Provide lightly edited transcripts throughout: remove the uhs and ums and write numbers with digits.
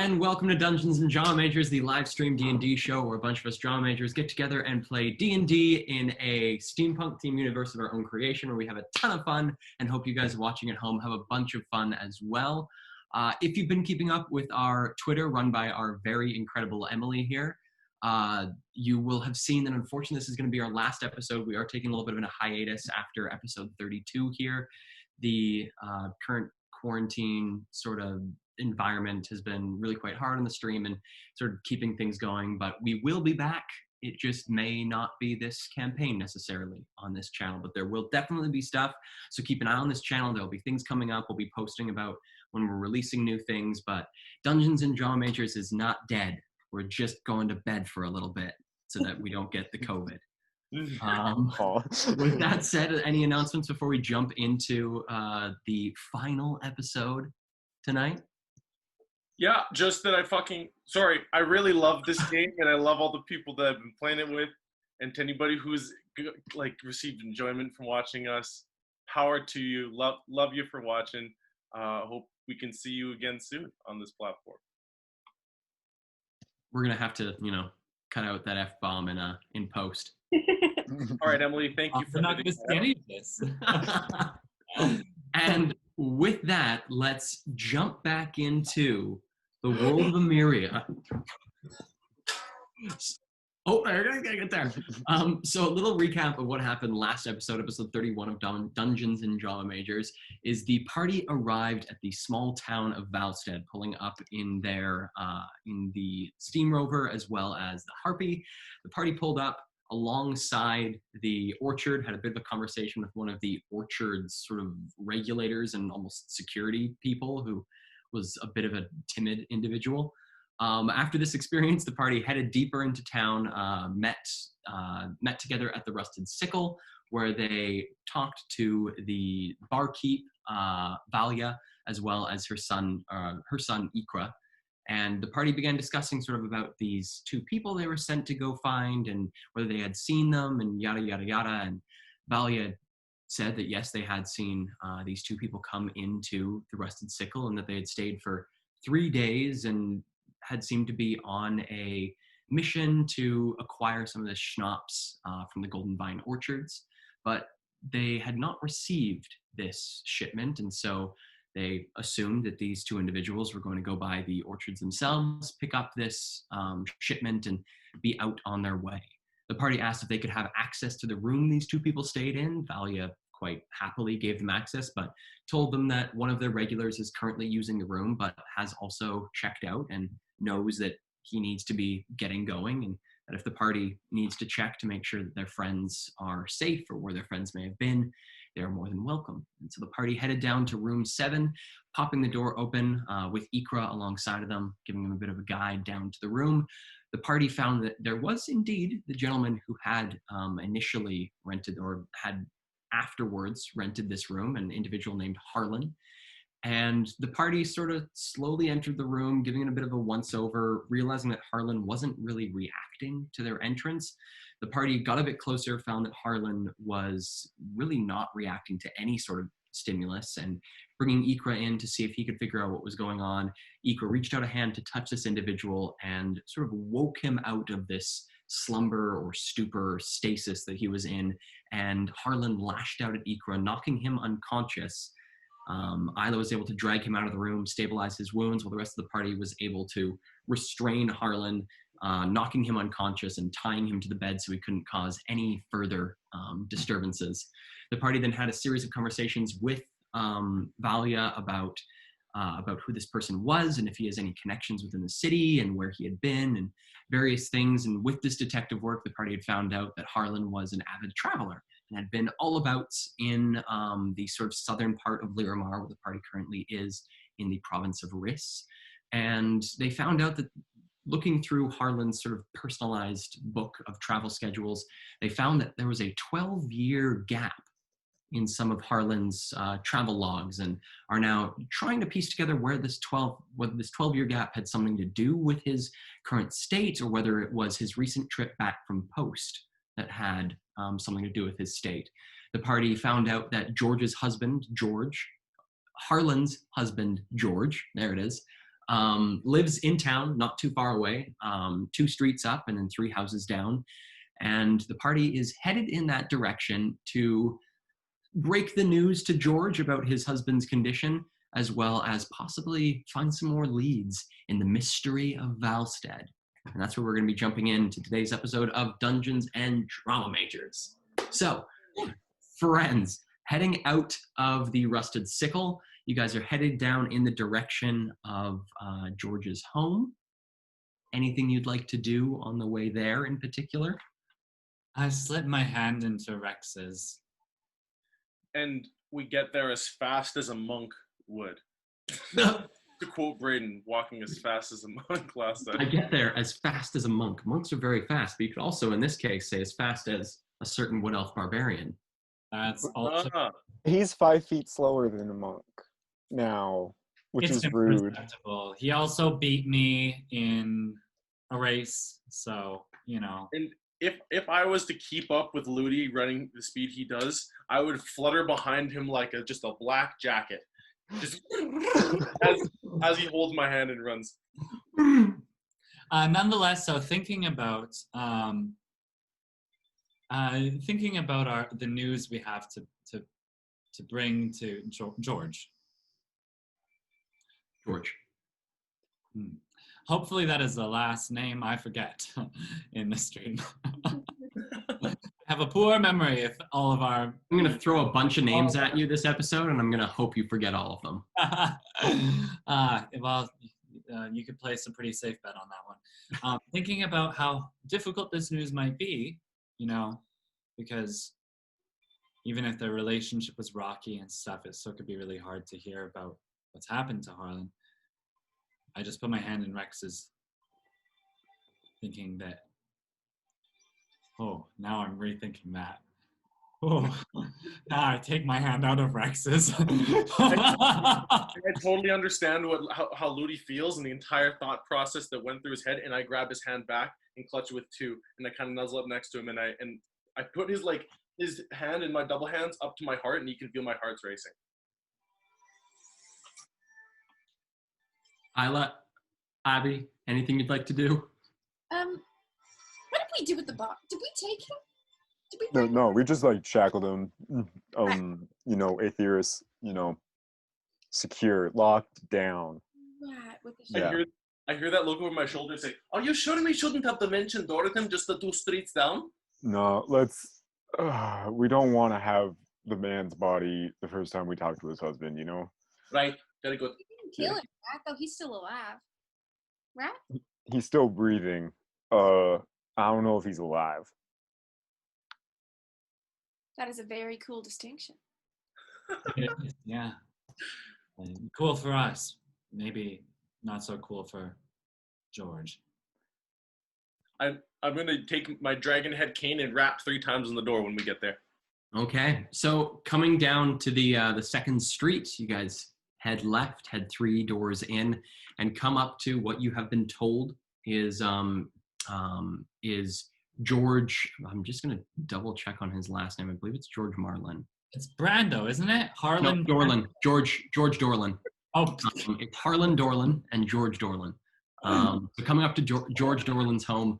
and welcome to Dungeons and Drama Majors, the live stream D&D show where a bunch of us drama majors get together and play D&D in a steampunk themed universe of our own creation where we have a ton of fun and hope you guys watching at home have a bunch of fun as well. If you've been keeping up with our Twitter run by our very incredible Emily here, you will have seen that unfortunately this is going to be our last episode. We are taking a little bit of a hiatus after episode 32 here. The current quarantine sort of environment has been really quite hard on the stream and sort of keeping things going, but we will be back. It just may not be this campaign necessarily on this channel, but there will definitely be stuff. So keep an eye on this channel. There'll be things coming up. We'll be posting about when we're releasing new things, but Dungeons and Drama Majors is not dead. We're just going to bed for a little bit so that we don't get the COVID. With that said, any announcements before we jump into the final episode tonight? Yeah, just that I really love this game and I love all the people that I've been playing it with, and to anybody who's received enjoyment from watching us, power to you. Love you for watching. Hope we can see you again soon on this platform. We're gonna have to, cut out that F-bomb in post. All right, Emily, thank you for not just any of this. And with that, let's jump back into the world of Emiria. Oh, I gotta get there. So a little recap of what happened last episode 31 of Dungeons and Drama Majors, is the party arrived at the small town of Valstead, pulling up in their in the Steam Rover as well as the Harpy. The party pulled up alongside the orchard, had a bit of a conversation with one of the orchard's sort of regulators and almost security people, who was a bit of a timid individual. After this experience, the party headed deeper into town, met together at the Rusted Sickle, where they talked to the barkeep, Valia, as well as her son Ikra. And the party began discussing sort of about these two people they were sent to go find and whether they had seen them and yada, yada, yada. And Valia said that yes, they had seen these two people come into the Rusted Sickle and that they had stayed for 3 days and had seemed to be on a mission to acquire some of the schnapps from the Golden Vine orchards, but they had not received this shipment, and so they assumed that these two individuals were going to go by the orchards themselves, pick up this shipment, and be out on their way. The party asked if they could have access to the room these two people stayed in. Valia quite happily gave them access, but told them that one of their regulars is currently using the room, but has also checked out and knows that he needs to be getting going, and that if the party needs to check to make sure that their friends are safe or where their friends may have been, they're more than welcome. And so the party headed down to room 7, popping the door open with Ikra alongside of them, giving them a bit of a guide down to the room. The party found that there was indeed the gentleman who had initially rented, or had afterwards rented this room, an individual named Harlan. And the party sort of slowly entered the room, giving it a bit of a once-over, realizing that Harlan wasn't really reacting to their entrance. The party got a bit closer, found that Harlan was really not reacting to any sort of stimulus, and bringing Ikra in to see if he could figure out what was going on. Ikra reached out a hand to touch this individual and sort of woke him out of this slumber or stupor or stasis that he was in, and Harlan lashed out at Ikra, knocking him unconscious. Isla was able to drag him out of the room, stabilize his wounds, while the rest of the party was able to restrain Harlan, knocking him unconscious and tying him to the bed so he couldn't cause any further disturbances. The party then had a series of conversations with Valia about who this person was and if he has any connections within the city and where he had been and various things. And with this detective work, the party had found out that Harlan was an avid traveler and had been all about in the sort of southern part of Liramar, where the party currently is, in the province of Riss. And they found out that looking through Harlan's sort of personalized book of travel schedules, they found that there was a 12-year gap in some of Harlan's travel logs, and are now trying to piece together whether this 12-year gap had something to do with his current state, or whether it was his recent trip back from post that had something to do with his state. The party found out that George's husband, George, Harlan's husband, George, there it is, lives in town, not too far away, 2 streets up and then 3 houses down. And the party is headed in that direction to break the news to George about his husband's condition, as well as possibly find some more leads in the mystery of Valstead. And that's where we're going to be jumping into today's episode of Dungeons and Drama Majors. So, friends, heading out of the Rusted Sickle, you guys are headed down in the direction of George's home. Anything you'd like to do on the way there in particular? I slip my hand into Rex's. And we get there as fast as a monk would. To quote Braden, walking as fast as a monk last time. I get there as fast as a monk. Monks are very fast, but you could also, in this case, say as fast as a certain wood elf barbarian. That's also He's 5 feet slower than a monk now, which is rude. Acceptable. He also beat me in a race, so you know. And if I was to keep up with Ludie running the speed he does, I would flutter behind him like just a black jacket, just as he holds my hand and runs. Nonetheless, so thinking about the news we have to bring to George. George. Hopefully that is the last name I forget in the stream. I have a poor memory if all of our... I'm going to throw a bunch of names at you this episode, and I'm going to hope you forget all of them. You could place a pretty safe bet on that one. Thinking about how difficult this news might be, you know, because even if their relationship was rocky and stuff, it still could be really hard to hear about what's happened to Harlan. I just put my hand in Rex's, thinking that, now I'm rethinking that. Now I take my hand out of Rex's. I totally understand how Ludie feels and the entire thought process that went through his head, and I grab his hand back and clutch it with 2, and I kind of nuzzle up next to him, and I put his hand in my double hands up to my heart, and you can feel my heart's racing. Isla, Abbi, anything you'd like to do? What did we do with the box? Did we take him? Did we No, we just shackled him. Aetherus, secure, locked down. Right, with the Yeah. I hear that look over my shoulder say, "Are you sure we shouldn't have dimension doored him just the 2 streets down?" No, let's. We don't want to have the man's body the first time we talk to his husband. Right, very good. We didn't kill him, right? Though he's still alive, right? He's still breathing. I don't know if he's alive. That is a very cool distinction. Yeah. Cool for us. Maybe not so cool for George. I'm going to take my dragon head cane and rap 3 times on the door when we get there. Okay, so coming down to the second street, you guys head left, head 3 doors in, and come up to what you have been told is George. I'm just gonna double check on his last name. I believe it's George Marlin. It's Brando, isn't it? Harlan. No, Dorlin. George Dorlin. Oh, It's Harlan Dorlin and George Dorlin. So coming up to George Dorlin's home,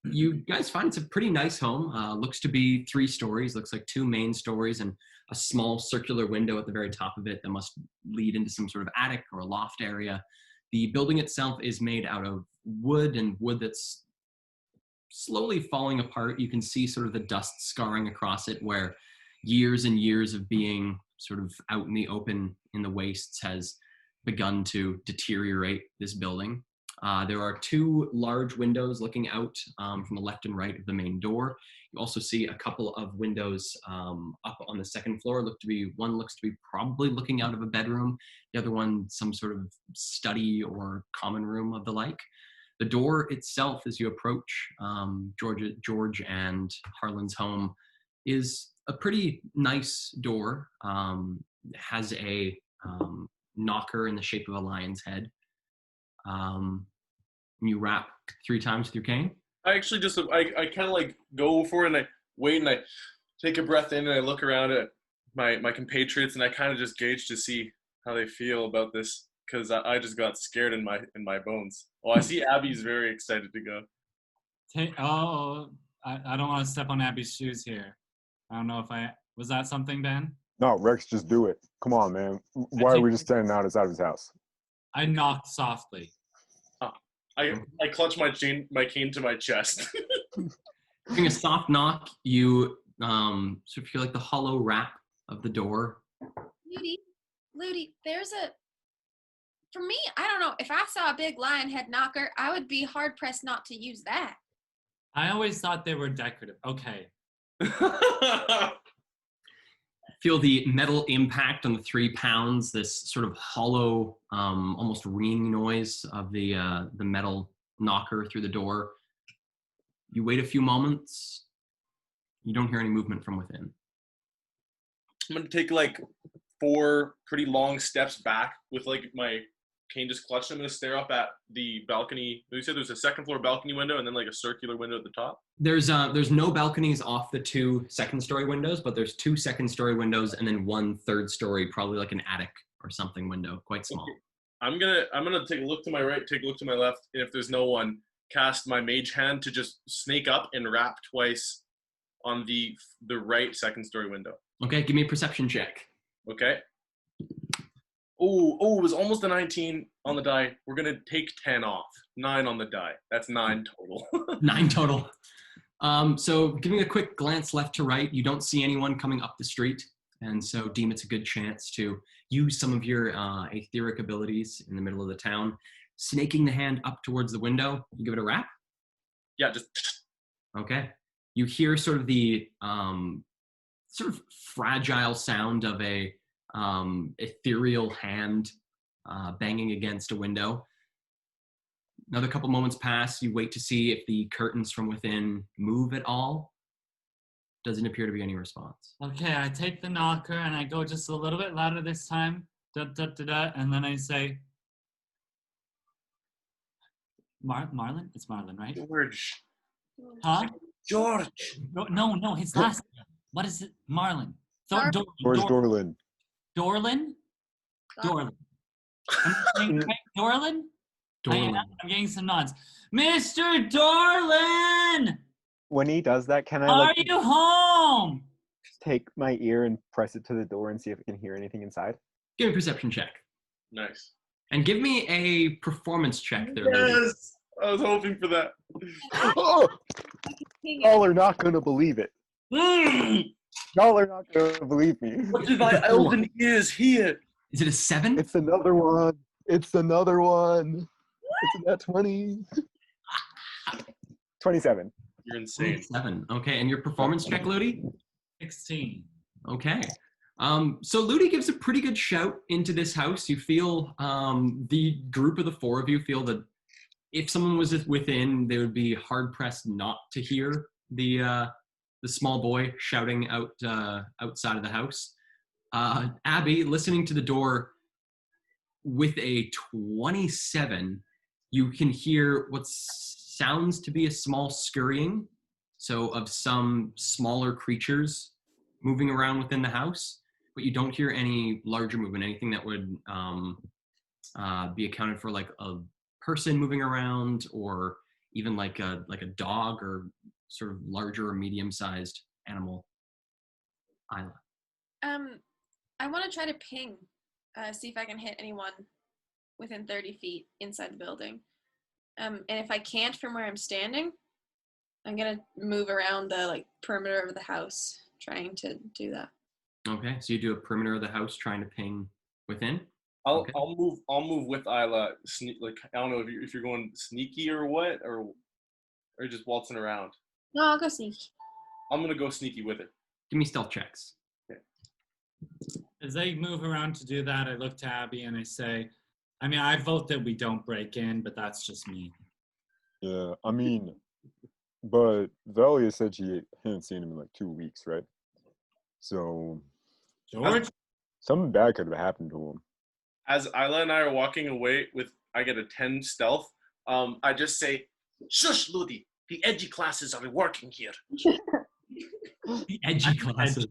you guys find it's a pretty nice home. Looks to be 3 stories. Looks like 2 main stories and a small circular window at the very top of it that must lead into some sort of attic or a loft area. The building itself is made out of wood, and wood that's slowly falling apart. You can see sort of the dust scarring across it where years and years of being sort of out in the open in the wastes has begun to deteriorate this building. There are 2 large windows looking out from the left and right of the main door. You also see a couple of windows up on the second floor. One looks to be probably looking out of a bedroom. The other one, some sort of study or common room of the like. The door itself, as you approach George and Harlan's home, is a pretty nice door. It has a knocker in the shape of a lion's head. You rap 3 times with your cane. I actually I kind of go for it, and I wait, and I take a breath in, and I look around at my compatriots, and I kind of just gauge to see how they feel about this because I just got scared in my bones. Oh, I see Abby's very excited to go. I don't want to step on Abby's shoes here. I don't know if was that something, Ben? No, Rex, just do it. Come on, man. Why are we just standing outside of his house? I knocked softly. I clutch my cane to my chest. Doing a soft knock, you sort of feel like the hollow wrap of the door. Ludie, for me, I don't know, if I saw a big lion head knocker, I would be hard pressed not to use that. I always thought they were decorative. Okay. Feel the metal impact on the 3 pounds, this sort of hollow, almost ringing noise of the metal knocker through the door. You wait a few moments. You don't hear any movement from within. I'm gonna take like 4 pretty long steps back with like my cane just clutched. I'm gonna stare up at the balcony. You said there's a second floor balcony window and then like a circular window at the top. There's no balconies off the 2 second-story windows, but there's 2 second-story windows and then 1 third-story, probably like an attic or something window, quite small. Okay. I'm gonna take a look to my right, take a look to my left, and if there's no one, cast my mage hand to just snake up and rap twice on the right second-story window. Okay, give me a perception check. Okay. Oh, it was almost a 19 on the die. We're gonna take 10 off. 9 on the die. That's 9 total. 9 total. So giving a quick glance left to right, you don't see anyone coming up the street, and so deem it's a good chance to use some of your etheric abilities in the middle of the town. Snaking the hand up towards the window, you give it a rap? Yeah, just... Okay. You hear sort of the sort of fragile sound of a ethereal hand banging against a window. Another couple moments pass. You wait to see if the curtains from within move at all. Doesn't appear to be any response. Okay, I take the knocker and I go just a little bit louder this time. Da, da, da, da, and then I say, Marlon? It's Marlon, right? George. Huh? George. No, his last name. What is it? Marlon. Where's Dorlin? Dorlin? Dorlin. I'm saying right, Dorlin? Dorlin. I'm getting some nods. Mr. Dorlin! When he does that, can I Are you home? take my ear and press it to the door and see if I can hear anything inside? Give me a perception check. Nice. And give me a performance check there, Ludie. Yes! I was hoping for that. Oh! Y'all are not gonna believe it. Y'all are not gonna believe me. What did my elven ears hear? Is it a 7? It's another one. It's another one. It's that 20. 27. You're insane. 7. Okay, and your performance check, Ludie? 16. Okay. So Ludie gives a pretty good shout into this house. You feel the group of the 4 of you feel that if someone was within, they would be hard pressed not to hear the small boy shouting out outside of the house. Abbi, listening to the door with a 27, you can hear what sounds to be a small scurrying, so of some smaller creatures moving around within the house, but you don't hear any larger movement, anything that would be accounted for like a person moving around or even like a dog or sort of larger or medium-sized animal. Isla. I want to try to ping, see if I can hit anyone within 30 feet inside the building. And if I can't from where I'm standing, I'm gonna move around the perimeter of the house, trying to do that. Okay, so you do a perimeter of the house trying to ping within. I'll Okay. move with Isla. I don't know if you're going sneaky or what, or just waltzing around. No, I'll go sneaky. I'm gonna go sneaky with it. Give me stealth checks. As I move around to do that, I look to Abbi and I say, I vote that we don't break in, but that's just me. Yeah, I mean, but Valia said she hadn't seen him in like 2 weeks, right? So George? something bad could have happened to him. As Isla and I are walking away I get a 10 stealth. I just say, "Shush, Ludie. The edgy classes are working here." The edgy classes.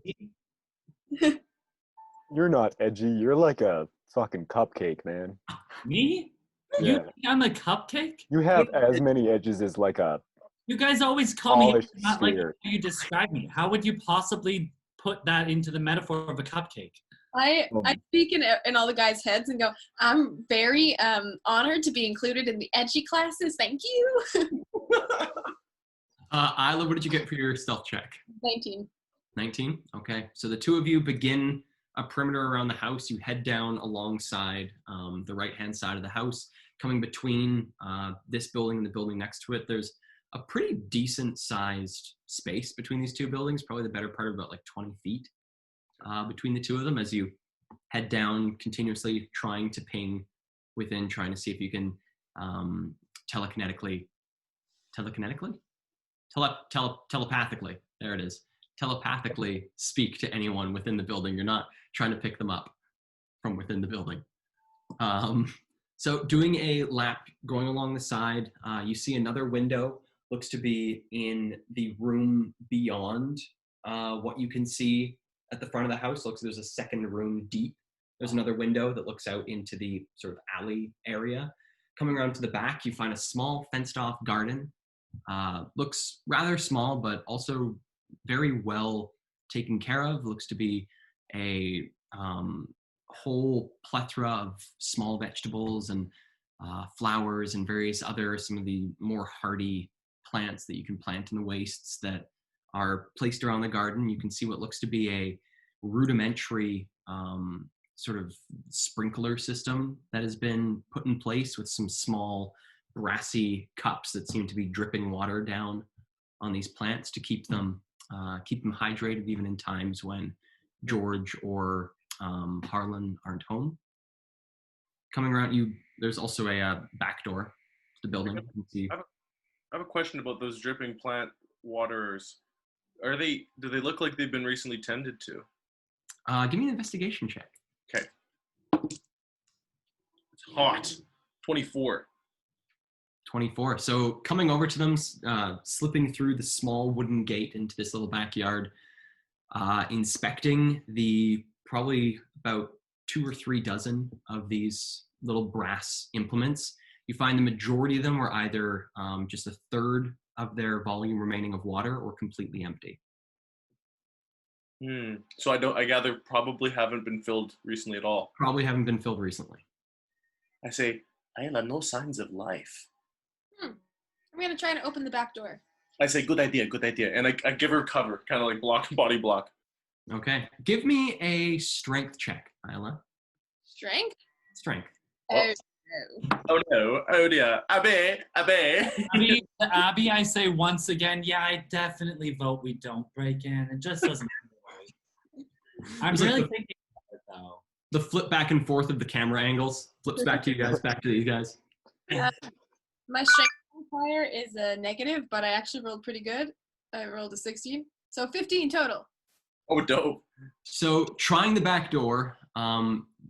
You're not edgy. You're like a fucking cupcake, man. Me? Yeah. You think I'm a cupcake? You have as many edges as like a You guys always call me polished not like sphere. how you describe me. How would you possibly put that into the metaphor of a cupcake? I speak in all the guys' heads and go, I'm very honored to be included in the edgy classes. Thank you. Isla, what did you get for your stealth check? 19. 19? Okay. So the two of you begin a perimeter around the house. You head down alongside the right-hand side of the house, coming between this building and the building next to it. There's a pretty decent-sized space between these two buildings, probably the better part of about like 20 feet between the two of them as you head down, continuously trying to ping within, trying to see if you can telepathically, there it is, telepathically speak to anyone within the building. You're not trying to pick them up from within the building. So doing a lap, going along the side, you see another window, looks to be in the room beyond what you can see at the front of the house. Looks like there's a second room deep. There's another window that looks out into the sort of alley area. Coming around to the back, you find a small fenced-off garden. Looks rather small, but also very well taken care of. Looks to be a whole plethora of small vegetables and flowers and various other, some of the more hardy plants that you can plant in the wastes that are placed around the garden. You can see what looks to be a rudimentary sort of sprinkler system that has been put in place with some small brassy cups that seem to be dripping water down on these plants to keep them hydrated even in times when George or Harlan aren't home. Coming around you, there's also a back door to the building. You can see. I have a question about those dripping plant waters. Do they look like they've been recently tended to? Give me an investigation check. Okay. It's hot. 24. 24. So coming over to them, slipping through the small wooden gate into this little backyard, inspecting the probably about 2 or 3 dozen of these little brass implements. You find the majority of them are either just a third of their volume remaining of water or completely empty. So I gather probably haven't been filled recently at all. Probably haven't been filled recently. I say, Ayla, no signs of life. I'm going to try to open the back door. I say, good idea. And I give her cover, kind of like body block. Okay. Give me a strength check, Isla. Strength? Strength. Oh, Oh no. Oh dear. Abbi. Abby, I say once again, yeah, I definitely vote we don't break in. It just doesn't work. I'm It's really like thinking about it, though. the flip back and forth of the camera angles flips back to you guys, back to these guys. My strength modifier is a negative, but I actually rolled pretty good. I rolled a 16. So 15 total. Oh, dope. So trying the back door,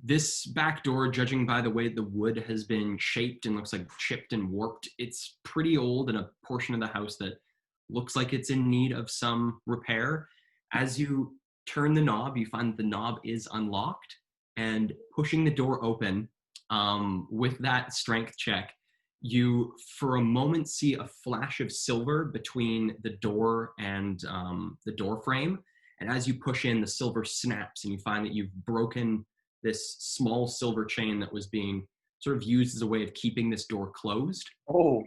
this back door, judging by the way the wood has been shaped and looks like chipped and warped, it's pretty old in a portion of the house that looks like it's in need of some repair. As you turn the knob, you find the knob is unlocked, and pushing the door open with that strength check, you for a moment see a flash of silver between the door and the door frame. And as you push in, the silver snaps and you find that you've broken this small silver chain that was being sort of used as a way of keeping this door closed. Oh.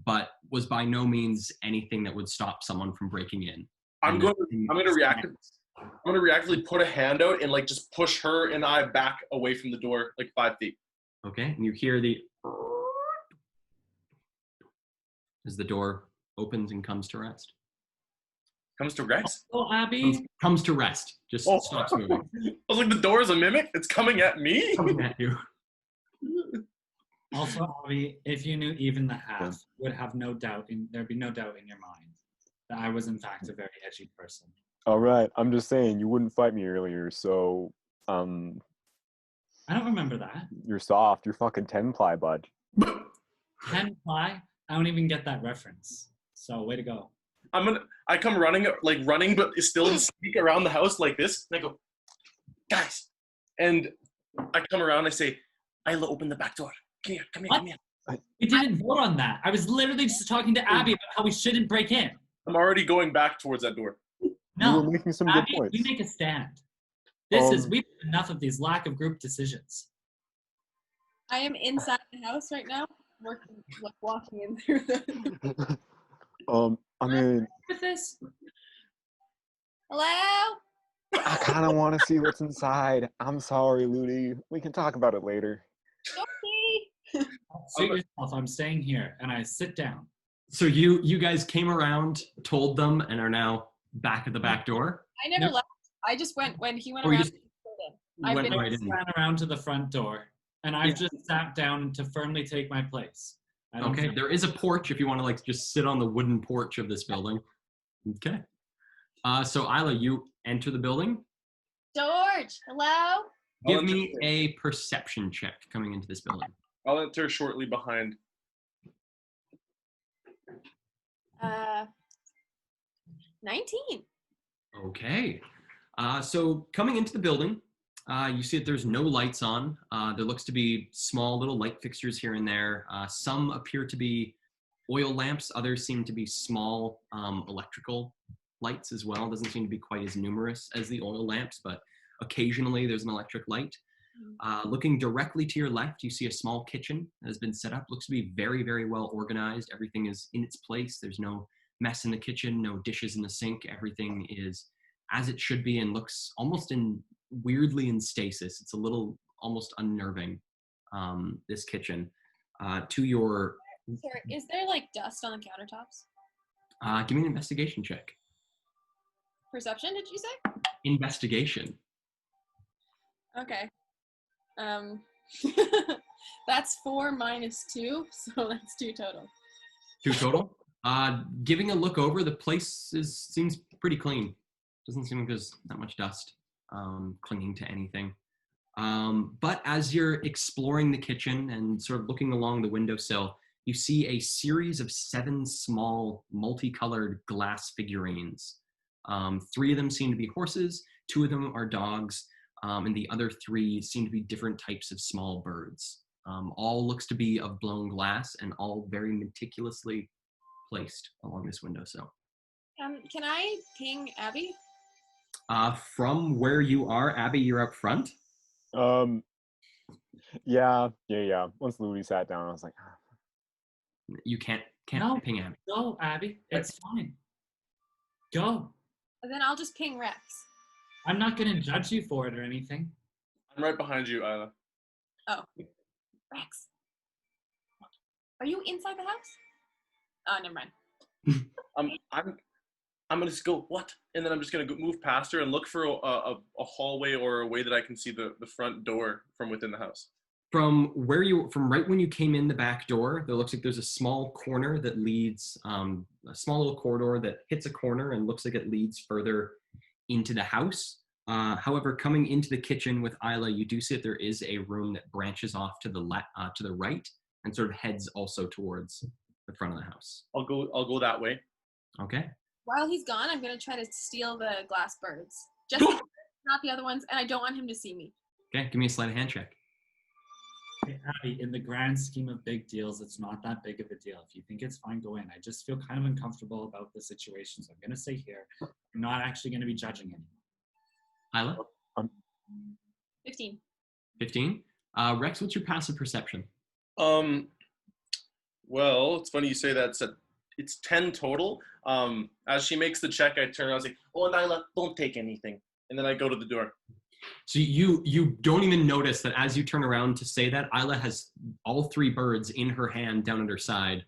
But was by no means anything that would stop someone from breaking in. I'm going to reactively put a hand out and like just push her and I back away from the door like 5 feet. Okay, and you hear the as the door opens and comes to rest. Comes to rest? Oh, Abby. Comes to rest. Just stops moving. I was like, the door is a mimic? It's coming at me? Coming at you. Also, Abby, if you knew even the half, would have no doubt there'd be no doubt in your mind that I was in fact a very edgy person. All right, I'm just saying you wouldn't fight me earlier, so I don't remember that. you're soft. You're fucking 10-ply, bud. 10-ply? I don't even get that reference. So way to go. I come running, but it's still in speak around the house like this. And I go, guys. And I come around, I say, Isla, open the back door. Come here, come here, What? come here. We didn't vote on that. I was literally just talking to Abby about how we shouldn't break in. I'm already going back towards that door. You No, were making some good Abby, points. we make a stand. We've had enough of these lack of group decisions. I am inside the house right now, walking in through the. I mean, With this? Hello? I kind of want to see what's inside. I'm sorry, Ludie. We can talk about it later. Okay. Suit yourself. I'm staying here, and I sit down. So you guys came around, told them, and are now back at the back door? I never Nope. left. I just went when he went Or you around. just I've went been- right in. Ran around to the front door, and I've just sat down to firmly take my place. I don't Okay, think- there is a porch if you want to like just sit on the wooden porch of this building. Okay. So Isla, you enter the building. George, hello? Give I'll me enter- a perception check coming into this building. I'll enter shortly behind. 19. Okay. So coming into the building, you see that there's no lights on. There looks to be small little light fixtures here and there. Some appear to be oil lamps. Others seem to be small electrical lights as well. Doesn't seem to be quite as numerous as the oil lamps, but occasionally there's an electric light. Looking directly to your left, you see a small kitchen that has been set up. Looks to be very, very well organized. Everything is in its place. There's no mess in the kitchen, no dishes in the sink. Everything is as it should be and looks almost weirdly in stasis. It's a little almost unnerving, this kitchen. To your, Sorry, is there like dust on the countertops? give me an investigation check. Perception, did you say? Investigation. Okay. That's 4 minus 2, so that's 2 total. 2 total. Giving a look over, the place seems pretty clean. Doesn't seem like there's that much dust clinging to anything. But as you're exploring the kitchen and sort of looking along the windowsill, you see a series of 7 small multicolored glass figurines. 3 of them seem to be horses, 2 of them are dogs, and the other 3 seem to be different types of small birds. All looks to be of blown glass and all very meticulously placed along this windowsill. Can I ping Abby? From where you are, Abby, you're up front. Yeah. Once Ludie sat down, I was like, You can't No. ping Abby. Go, Abby. It's fine. Go. And then I'll just ping Rex. I'm not going to judge you for it or anything. I'm right behind you, Isla. Rex. Are you inside the house? Oh, never mind. I'm gonna just go, what? And then I'm just gonna move past her and look for a hallway or a way that I can see the front door from within the house. From right when you came in the back door, there looks like there's a small corner that leads, a small little corridor that hits a corner and looks like it leads further into the house. However, coming into the kitchen with Isla, you do see that there is a room that branches off to the right and sort of heads also towards the front of the house. I'll go that way. Okay. While he's gone, I'm going to try to steal the glass birds. Just not the other ones, and I don't want him to see me. Okay, give me a sleight of hand check. Hey, Abby, in the grand scheme of big deals, it's not that big of a deal. If you think it's fine, go in. I just feel kind of uncomfortable about the situation, so I'm going to stay here. I'm not actually going to be judging anyone. Isla? 15. 15. Rex, what's your passive perception? Well, it's funny you say that. It's 10 total. As she makes the check, I turn around and say, "Oh, Nyla, don't take anything." And then I go to the door. So you don't even notice that as you turn around to say that, Isla has all 3 birds in her hand down at her side,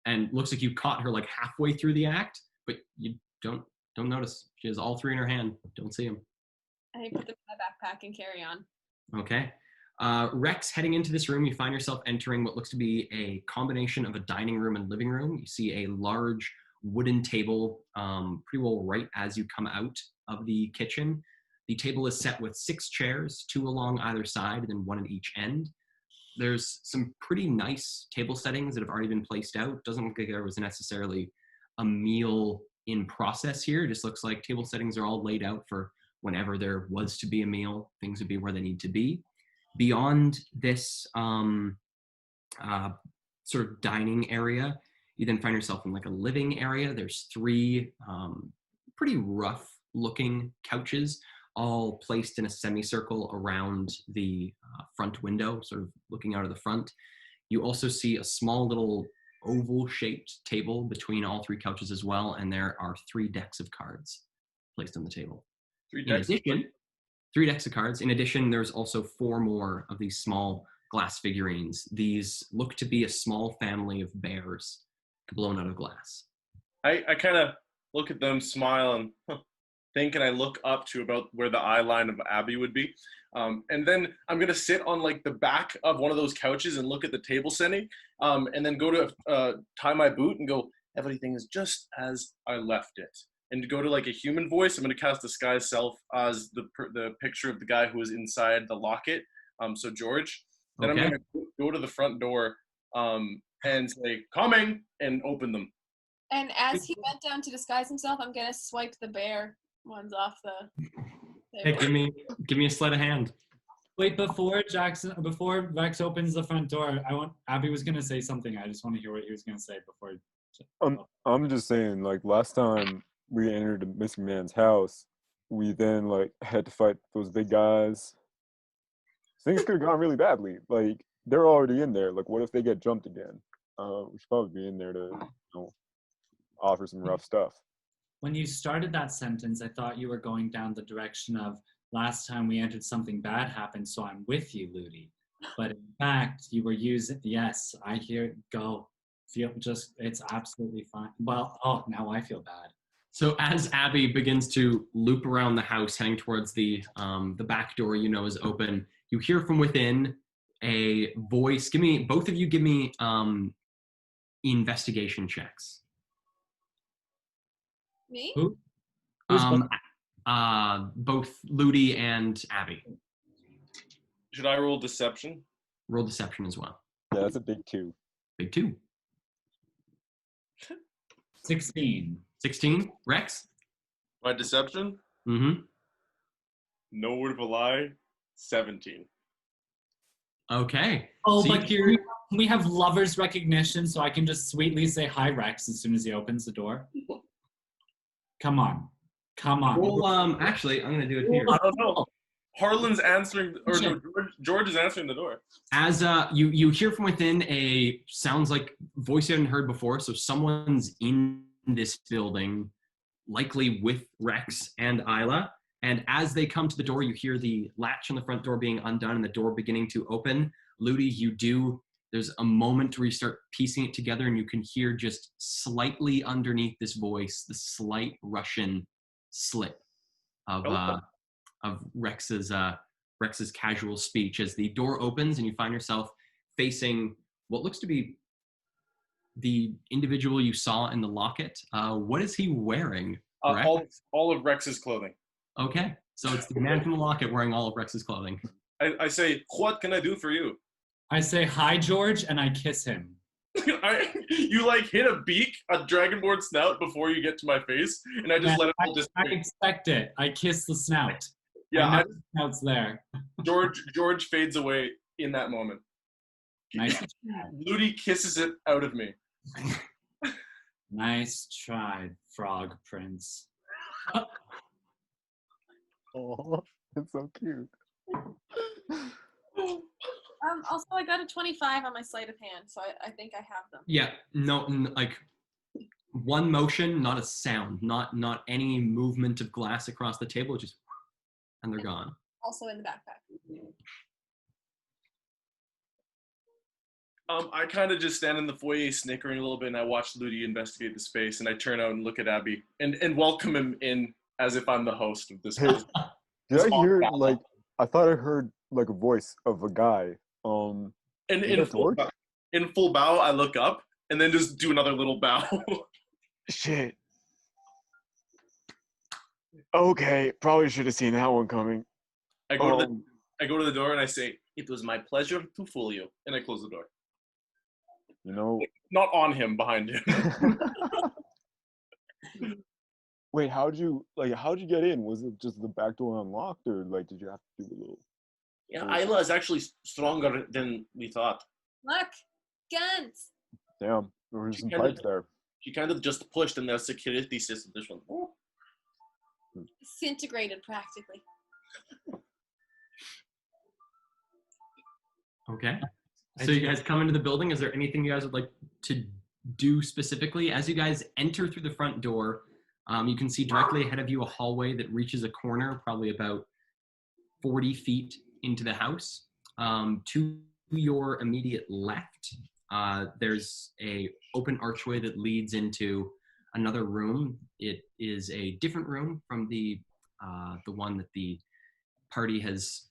and looks like you caught her like halfway through the act, but you don't notice. She has all 3 in her hand. Don't see them. I put them in my backpack and carry on. Okay. Rex, heading into this room, you find yourself entering what looks to be a combination of a dining room and living room. You see a large wooden table, pretty well right as you come out of the kitchen. The table is set with 6 chairs, 2 along either side, and then 1 at each end. There's some pretty nice table settings that have already been placed out. Doesn't look like there was necessarily a meal in process here. It just looks like table settings are all laid out for whenever there was to be a meal, things would be where they need to be. Beyond this sort of dining area, you then find yourself in like a living area. There's three pretty rough looking couches, all placed in a semicircle around the front window, sort of looking out of the front. You also see a small little oval shaped table between all three couches as well, and there are 3 decks of cards placed on the table. In addition, 3 decks of cards. In addition, there's also 4 more of these small glass figurines. These look to be a small family of bears blown out of glass. I kind of look at them, smile, and think, and I look up to about where the eye line of Abbi would be. And then I'm going to sit on like the back of one of those couches and look at the table setting, and then go to tie my boot and go, everything is just as I left it. And to go to like a human voice, I'm going to cast Disguise Self as the picture of the guy who was inside the locket. So George. Then I'm going to go to the front door and say, coming, and open them. And as he went down to disguise himself, I'm going to swipe the bear ones off the Hey, give me a sleight of hand. Wait, before Vex opens the front door, Abbi was gonna say something. I just want to hear what he was gonna say before. I'm just saying, like, last time we entered a missing man's house, we then like had to fight those big guys. Things could have gone really badly. Like, they're already in there. Like, what if they get jumped again? We should probably be in there to, offer some rough stuff. When you started that sentence, I thought you were going down the direction of last time we entered something bad happened, so I'm with you, Ludie. But in fact, you were using, yes, I hear, go. It's absolutely fine. Well, now I feel bad. So as Abbi begins to loop around the house, heading towards the back door is open, you hear from within a voice. Both of you give me investigation checks. Me? Who? Both Ludie and Abbi. Should I roll deception? Roll deception as well. Yeah, that's a big 2. Big 2. 16. 16. Rex? My deception? Mm-hmm. No word of a lie. 17. Okay. Oh, so but can we have lover's recognition so I can just sweetly say hi, Rex, as soon as he opens the door? Come on. Well, actually, I'm going to do it here. I don't know. Harlan's answering, or no, George is answering the door. As you hear from within sounds like voice you hadn't heard before, so someone's in this building, likely with Rex and Isla. And as they come to the door, you hear the latch on the front door being undone and the door beginning to open. Ludie, there's a moment where you start piecing it together and you can hear just slightly underneath this voice, the slight Russian slip of Rex's casual speech as the door opens and you find yourself facing what looks to be the individual you saw in the locket. What is he wearing? All of Rex's clothing. Okay, so it's the man from the locket wearing all of Rex's clothing. I say, what can I do for you? I say hi, George, and I kiss him. You like hit a beak, a dragonborn snout before you get to my face, and I just let it all just. I expect it. I kiss the snout. Yeah, the snout's there. George fades away in that moment. Nice. Ludie kisses it out of me. Nice try, Frog Prince. Oh, it's so cute. Also, I got a 25 on my sleight of hand, so I think I have them. Yeah, no, like one motion, not a sound, not any movement of glass across the table, just and they're gone. Also in the backpack. I kind of just stand in the foyer snickering a little bit, and I watch Ludie investigate the space, and I turn out and look at Abbi and welcome him in as if I'm the host of this. Hey, did I hear, like, I thought I heard, like, a voice of a guy. And in full bow, I look up, and then just do another little bow. Shit. Okay, probably should have seen that one coming. I go to the door, and I say, it was my pleasure to fool you. And I close the door. Not on him, behind him. Wait, how'd you get in? Was it just the back door unlocked, or like did you have to do a little? Yeah, Isla is actually stronger than we thought. Look, guns. Damn, there were She some kinda- pipes there. She kind of just pushed in their security system. This one. Oh. Disintegrated practically. Okay. So you guys come into the building. Is there anything you guys would like to do specifically? As you guys enter through the front door, you can see directly ahead of you a hallway that reaches a corner, probably about 40 feet into the house. To your immediate left, there's a open archway that leads into another room. It is a different room from the one that the party has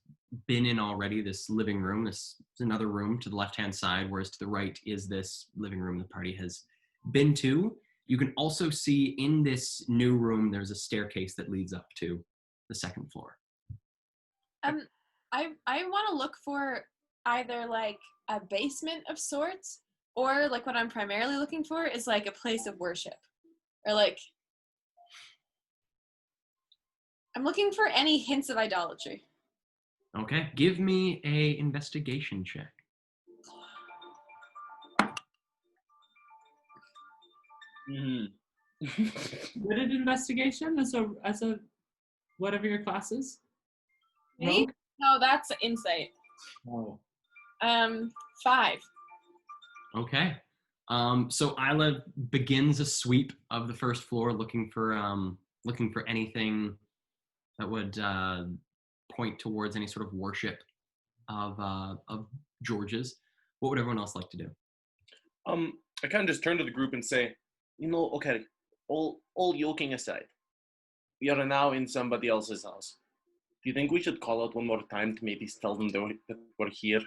been in already, this living room. This is another room to the left-hand side, whereas to the right is this living room the party has been to. You can also see in this new room, there's a staircase that leads up to the second floor. I want to look for either like a basement of sorts, or like what I'm primarily looking for is like a place of worship, or like I'm looking for any hints of idolatry. Okay, give me a investigation check. What an investigation as a whatever your class is. Me? Rogue? No, that's insight. Oh. 5. Okay. So Isla begins a sweep of the first floor, looking for anything that would point towards any sort of worship of George's. What would everyone else like to do? I kind of just turn to the group and say, okay, all joking aside, we are now in somebody else's house. Do you think we should call out one more time to maybe tell them that we're here?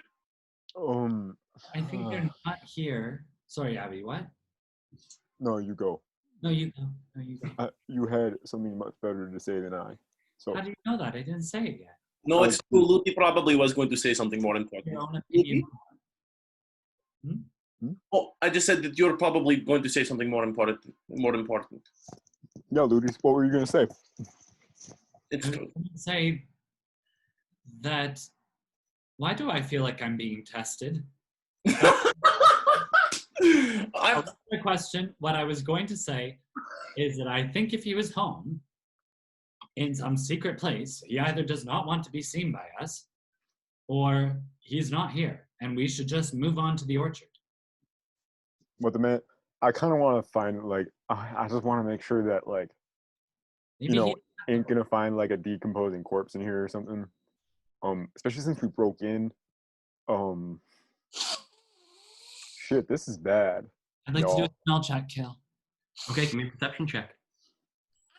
I think they're not here. Sorry, Abby, what? No, you go. No, you go. No, you go. You had something much better to say than I. So How do you know that? I didn't say it yet. No, it's true. Ludie probably was going to say something more important. Your own opinion. Oh, I just said that you're probably going to say something more important. yeah, Ludie, what were you gonna say? It's I true. would say that. Why do I feel like I'm being tested? I'll answer the question. What I was going to say is that I think if he was home in some secret place, he either does not want to be seen by us, or he's not here, and we should just move on to the orchard. But the man, I kind of want to find like I just want to make sure that like Maybe ain't gonna find like a decomposing corpse in here or something. Especially since we broke in. Shit, this is bad. I'd like to do y'all. a smell check, Kill. Okay, give me a perception check.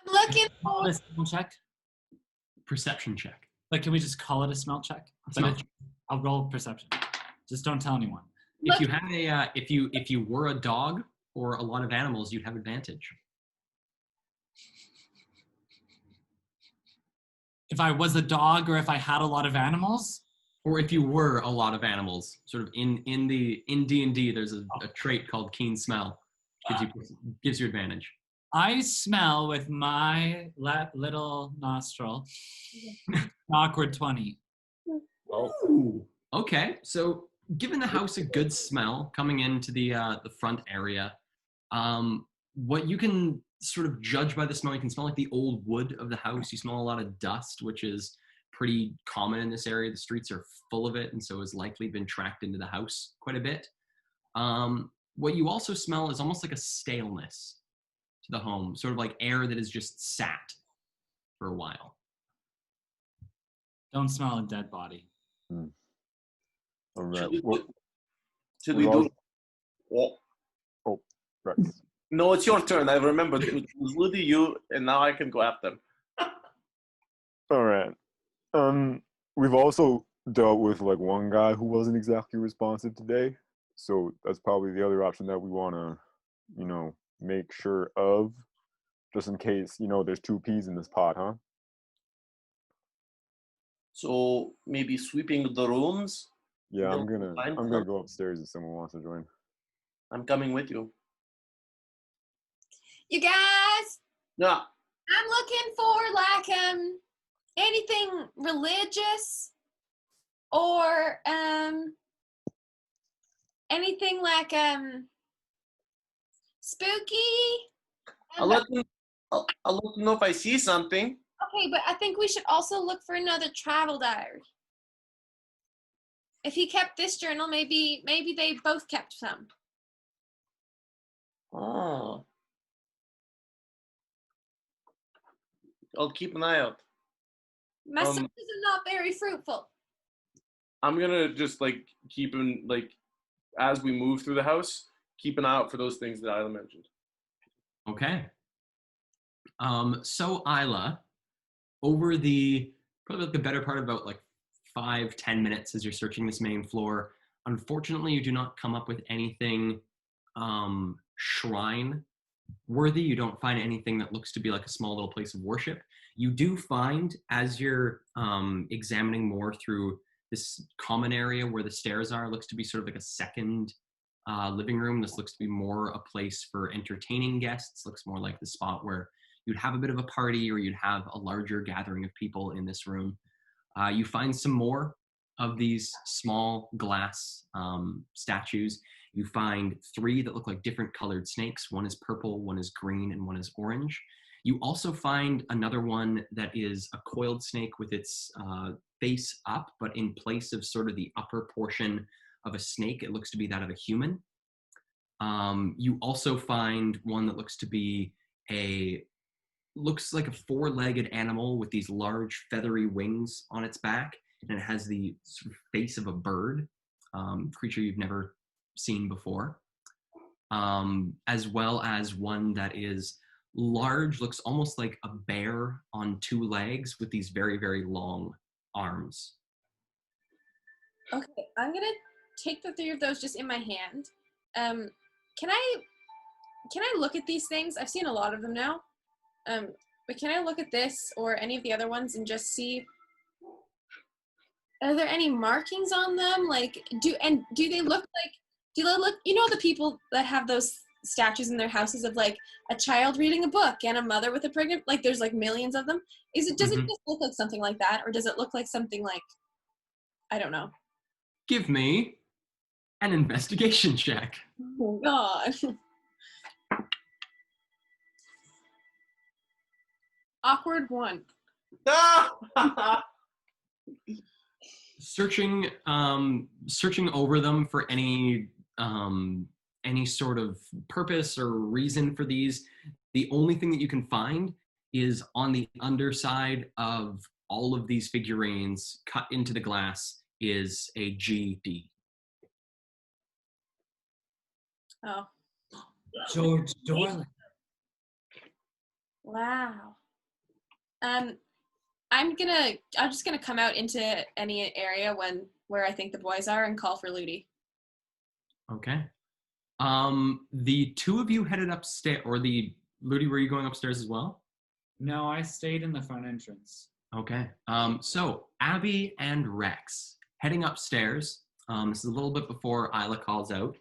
I'm looking for. A smell check. Perception check. Like, can we just call it a smell check? Smell. I'll roll perception. Just don't tell anyone. If you had a if you were a dog or a lot of animals, you'd have advantage. If I was a dog or if I had a lot of animals? Or if you were a lot of animals, sort of in D&D, there's a trait called keen smell, gives you advantage. I smell with my little nostril. Awkward 20. Oh. Okay, so giving the house a good smell coming into the front area, what you can sort of judge by the smell, you can smell like the old wood of the house. You smell a lot of dust, which is pretty common in this area. The streets are full of it, and so has likely been tracked into the house quite a bit. What you also smell is almost like a staleness to the home, sort of like air that has just sat for a while. Don't smell a dead body. All right. Should we do? Oh, right. No, it's your turn. I remembered. It was Ludie, you, and now I can go after. All right. We've also dealt with like one guy who wasn't exactly responsive today, so that's probably the other option that we want to, make sure of, just in case, there's two peas in this pot, huh? So maybe sweeping the rooms. Yeah, I'm gonna go upstairs if someone wants to join. I'm coming with you. You guys, Yeah. I'm looking for like anything religious Or anything like spooky. I'll let them know if I see something. Okay, but I think we should also look for another travel diary. If he kept this journal, maybe they both kept some. Oh. I'll keep an eye out. My searches are not very fruitful. I'm gonna just like keep in like as we move through the house, keep an eye out for those things that Isla mentioned. Okay. So Isla, over the probably like the better part of about like 5-10 minutes as you're searching this main floor, unfortunately you do not come up with anything shrine worthy. You don't find anything that looks to be like a small little place of worship. You do find, as you're examining more through this common area where the stairs are, looks to be sort of like a second living room. This looks to be more a place for entertaining guests. Looks more like the spot where you'd have a bit of a party or you'd have a larger gathering of people in this room. You find some more of these small glass statues. You find 3 that look like different colored snakes. One is purple, one is green, and one is orange. You also find another one that is a coiled snake with its face up, but in place of sort of the upper portion of a snake, it looks to be that of a human. You also find one that looks to be looks like a 4-legged animal with these large feathery wings on its back, and it has the sort of face of a bird, creature you've never seen before, as well as one that is large, looks almost like a bear on 2 legs with these very, very long arms. Okay, I'm gonna take the 3 of those just in my hand. Can I look at these things? I've seen a lot of them now. But can I look at this or any of the other ones and just see, are there any markings on them? Like, do they look like, you know, the people that have those statues in their houses of like a child reading a book and a mother with a pregnant, like there's like millions of them. Does it just look like something like that? Or does it look like something like, I don't know. Give me an investigation check. Oh God. Awkward 1. Searching over them for any sort of purpose or reason for these, the only thing that you can find is on the underside of all of these figurines cut into the glass is a GD. Oh. George Dorland. Wow. I'm just gonna come out into any area where I think the boys are and call for Ludie. Okay. The 2 of you headed upstairs, or Ludie, were you going upstairs as well? No, I stayed in the front entrance. Okay. So Abbi and Rex heading upstairs. This is a little bit before Isla calls out.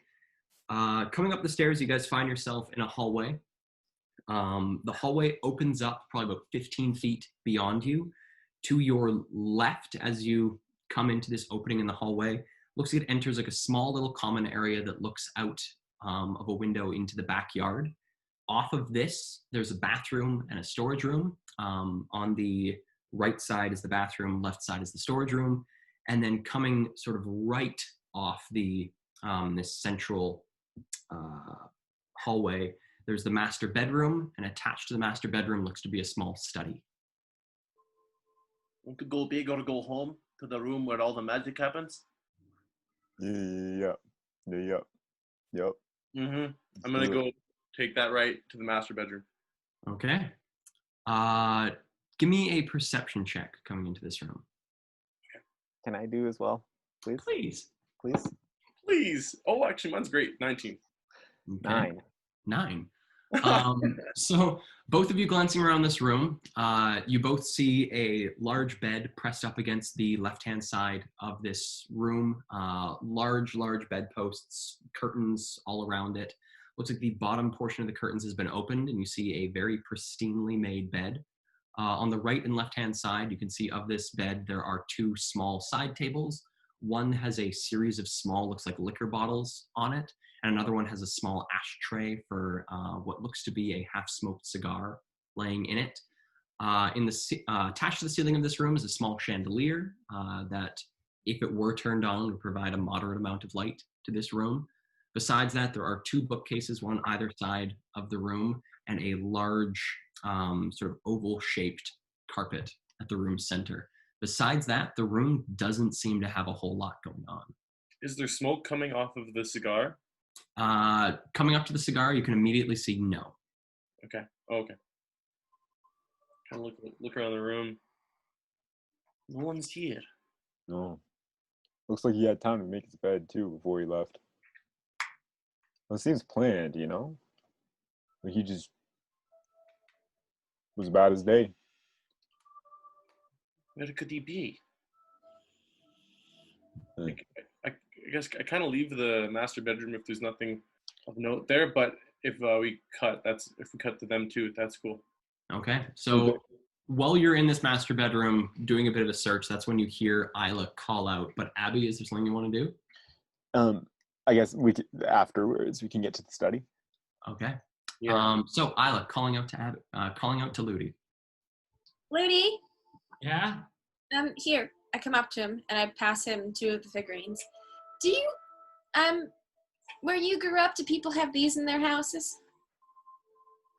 Coming up the stairs, you guys find yourself in a hallway. The hallway opens up probably about 15 feet beyond you. To your left, as you come into this opening in the hallway, looks like it enters like a small little common area that looks out of a window into the backyard. Off of this, there's a bathroom and a storage room. On the right side is the bathroom, left side is the storage room. And then coming sort of right off the this central hallway, there's the master bedroom, and attached to the master bedroom looks to be a small study. Want to go big or go home to the room where all the magic happens? Yep. I'm gonna go take that right to the master bedroom. Okay. Give me a perception check coming into this room. Can I do as well, please? Please. Oh, actually, mine's great. 19. Okay. 9. So both of you glancing around this room, you both see a large bed pressed up against the left-hand side of this room. Large bedposts, curtains all around it. Looks like the bottom portion of the curtains has been opened, and you see a very pristinely made bed. On the right and left-hand side, you can see of this bed, there are 2 small side tables. one has a series of small, looks like liquor bottles on it, and another one has a small ashtray for what looks to be a half-smoked cigar laying in it. Attached to the ceiling of this room is a small chandelier that, if it were turned on, would provide a moderate amount of light to this room. Besides that, there are two bookcases, one on either side of the room, and a large sort of oval-shaped carpet at the room's center. Besides that, the room doesn't seem to have a whole lot going on. Is there smoke coming off of the cigar? Coming up to the cigar, you can immediately see no. Okay. Oh, okay. Kind of look around the room. No one's here. No. Looks like he had time to make his bed too before he left. Well, it seems planned, you know? Like he just was about his day. Where could he be? Hmm. I guess I kind of leave the master bedroom if there's nothing of note there, but if we cut to them too, that's cool. Okay, so while you're in this master bedroom doing a bit of a search, that's when you hear Isla call out. But Abbi, is there something you want to do? I guess afterwards we can get to the study. Okay. Yeah. So Isla calling out to Abbi, calling out to Ludie. Ludie, Yeah? here. I come up to him and I pass him 2 of the figurines. Do you, where you grew up, do people have these in their houses?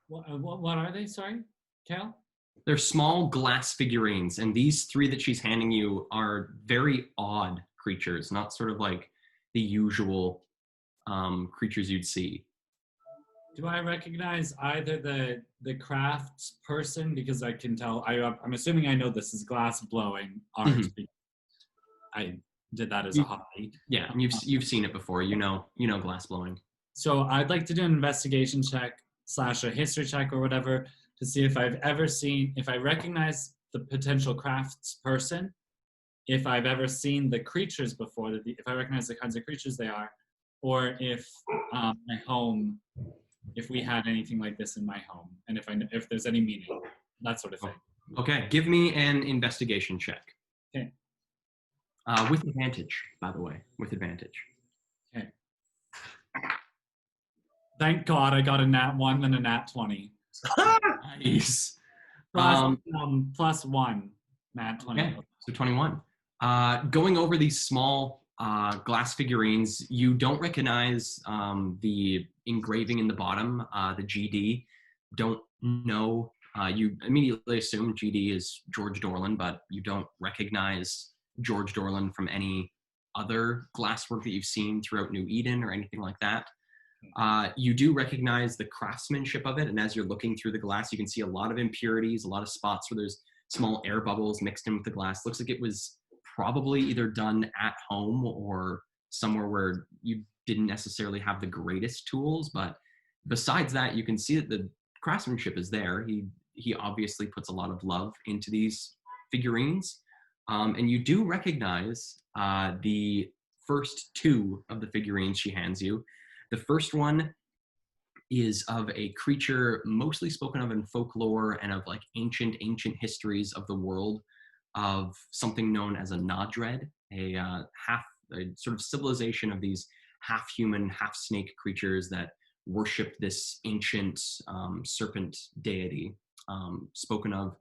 What are they? Sorry, Cal? They're small glass figurines, and these 3 that she's handing you are very odd creatures, not sort of like the usual creatures you'd see. Do I recognize either the crafts person, because I can tell, I'm assuming I know this is glass blowing art. Mhm. I did that as a hobby. Yeah, and you've seen it before. You know glass blowing. So I'd like to do an investigation check / a history check or whatever to see if I recognize the potential crafts person, if I've ever seen the creatures before, if I recognize the kinds of creatures they are, or if my home, if we had anything like this in my home, and if there's any meaning, that sort of thing. Okay, give me an investigation check. Okay. With advantage, by the way, with advantage. Okay. Thank God I got a nat 1 and a nat 20. Nice. Plus 1, nat 20. Okay, so 21. Going over these small glass figurines, you don't recognize the engraving in the bottom, the GD. Don't know. You immediately assume GD is George Dorland, but you don't recognize George Dorland from any other glasswork that you've seen throughout New Eden or anything like that. You do recognize the craftsmanship of it, and as you're looking through the glass, you can see a lot of impurities, a lot of spots where there's small air bubbles mixed in with the glass. Looks like it was probably either done at home or somewhere where you didn't necessarily have the greatest tools, but besides that, you can see that the craftsmanship is there. He obviously puts a lot of love into these figurines, and you do recognize the first 2 of the figurines she hands you. The first one is of a creature mostly spoken of in folklore and of like ancient histories of the world, of something known as a Nodred, a sort of civilization of these half-human, half-snake creatures that worship this ancient serpent deity, spoken of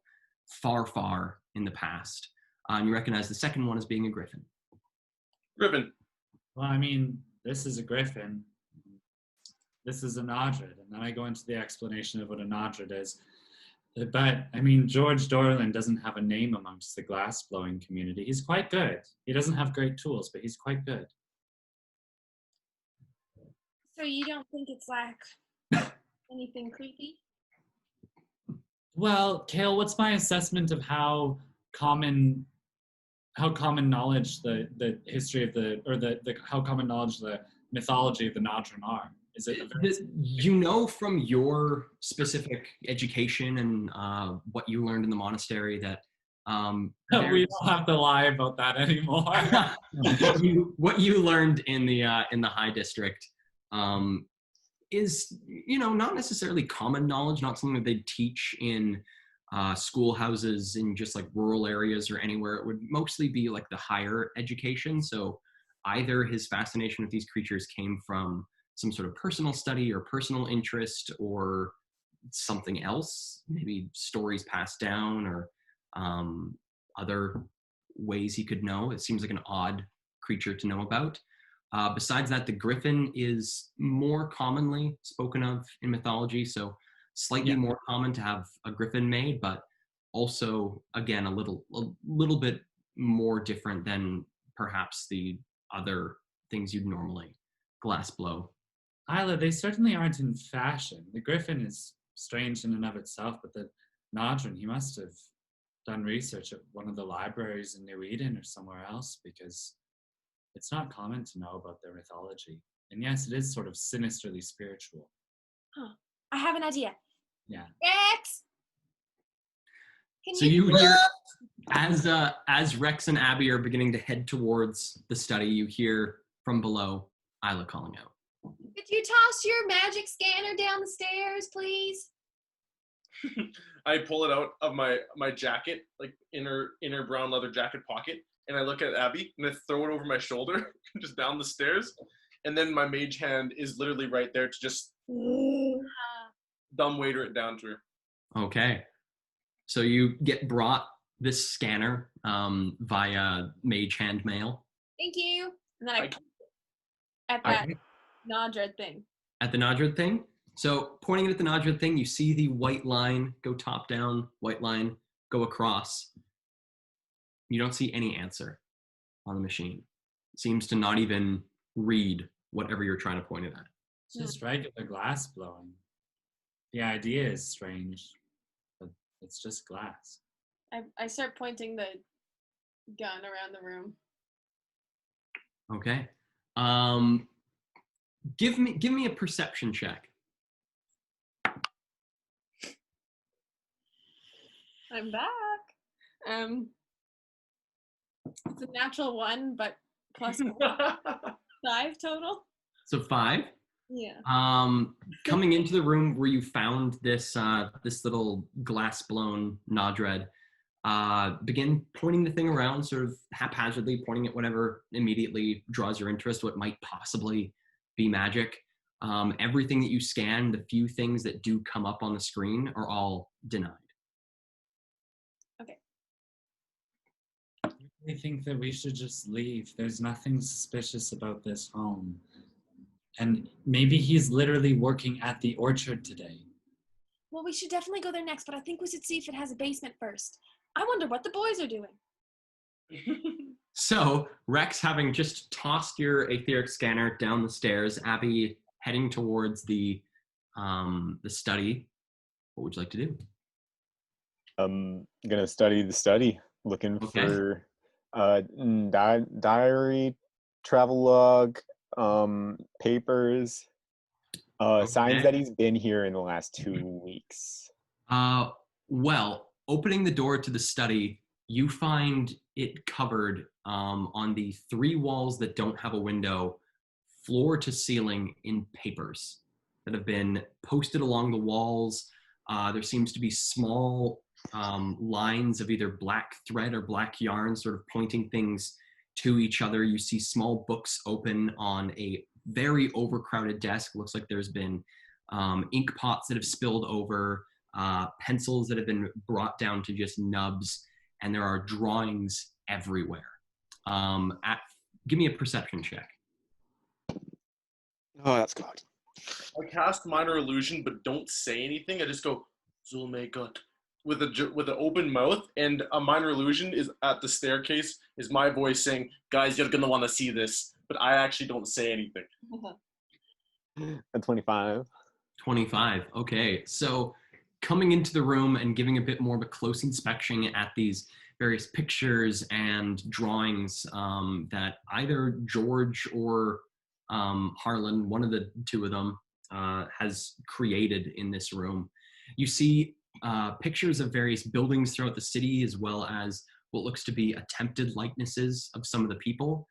far, far in the past. And you recognize the second one as being a griffin. Griffin. Well, I mean, this is a griffin. This is a Nodred. And then I go into the explanation of what a Nodred is. But, I mean, George Dorland doesn't have a name amongst the glass-blowing community. He's quite good. He doesn't have great tools, but he's quite good. So you don't think it's like anything creepy? Well, Kale, what's my assessment of how common knowledge the history of how common knowledge the mythology of the Nodren are? Is it you know from your specific education and what you learned in the monastery that we don't have to lie about that anymore. what you learned in the high district is not necessarily common knowledge, not something that they teach in schoolhouses in just like rural areas or anywhere. It would mostly be like the higher education. So either his fascination with these creatures came from some sort of personal study or personal interest or something else, maybe stories passed down or other ways he could know. It seems like an odd creature to know about. Besides that, the griffin is more commonly spoken of in mythology, so slightly more common to have a griffin made, but also, again, a little bit more different than perhaps the other things you'd normally glass blow. Isla, they certainly aren't in fashion. The griffin is strange in and of itself, but the Nodron, he must have done research at one of the libraries in New Eden or somewhere else, because it's not common to know about their mythology. And yes, it is sort of sinisterly spiritual. Huh. I have an idea. Yeah. Rex! So you hear, as Rex and Abbi are beginning to head towards the study, you hear from below Isla calling out. Could you toss your magic scanner down the stairs, please? I pull it out of my jacket, like inner brown leather jacket pocket, and I look at Abbi and I throw it over my shoulder, just down the stairs, and then my mage hand is literally right there to just dumbwaiter it down to her. Okay. So you get brought this scanner via mage hand mail. Thank you. And then at that Nodred thing. At the Nodred thing. So pointing at the Nodred thing, you see the white line go top down, white line go across. You don't see any answer on the machine. It seems to not even read whatever you're trying to point it at. It's just regular glass blowing. The idea is strange, but it's just glass. I start pointing the gun around the room. Okay. Give me a perception check. I'm back. It's a natural 1, but plus 5 total. So 5. Yeah. Coming into the room where you found this little glass blown Nodred, begin pointing the thing around, sort of haphazardly, pointing at whatever immediately draws your interest, what might possibly be magic. Everything that you scan, the few things that do come up on the screen are all denied. Okay. I think that we should just leave. There's nothing suspicious about this home. And maybe he's literally working at the orchard today. Well, we should definitely go there next, but I think we should see if it has a basement first. I wonder what the boys are doing. So, Rex, having just tossed your etheric scanner down the stairs, Abbi heading towards the study, what would you like to do? I'm gonna study the study, looking for diary, travel log, papers, signs that he's been here in the last 2 weeks. Well, opening the door to the study, you find it covered on the 3 walls that don't have a window, floor to ceiling, in papers that have been posted along the walls. There seems to be small lines of either black thread or black yarn sort of pointing things to each other. You see small books open on a very overcrowded desk. Looks like there's been ink pots that have spilled over, pencils that have been brought down to just nubs, and there are drawings everywhere. Give me a perception check. Oh, that's God. I cast minor illusion, but don't say anything. I just go, Zulmegut, with an open mouth, and a minor illusion is at the staircase, is my voice saying, guys, you're gonna want to see this, but I actually don't say anything. At 25. 25, okay. So coming into the room and giving a bit more of a close inspection at these various pictures and drawings that either George or Harlan, one of the 2 of them, has created in this room. You see pictures of various buildings throughout the city, as well as what looks to be attempted likenesses of some of the people.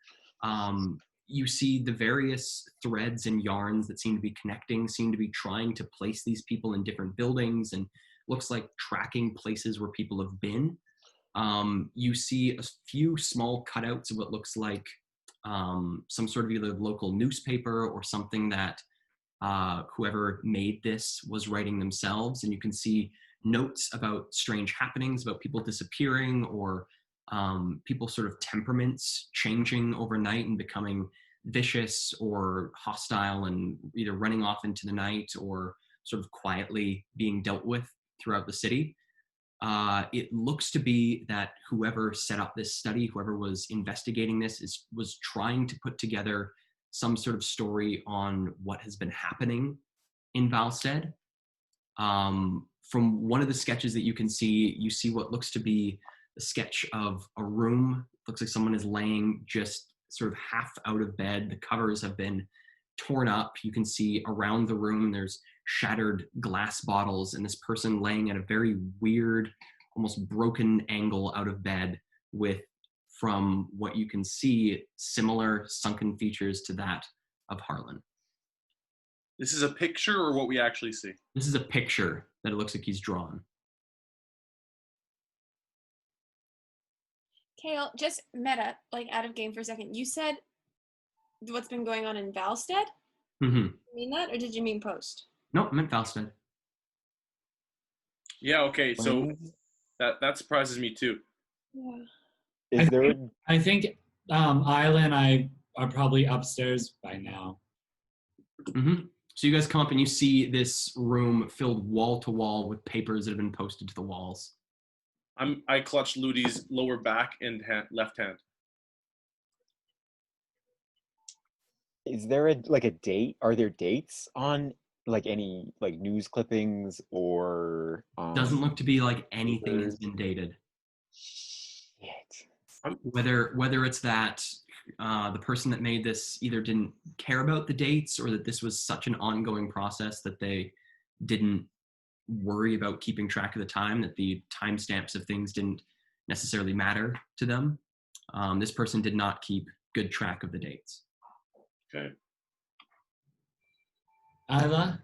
You see the various threads and yarns that seem to be connecting, seem to be trying to place these people in different buildings and looks like tracking places where people have been. You see a few small cutouts of what looks like some sort of either local newspaper or something that whoever made this was writing themselves. And you can see notes about strange happenings, about people disappearing, or people sort of temperaments changing overnight and becoming vicious or hostile and either running off into the night or sort of quietly being dealt with throughout the city. It looks to be that whoever set up this study, whoever was investigating this, was trying to put together some sort of story on what has been happening in Valstead. From one of the sketches that you can see, you see what looks to be a sketch of a room. Looks like someone is laying just sort of half out of bed. The covers have been torn up. You can see around the room there's shattered glass bottles and this person laying at a very weird, almost broken angle out of bed with, from what you can see, similar sunken features to that of Harlan. This is a picture or what we actually see? This is a picture that it looks like he's drawn. Kale, just meta, like out of game for a second. You said what's been going on in Valstead? Mm-hmm. You mean that, or did you mean post? Nope, I meant Valstead. Yeah, okay, so that surprises me too. Yeah. Is there? I think Isla and I are probably upstairs by now. Mm-hmm. So you guys come up and you see this room filled wall to wall with papers that have been posted to the walls. I clutch Ludie's lower back and left hand. Is there a date? Are there dates on like any like news clippings or? Doesn't look to be like anything has been dated. Shit. Whether it's that the person that made this either didn't care about the dates or that this was such an ongoing process that they didn't worry about keeping track of the time, that the timestamps of things didn't necessarily matter to them. This person did not keep good track of the dates. Okay. Isla,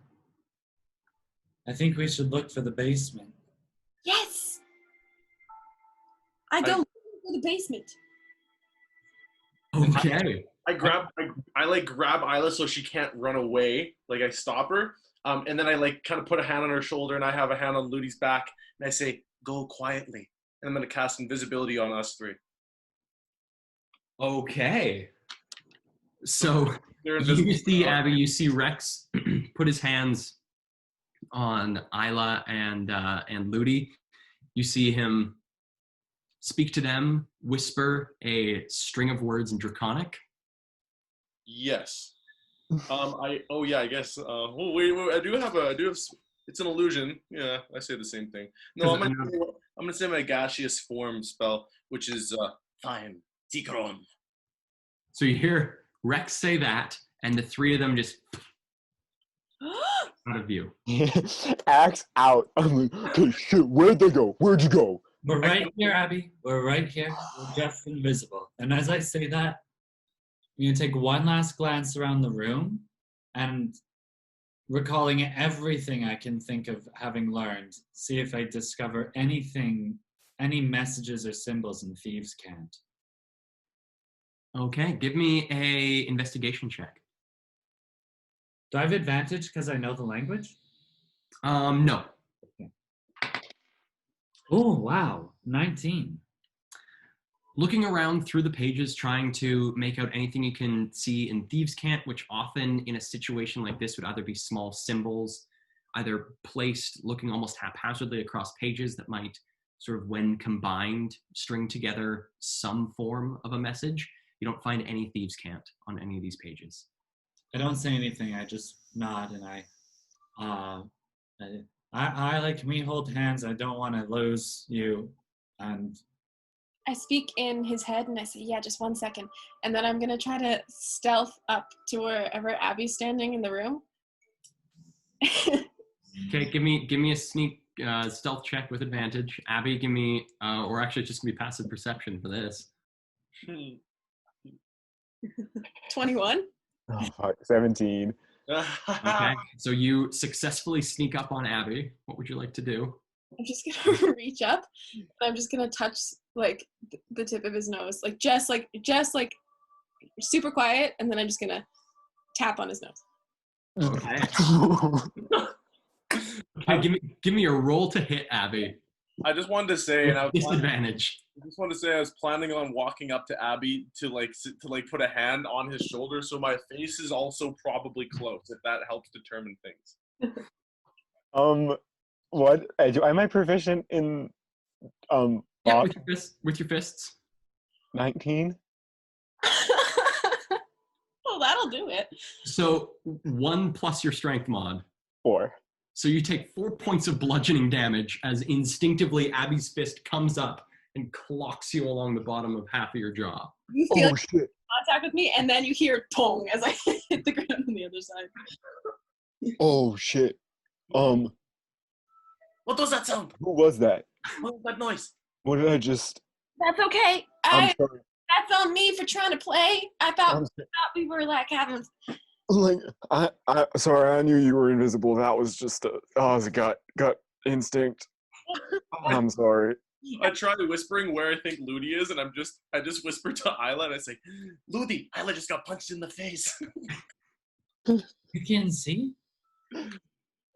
I think we should look for the basement. Yes! I go for the basement. Okay. I like grab Isla so she can't run away. Like I stop her. And then I like kind of put a hand on her shoulder and I have a hand on Ludie's back and I say, go quietly. And I'm going to cast invisibility on us three. Okay. So They're you invisible. see Abby, you see Rex put his hands on Isla and Ludie. You see him speak to them, whisper a string of words in Draconic. Yes. I guess. Wait, I do have. It's an illusion. Yeah, I say the same thing. No, I'm gonna say my gaseous form spell, which is fine. Zikron. So you hear Rex say that, and the three of them just out of view. Axe out. I'm like, okay, shit. Where'd they go? Where'd you go? We're right here, Abby. We're right here. We're just invisible. And as I say that, I'm going to take one last glance around the room and recalling everything I can think of having learned, see if I discover anything, any messages or symbols in Thieves' Cant. Okay, give me a investigation check. Do I have advantage because I know the language? No. Oh, wow. 19. Looking around through the pages, trying to make out anything you can see in Thieves' Cant, which often in a situation like this would either be small symbols, either placed looking almost haphazardly across pages that might sort of, when combined, string together some form of a message. You don't find any Thieves' Cant on any of these pages. I don't say anything. I just nod and I like, can we hold hands? I don't want to lose you. And I speak in his head and I say, yeah, just 1 second. And then I'm going to try to stealth up to wherever Abby's standing in the room. Okay, give me a sneak stealth check with advantage. Abby, give me, or actually it's just going to be passive perception for this. 21. Oh, fuck. 17. Okay, so you successfully sneak up on Abby. What would you like to do? I'm just gonna reach up and I'm just gonna touch like the tip of his nose, like just super quiet, and then I'm just gonna tap on his nose. Okay. Okay, give me a roll to hit, Abby. I just wanted to say, and I was Disadvantage. I just wanted to say I was planning on walking up to Abby to put a hand on his shoulder, so my face is also probably close, if that helps determine things. What? Am I proficient in Yeah, box with your fists. 19? Oh, that'll do it. So 1 plus your strength mod. 4. So you take 4 points of bludgeoning damage as instinctively Abby's fist comes up and clocks you along the bottom of half of your jaw. You feel Shit. contact with me, and then you hear pong as I hit the ground on the other side. Oh shit. What was that sound? Who was that? What was that noise? What did I just? That's okay. I'm sorry. That's on me for trying to play. I thought we were like having. Like I sorry, I knew you were invisible. That was just a gut instinct. I'm sorry. I try whispering where I think Ludie is, and I just whisper to Isla, and I say, Ludie, Isla just got punched in the face. You can see?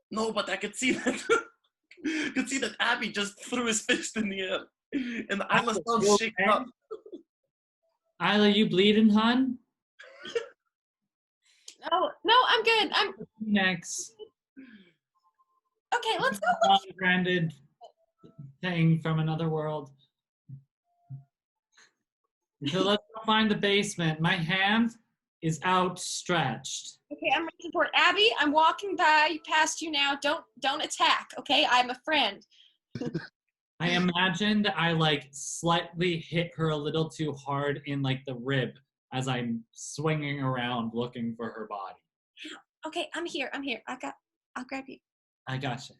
No, but I could see that Abby just threw his fist in the air, and Isla sounds shaken up. Isla, you bleeding, hon? No, I'm good. I'm Next. okay. Let's go. Branded thing from another world. So let's go find the basement. My hand is outstretched. Okay, I'm reaching for it. Abby, I'm walking by past you now. Don't attack. Okay, I'm a friend. I imagined I like slightly hit her a little too hard in like the rib as I'm swinging around looking for her body. Okay, I'm here. I'll grab you. I got you.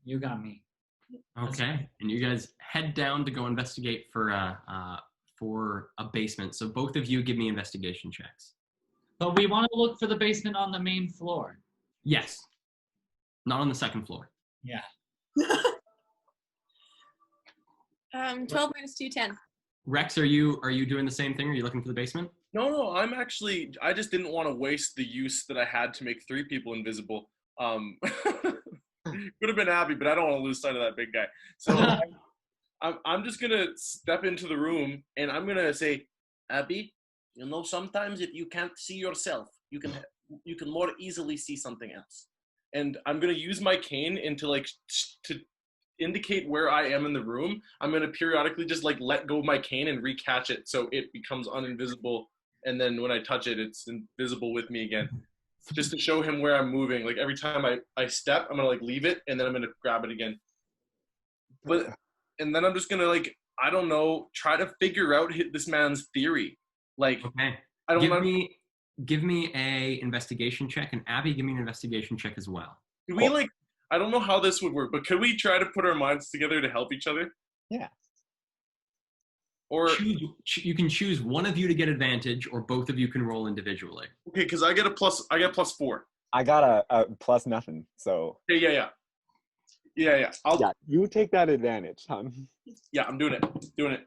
You got me. Okay, and you guys head down to go investigate for a basement. So both of you give me investigation checks. But we want to look for the basement on the main floor. Yes, not on the second floor. Yeah. 12 minus 2, 10. Rex, are you doing the same thing? Are you looking for the basement? No, I just didn't want to waste the use that I had to make 3 people invisible. Could have been Abby, but I don't want to lose sight of that big guy. So I'm just gonna step into the room and I'm gonna say, Abby, you know, sometimes if you can't see yourself, you can more easily see something else. And I'm gonna use my cane to indicate where I am in the room. I'm gonna periodically just like let go of my cane and recatch it so it becomes uninvisible. And then when I touch it, it's invisible with me again. Just to show him where I'm moving. Like every time I step, I'm gonna like leave it and then I'm gonna grab it again. And then I'm just gonna like, I don't know, try to figure out this man's theory. Like, okay, I don't know. Give me a investigation check, and Abby, give me an investigation check as well. Can we like, I don't know how this would work, but could we try to put our minds together to help each other? Yeah. Or you can choose one of you to get advantage, or both of you can roll individually. okay, because I get +4. I got a plus nothing, so. Yeah. You take that advantage, hon. Yeah, I'm doing it.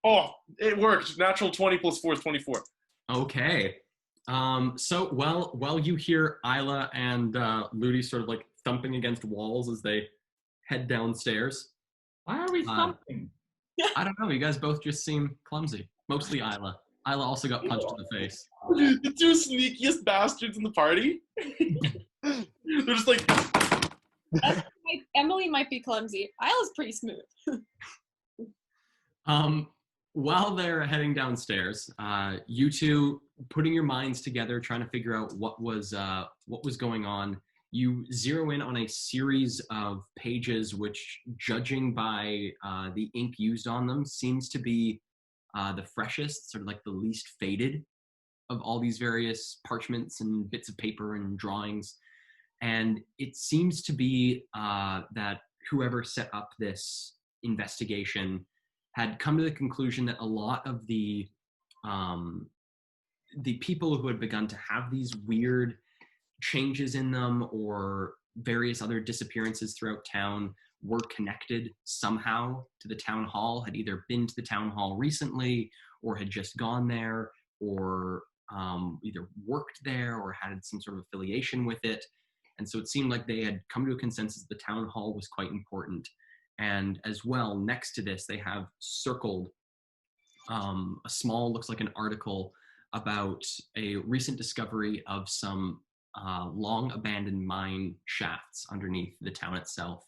Oh, it worked. Natural 20 + 4 is 24. Okay. So while you hear Isla and Ludie sort of like thumping against walls as they head downstairs. Why are we thumping? I don't know. You guys both just seem clumsy. Mostly Isla. Isla also got punched in the face. The 2 sneakiest bastards in the party. They're just like. Emily might be clumsy. Isla's pretty smooth. While they're heading downstairs, you two putting your minds together, trying to figure out what was going on. You zero in on a series of pages which, judging by the ink used on them, seems to be the freshest, sort of like the least faded of all these various parchments and bits of paper and drawings. And it seems to be that whoever set up this investigation had come to the conclusion that a lot of the people who had begun to have these weird changes in them or various other disappearances throughout town were connected somehow to the town hall, had either been to the town hall recently or had just gone there, or either worked there or had some sort of affiliation with it. And so it seemed like they had come to a consensus the town hall was quite important. And as well, next to this, they have circled a small, looks like an article about a recent discovery of some long abandoned mine shafts underneath the town itself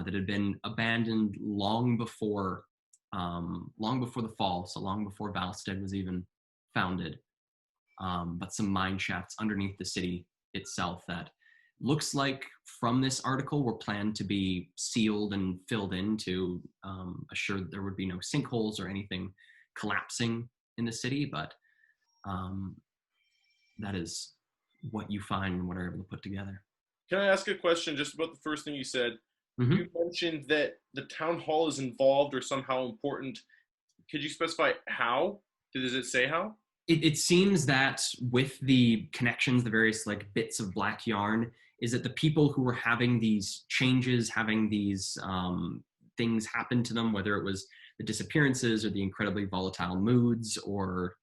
that had been abandoned long before the fall, so long before Valstead was even founded. But some mine shafts underneath the city itself that looks like from this article were planned to be sealed and filled in to assure that there would be no sinkholes or anything collapsing in the city, but that is what you find and what are able to put together. Can I ask a question just about the first thing you said? Mm-hmm. You mentioned that the town hall is involved or somehow important. Could you specify how? Does it say how? It seems that with the connections, the various like bits of black yarn, is that the people who were having these changes, having these things happen to them, whether it was the disappearances or the incredibly volatile moods or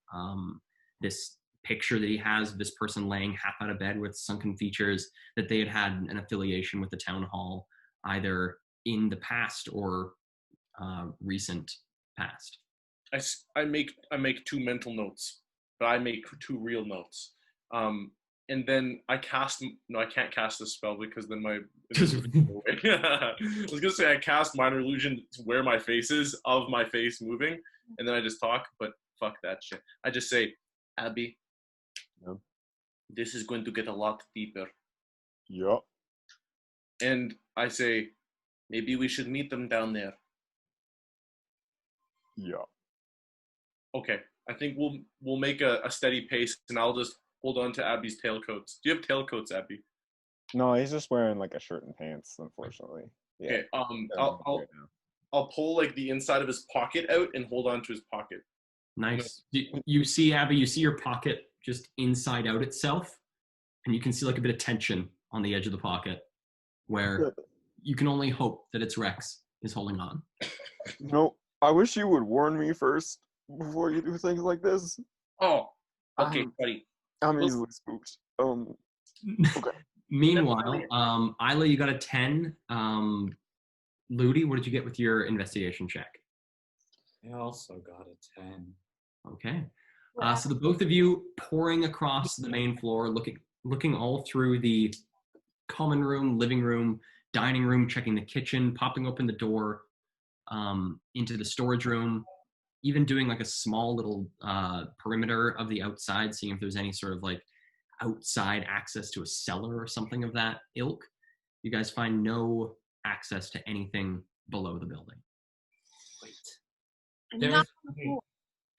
this picture that he has of this person laying half out of bed with sunken features, that they had an affiliation with the town hall, either in the past or recent past. I make 2 mental notes, but I make 2 real notes. And then I can't cast a spell because then my I was gonna say I cast minor illusion to where my face is of my face moving, and then I just talk, but fuck that shit. I just say, Abbi, Yeah. this is going to get a lot deeper. Yup. And I say, maybe we should meet them down there. Yeah. Okay, I think we'll make a steady pace, and I'll just hold on to Abby's tailcoats. Do you have tailcoats, Abby? No, he's just wearing like a shirt and pants, unfortunately. Yeah. Okay. I'll pull like the inside of his pocket out and hold on to his pocket. Nice. You see, Abby, you see your pocket just inside out itself, and you can see like a bit of tension on the edge of the pocket where you can only hope that it's Rex is holding on. No, I wish you would warn me first before you do things like this. Oh, okay, buddy. I'm easily spooked. Okay. Meanwhile, Isla, you got a 10. Ludie, what did you get with your investigation check? I also got a 10. Okay. So the both of you pouring across the main floor, looking all through the common room, living room, dining room, checking the kitchen, popping open the door into the storage room, even doing like a small little perimeter of the outside, seeing if there's any sort of like outside access to a cellar or something of that ilk. You guys find no access to anything below the building. Wait.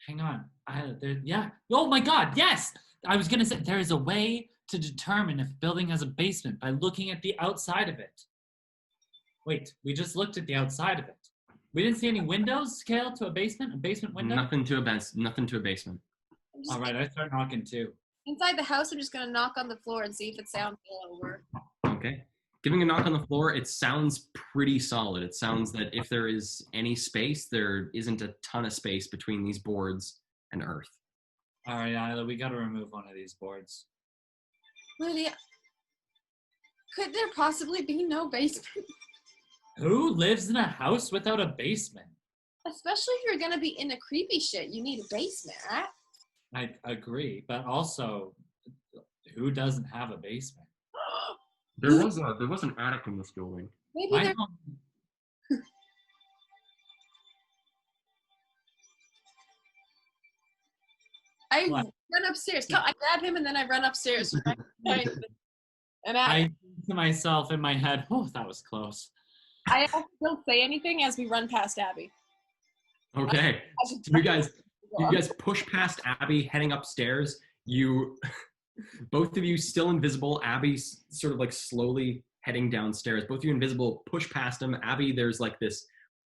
Hang on. Yeah. Oh my God. Yes. I was going to say there is a way to determine if a building has a basement by looking at the outside of it. Wait, we just looked at the outside of it. We didn't see any windows scale to a basement window? Nothing to a basement. All right, I start knocking too. Inside the house, I'm just going to knock on the floor and see if it sounds all over. Okay. Giving a knock on the floor, it sounds pretty solid. It sounds that if there is any space, there isn't a ton of space between these boards and earth. All right, Isla, we got to remove one of these boards. Lydia, could there possibly be no basement? Who lives in a house without a basement? Especially if you're going to be into creepy shit, you need a basement, right? I agree, but also, who doesn't have a basement? There was an attic in this building. Maybe I there. don't- I What? run upstairs. I grab him and then I run upstairs. And I think to myself in my head, oh, that was close. I also don't say anything as we run past Abby. Okay. So you guys push past Abby, heading upstairs. Both of you still invisible. Abby's sort of like slowly heading downstairs. Both of you invisible, push past him. Abby, there's like this,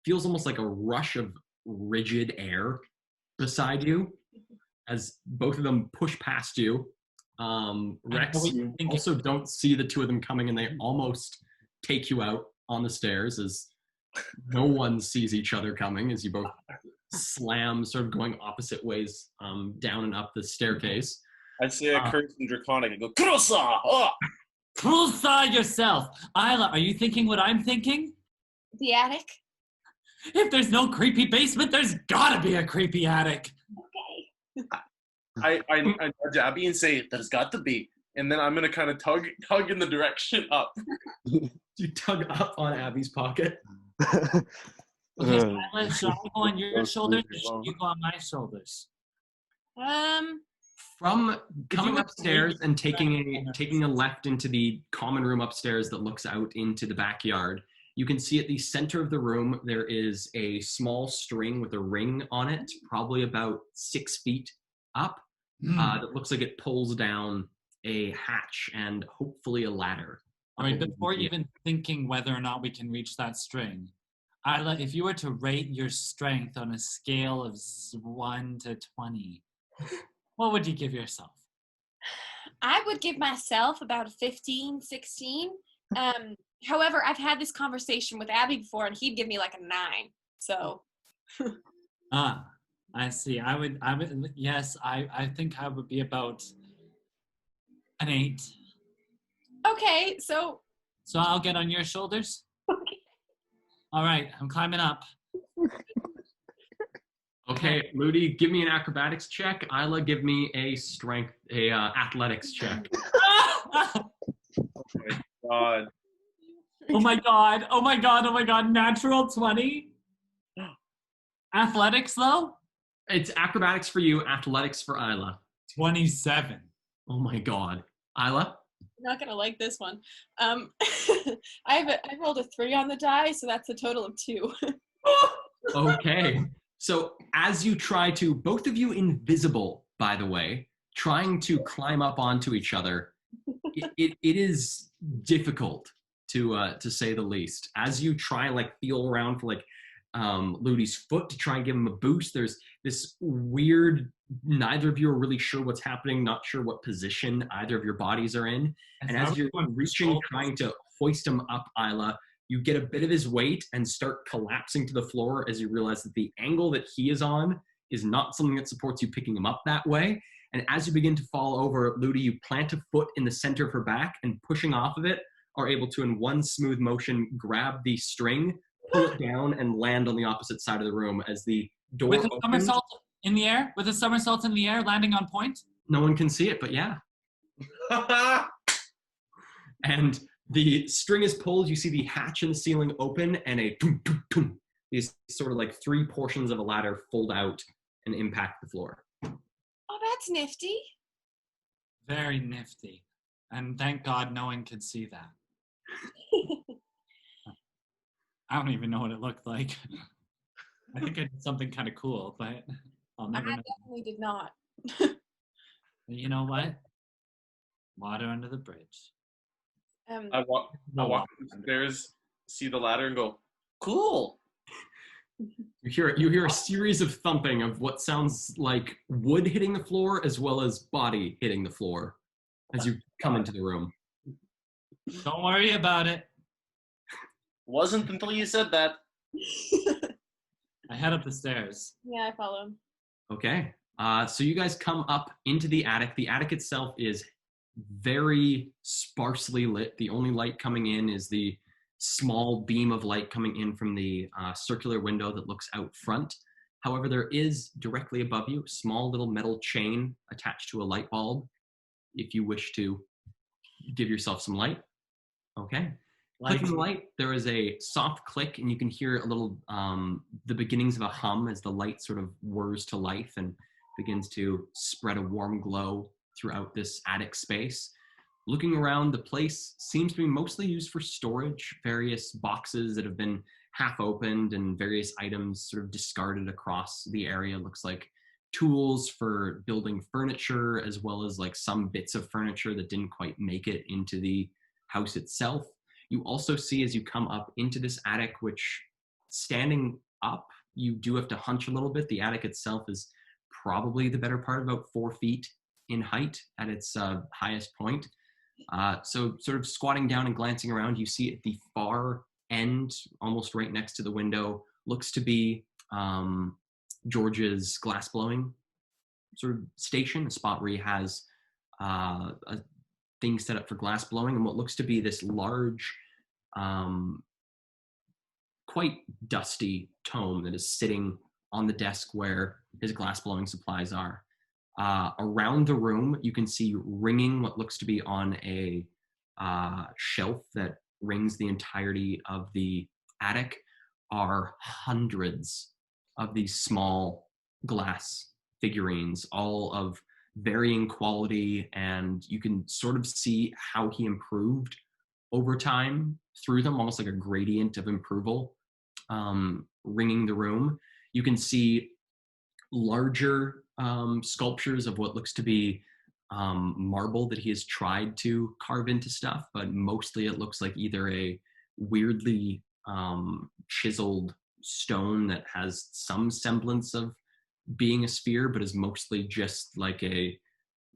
feels almost like a rush of rigid air beside you as both of them push past you. Rex, you also don't see the two of them coming, and they almost take you out on the stairs as no one sees each other coming as you both slam, sort of going opposite ways down and up the staircase. I say a curse in Draconic and go, Kurosa! Oh! Kurosa yourself! Isla, are you thinking what I'm thinking? The attic? If there's no creepy basement, there's gotta be a creepy attic. Okay. I nudge Abby and say, there's got to be. And then I'm going to kind of tug in the direction up. You tug up on Abby's pocket. Okay, Isla, shall I go on your shoulders or should you go on my shoulders? From coming upstairs and taking a left into the common room upstairs that looks out into the backyard, you can see at the center of the room there is a small string with a ring on it, probably about 6 feet up, that looks like it pulls down a hatch and hopefully a ladder. All right, before even thinking whether or not we can reach that string, Isla, if you were to rate your strength on a scale of 1 to 20, what would you give yourself? I would give myself about 15, 16. However, I've had this conversation with Abby before, and he'd give me like a 9. So. I see. I would. Yes, I think I would be about an 8. Okay, so. So I'll get on your shoulders. Okay. All right, I'm climbing up. Okay, Ludie, give me an acrobatics check. Isla, give me a athletics check. Oh my god. Oh my god. Oh my god. Oh my god. Natural 20. Athletics though? It's acrobatics for you, athletics for Isla. 27. Oh my god. Isla? You're not gonna like this one. I rolled a 3 on the die, so that's a total of 2. Okay. So as you try to, both of you invisible, by the way, trying to climb up onto each other, it is difficult to say the least. As you try feel around for Ludie's foot to try and give him a boost, there's this weird, neither of you are really sure what's happening, not sure what position either of your bodies are in. And as you're reaching, trying to hoist him up, Isla, you get a bit of his weight and start collapsing to the floor as you realize that the angle that he is on is not something that supports you picking him up that way. And as you begin to fall over, Ludie, you plant a foot in the center of her back and pushing off of it are able to, in one smooth motion, grab the string, pull it down, and land on the opposite side of the room as the door With a opens. somersault in the air? With a somersault in the air, landing on point? No one can see it, but yeah. And the string is pulled, you see the hatch in the ceiling open, and a tum, tum, tum. These sort of 3 portions of a ladder fold out and impact the floor. Oh, that's nifty. Very nifty. And thank God no one could see that. I don't even know what it looked like. I think I did something kind of cool, but I'll never know. Definitely did not. You know what? Water under the bridge. I walk upstairs, see the ladder, and go, cool. You hear a series of thumping of what sounds like wood hitting the floor as well as body hitting the floor as you come into the room. Don't worry about it. Wasn't until you said that. I head up the stairs. Yeah, I follow. Okay. So you guys come up into the attic. The attic itself is very sparsely lit. The only light coming in is the small beam of light coming in from the circular window that looks out front. However, there is directly above you a small little metal chain attached to a light bulb if you wish to give yourself some light. Okay. Clicking the light, there is a soft click, and you can hear a little, the beginnings of a hum as the light sort of whirs to life and begins to spread a warm glow throughout this attic space. Looking around, the place seems to be mostly used for storage, various boxes that have been half opened and various items sort of discarded across the area. Looks like tools for building furniture, as well as some bits of furniture that didn't quite make it into the house itself. You also see as you come up into this attic, which standing up, you do have to hunch a little bit. The attic itself is probably the better part of about 4 feet in height at its highest point. So sort of squatting down and glancing around, you see at the far end, almost right next to the window, looks to be George's glass blowing sort of station, a spot where he has a thing set up for glass blowing, and what looks to be this large, quite dusty tome that is sitting on the desk where his glass blowing supplies are. Around the room, you can see ringing what looks to be on a shelf that rings the entirety of the attic are hundreds of these small glass figurines, all of varying quality, and you can sort of see how he improved over time through them, almost like a gradient of approval, ringing the room. You can see larger sculptures of what looks to be marble that he has tried to carve into stuff, but mostly it looks like either a weirdly chiseled stone that has some semblance of being a sphere, but is mostly just like a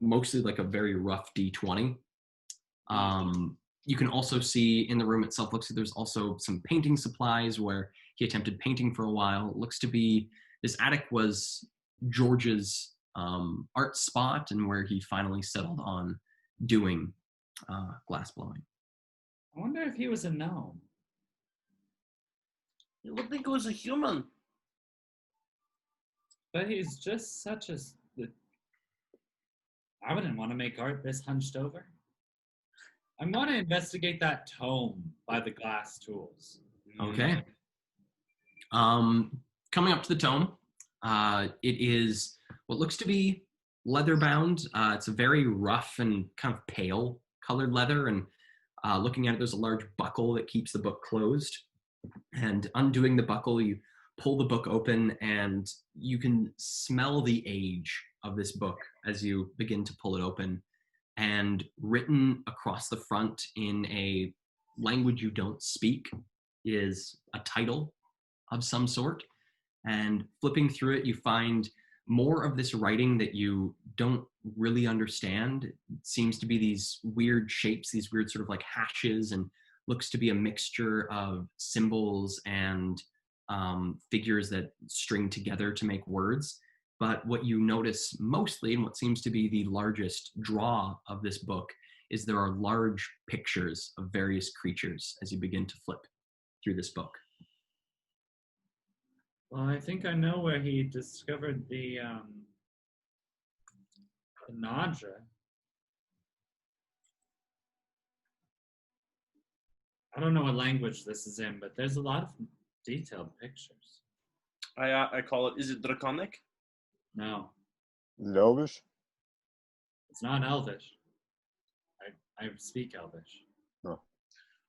very rough D20. You can also see in the room itself, looks like there's also some painting supplies where he attempted painting for a while. It looks to be this attic was George's art spot and where he finally settled on doing glass blowing. I wonder if he was a gnome. You look like he was a human. But he's just such a... I wouldn't want to make art this hunched over. I want to investigate that tome by the glass tools. Okay. Coming up to the tome, it is what looks to be leather bound. It's a very rough and kind of pale colored leather, and looking at it, there's a large buckle that keeps the book closed. And undoing the buckle, you pull the book open, and you can smell the age of this book as you begin to pull it open. And written across the front in a language you don't speak is a title of some sort. And flipping through it, you find more of this writing that you don't really understand. It seems to be these weird shapes, these weird sort of like hashes, and looks to be a mixture of symbols and figures that string together to make words. But what you notice mostly, and what seems to be the largest draw of this book, is there are large pictures of various creatures as you begin to flip through this book. Well, I think I know where he discovered the Nadra. I don't know what language this is in, but there's a lot of detailed pictures. I call it, is it draconic? No, Is it Elvish? it's not Elvish. I speak Elvish. No.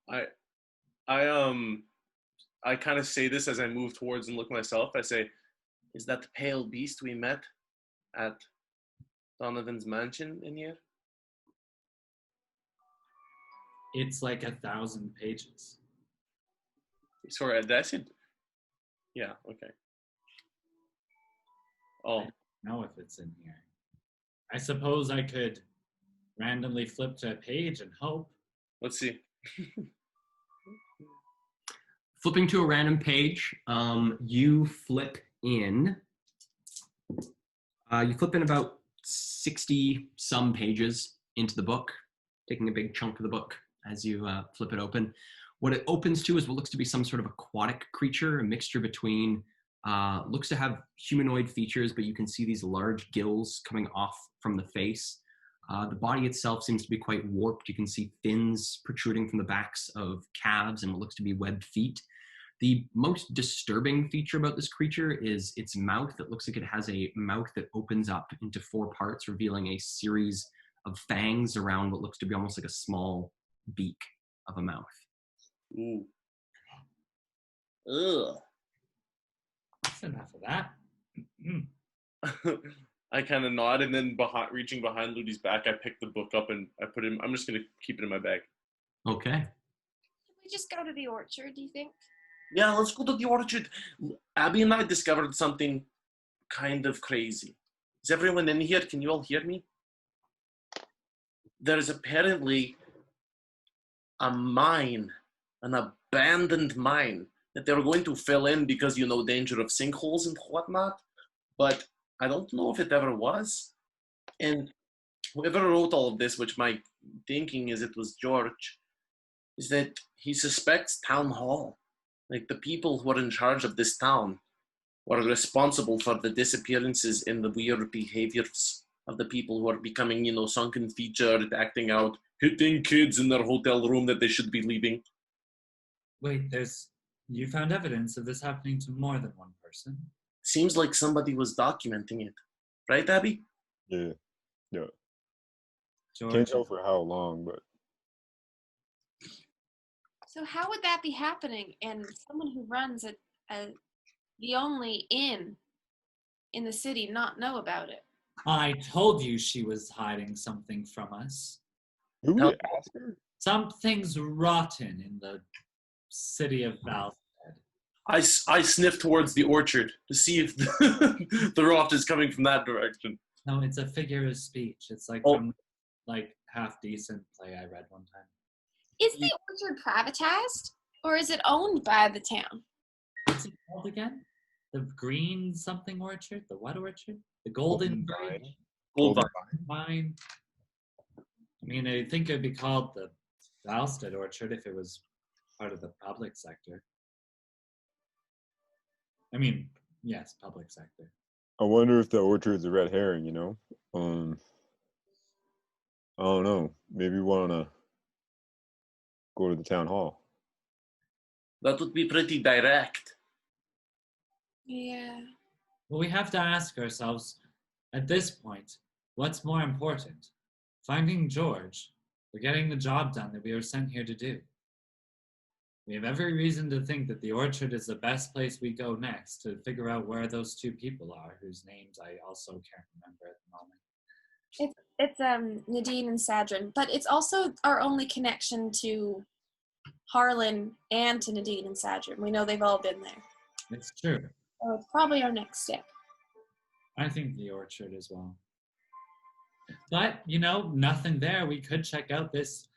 I kind of say this as I move towards and look myself. I say, is that the pale beast we met at Donovan's mansion in here? It's like 1,000 pages. Sorry, that's it. Yeah, okay. Oh. I don't know if it's in here. I suppose I could randomly flip to a page and hope. Let's see. Flipping to a random page, you flip in about 60 some pages into the book, taking a big chunk of the book as you flip it open. What it opens to is what looks to be some sort of aquatic creature, a mixture between, looks to have humanoid features, but you can see these large gills coming off from the face. The body itself seems to be quite warped. You can see fins protruding from the backs of calves and what looks to be webbed feet. The most disturbing feature about this creature is its mouth. It looks like it has a mouth that opens up into 4 parts, revealing a series of fangs around what looks to be almost like a small beak of a mouth. Ooh. Ugh. That's enough of that. I kind of nod, and then reaching behind Ludie's back, I pick the book up and I put it in. I'm just going to keep it in my bag. Okay. Should we just go to the orchard, do you think? Yeah, let's go to the orchard. Abbi and I discovered something kind of crazy. Is everyone in here? Can you all hear me? there's apparently a mine, an abandoned mine that they're going to fill in because, danger of sinkholes and whatnot. But I don't know if it ever was. And whoever wrote all of this, which my thinking is it was George, is that he suspects town hall. Like the people who are in charge of this town were responsible for the disappearances and the weird behaviors of the people who are becoming, sunken featured, acting out, hitting kids in their hotel room that they should be leaving. Wait, you found evidence of this happening to more than one person. Seems like somebody was documenting it. Right, Abby? Yeah. George, Can't tell for how long, but So how would that be happening? And someone who runs the only inn in the city not know about it? I told you she was hiding something from us. who How- we ask her? Something's rotten in the city of Valstead. I sniff towards the orchard to see if the rot is coming from that direction. No, it's a figure of speech. It's like Oh. from half decent play I read one time. Is the orchard privatized or is it owned by the town? What's it called again? The green something orchard? The what orchard? The golden Golden Bridge? Vine. Gold Golden Vine. I mean, I think it'd be called the Valstead Orchard if it was part of the public sector. I mean, yes, public sector. I wonder if the orchard's a red herring, I don't know. Maybe we want to go to the town hall. That would be pretty direct. Yeah. Well, we have to ask ourselves, at this point, what's more important? Finding George or getting the job done that we were sent here to do? We have every reason to think that the orchard is the best place we go next to figure out where those two people are, whose names I also can't remember at the moment. It's Nadine and Sadrin, but it's also our only connection to Harlan and to Nadine and Sadrin. We know they've all been there. It's true. So it's probably our next step. I think the orchard as well. But, nothing there. We could check out this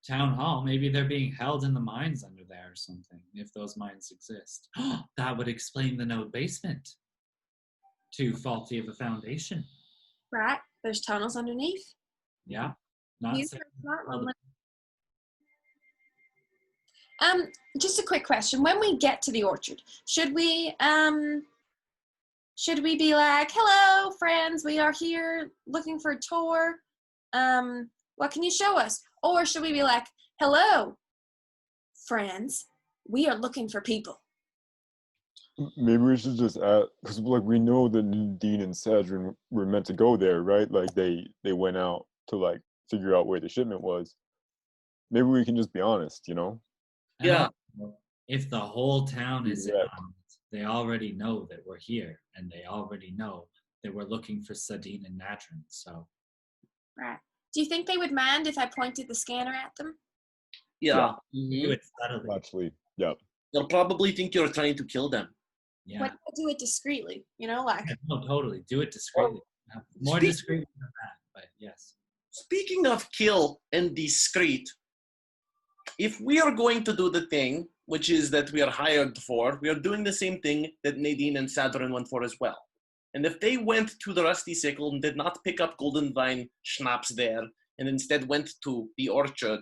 town hall. Maybe they're being held in the mines under there or something, if those mines exist. That would explain the no basement. Too faulty of a foundation. Right? There's tunnels underneath. Yeah. Not He's saying- a smart one. Just a quick question. When we get to the orchard, should we be like, hello, friends, we are here looking for a tour. What can you show us? Or should we be like, hello, friends, we are looking for people. Maybe we should just add, because we know that Dean and Sadrin were meant to go there, right? Like they went out to figure out where the shipment was. Maybe we can just be honest, And Yeah. also, if the whole town is in Yeah. on it, they already know that we're here, and they already know that we're looking for Sadine and Natrin. So Right. Do you think they would mind if I pointed the scanner at them? Yeah. do it subtly. actually. Yeah. They'll probably think you're trying to kill them. Yeah. What if I do it discreetly? Yeah, no, totally. Do it discreetly. More Speak- discreet than that, but yes. Speaking of kill and discreet, if we are going to do the thing, which is that we are hired for, we are doing the same thing that Nadine and Sadrin went for as well. And if they went to the Rusty Sickle and did not pick up Golden Vine schnapps there, and instead went to the orchard,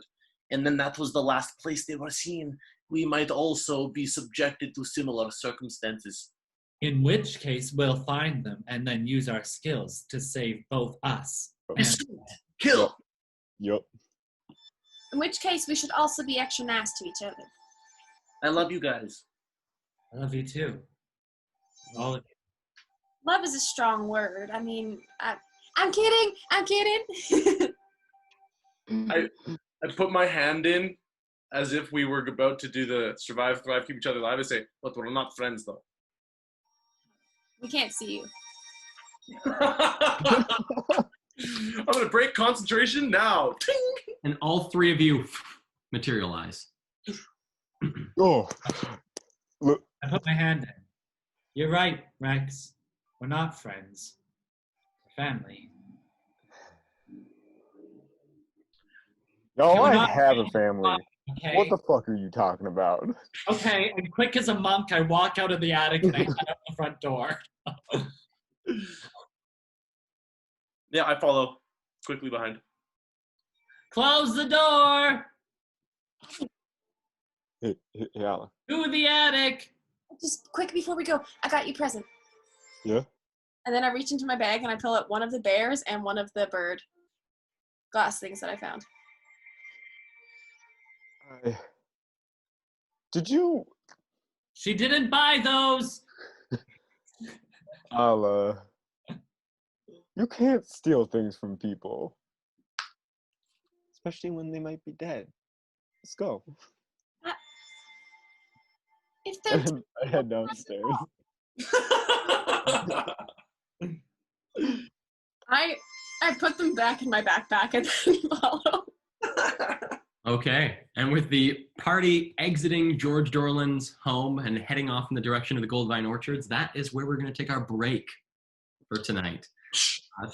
and then that was the last place they were seen, we might also be subjected to similar circumstances. In which case, we'll find them and then use our skills to save both us and Kill! Yep. In which case, we should also be extra nice to each other. I love you guys. I love you too. All of you. Love is a strong word. I mean, I'm kidding. I'm kidding. I put my hand in as if we were about to do the survive, thrive, keep each other alive. I say, but we're not friends though. We can't see you. I'm gonna break concentration now. Ting! And all three of you materialize. Oh, look. I put my hand in. You're right, Rex. We're not friends. We're family. No, We're I not have a family. Okay. What the fuck are you talking about? Okay, and quick as a monk, I walk out of the attic and I head out the front door. Yeah, I follow quickly behind. Close the door Yeah. to the attic. Just quick before we go, I got you a present. Yeah. And then I reach into my bag and I pull out one of the bears and one of the bird glass things that I found. Did you? She didn't buy those. You can't steal things from people. Especially when they might be dead. Let's go. If they're I head downstairs. I put them back in my backpack and then follow. Okay, and with the party exiting George Dorland's home and heading off in the direction of the Goldvine Orchards, that is where we're going to take our break for tonight.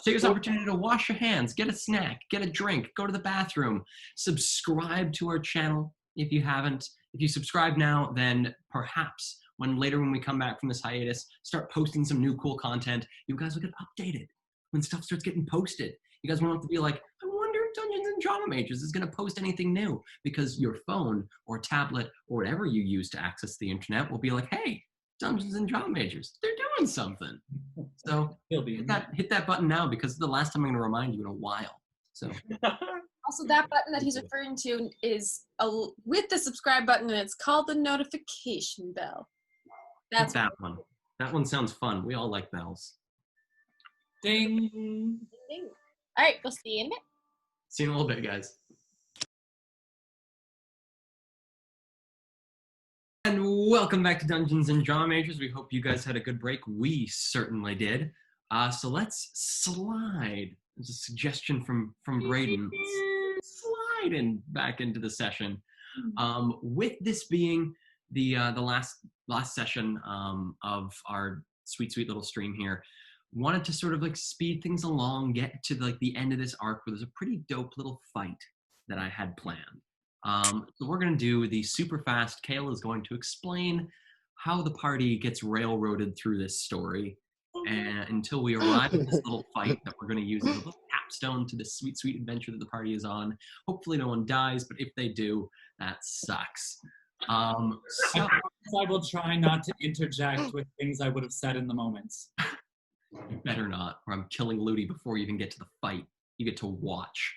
Take this opportunity to wash your hands, get a snack, get a drink, go to the bathroom, subscribe to our channel if you haven't. If you subscribe now, then perhaps when we come back from this hiatus, start posting some new cool content, you guys will get updated when stuff starts getting posted. You guys won't have to be like, I wonder if Dungeons and Drama Majors is going to post anything new, because your phone or tablet or whatever you use to access the internet will be like, hey, Dungeons and Drama Majors, they're doing something. So hit that button now, because it's the last time I'm going to remind you in a while. So Also, that button that he's referring to is with the subscribe button, and it's called the notification bell. That's that one. That one sounds fun. We all like bells. Ding. Ding. All right, we'll see you in a bit. See you in a little bit, guys. And welcome back to Dungeons and Drama Majors. We hope you guys had a good break. We certainly did. So let's slide. There's a suggestion from Braden. Slide in back into the session. With this being the last session of our sweet little stream here, wanted to sort of like speed things along, get to like the end of this arc where there's a pretty dope little fight that I had planned. So we're going to do the super fast. Kale is going to explain how the party gets railroaded through this story, and until we arrive at this little fight that we're going to use as a little capstone to this sweet adventure that the party is on. Hopefully no one dies, but if they do, that sucks. So I will try not to interject with things I would have said in the moments. you better not, or I'm killing Ludie before you even get to the fight. You get to watch.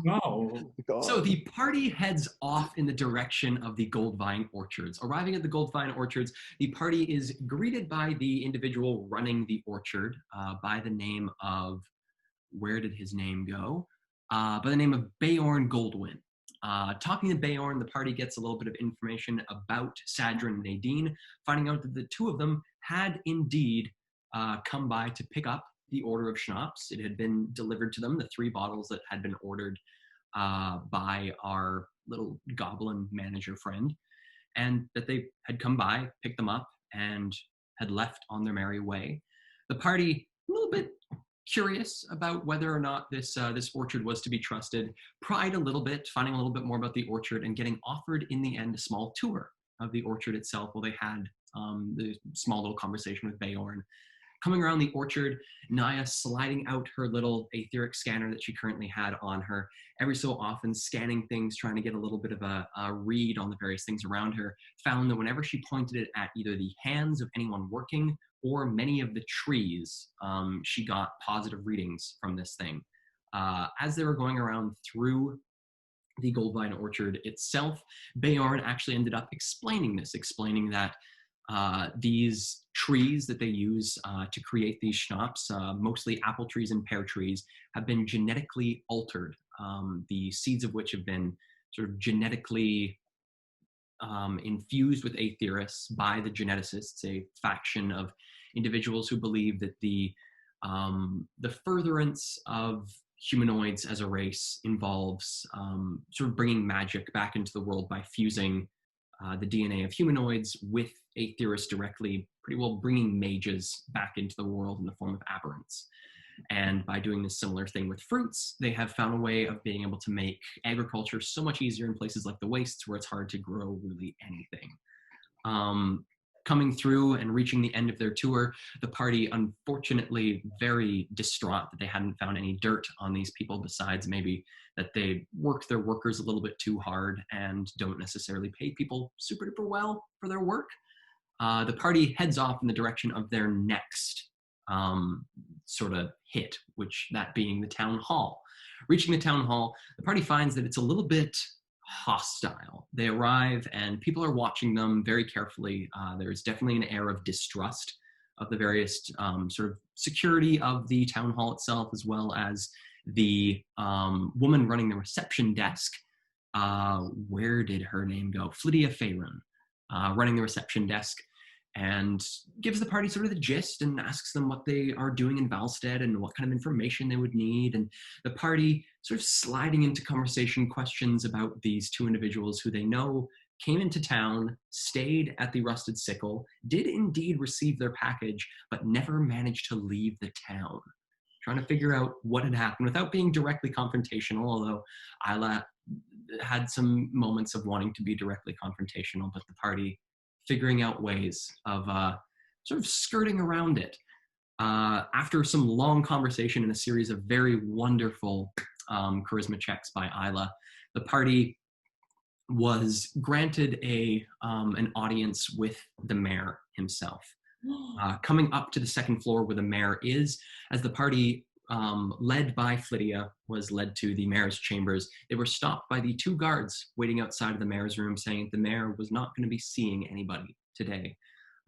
No. So the party heads off in the direction of the Goldvine Orchards. Arriving at the Goldvine Orchards, the party is greeted by the individual running the orchard by the name of, where did his name go? By the name of Beorn Goldwyn. Talking to Beorn, the party gets a little bit of information about Sadrin and Nadine, finding out that the two of them had indeed come by to pick up the order of schnapps. It had been delivered to them, the 3 bottles that had been ordered by our little goblin manager friend, and that they had come by, picked them up, and had left on their merry way. The party, a little bit curious about whether or not this orchard was to be trusted, pried a little bit, finding a little bit more about the orchard, and getting offered in the end a small tour of the orchard itself while they had the small little conversation with Beorn. Coming around the orchard, Naya sliding out her little aetheric scanner that she currently had on her, every so often scanning things, trying to get a little bit of a read on the various things around her, found that whenever she pointed it at either the hands of anyone working or many of the trees, she got positive readings from this thing. As they were going around through the Goldvine Orchard itself, Beorn actually ended up explaining that these trees that they use to create these schnapps, mostly apple trees and pear trees, have been genetically altered, the seeds of which have been sort of genetically infused with aetherius by the geneticists, a faction of individuals who believe that the furtherance of humanoids as a race involves sort of bringing magic back into the world by fusing the DNA of humanoids with aetherius directly, pretty well bringing mages back into the world in the form of aberrants. And by doing this similar thing with fruits, they have found a way of being able to make agriculture so much easier in places like the wastes where it's hard to grow really anything. Coming through and reaching the end of their tour, the party, unfortunately, very distraught that they hadn't found any dirt on these people besides maybe that they worked their workers a little bit too hard and don't necessarily pay people super duper well for their work. The party heads off in the direction of their next sort of hit, which that being the town hall. Reaching the town hall, the party finds that it's a little bit hostile. They arrive and people are watching them very carefully. There's definitely an air of distrust of the various sort of security of the town hall itself, as well as the woman running the reception desk. Where did her name go? Flydia Faerun, running the reception desk, and gives the party sort of the gist and asks them what they are doing in Valstead and what kind of information they would need. And the party sort of sliding into conversation questions about these two individuals who they know came into town, stayed at the Rusted Sickle, did indeed receive their package, but never managed to leave the town. Trying to figure out what had happened without being directly confrontational, although Isla had some moments of wanting to be directly confrontational, but the party figuring out ways of sort of skirting around it. After some long conversation and a series of very wonderful charisma checks by Isla, the party was granted an audience with the mayor himself. Coming up to the second floor where the mayor is, as the party led by Flydia was led to the mayor's chambers, they were stopped by the two guards waiting outside of the mayor's room, saying the mayor was not going to be seeing anybody today,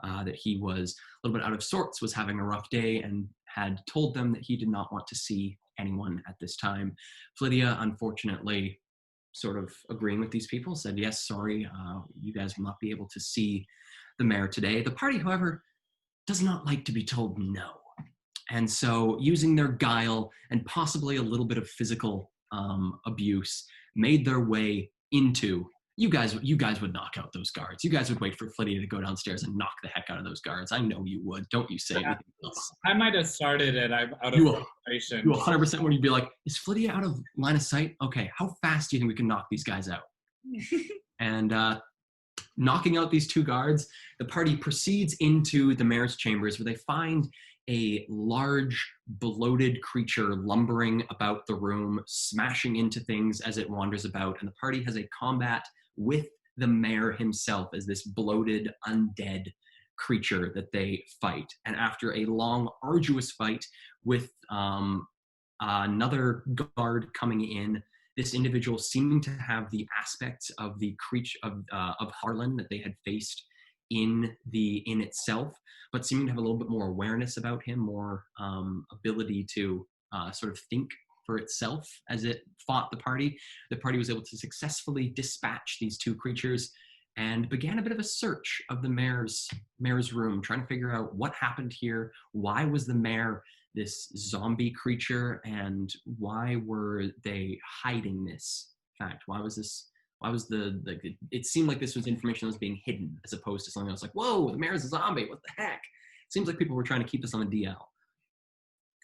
that he was a little bit out of sorts, was having a rough day, and had told them that he did not want to see anyone at this time. Flydia, unfortunately, sort of agreeing with these people, said, yes, sorry, you guys will not be able to see the mayor today. The party, however, does not like to be told no. And so using their guile and possibly a little bit of physical abuse, made their way into, you guys would knock out those guards. You guys would wait for Flydia to go downstairs and knock the heck out of those guards. I know you would. Don't you say anything else. I might have started it out of frustration. You 100% would be like, is Flydia out of line of sight? Okay, how fast do you think we can knock these guys out? And knocking out these two guards, the party proceeds into the mayor's chambers, where they find a large, bloated creature lumbering about the room, smashing into things as it wanders about, and the party has a combat with the mayor himself as this bloated, undead creature that they fight. And after a long, arduous fight with another guard coming in, this individual seeming to have the aspects of the creature of Harlan that they had faced in the inn itself, but seeming to have a little bit more awareness about him, more ability to sort of think for itself as it fought the party. The party was able to successfully dispatch these two creatures and began a bit of a search of the mayor's room, trying to figure out what happened here, why was the mayor this zombie creature, and why were they hiding this fact? Why was it seemed like this was information that was being hidden as opposed to something that was like, whoa, the mayor's a zombie, what the heck? It seems like people were trying to keep us on the DL.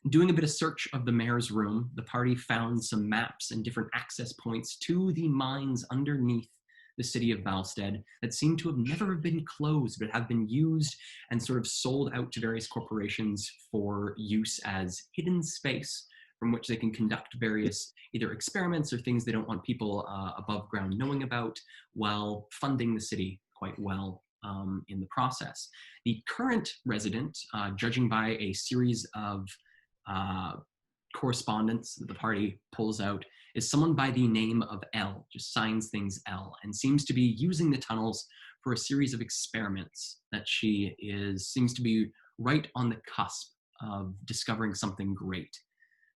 Doing a bit of search of the mayor's room, the party found some maps and different access points to the mines underneath the city of Valstead that seem to have never been closed, but have been used and sort of sold out to various corporations for use as hidden space from which they can conduct various either experiments or things they don't want people above ground knowing about, while funding the city quite well in the process. The current resident, judging by a series of correspondence that the party pulls out, is someone by the name of L, just signs things L, and seems to be using the tunnels for a series of experiments that she seems to be right on the cusp of discovering something great.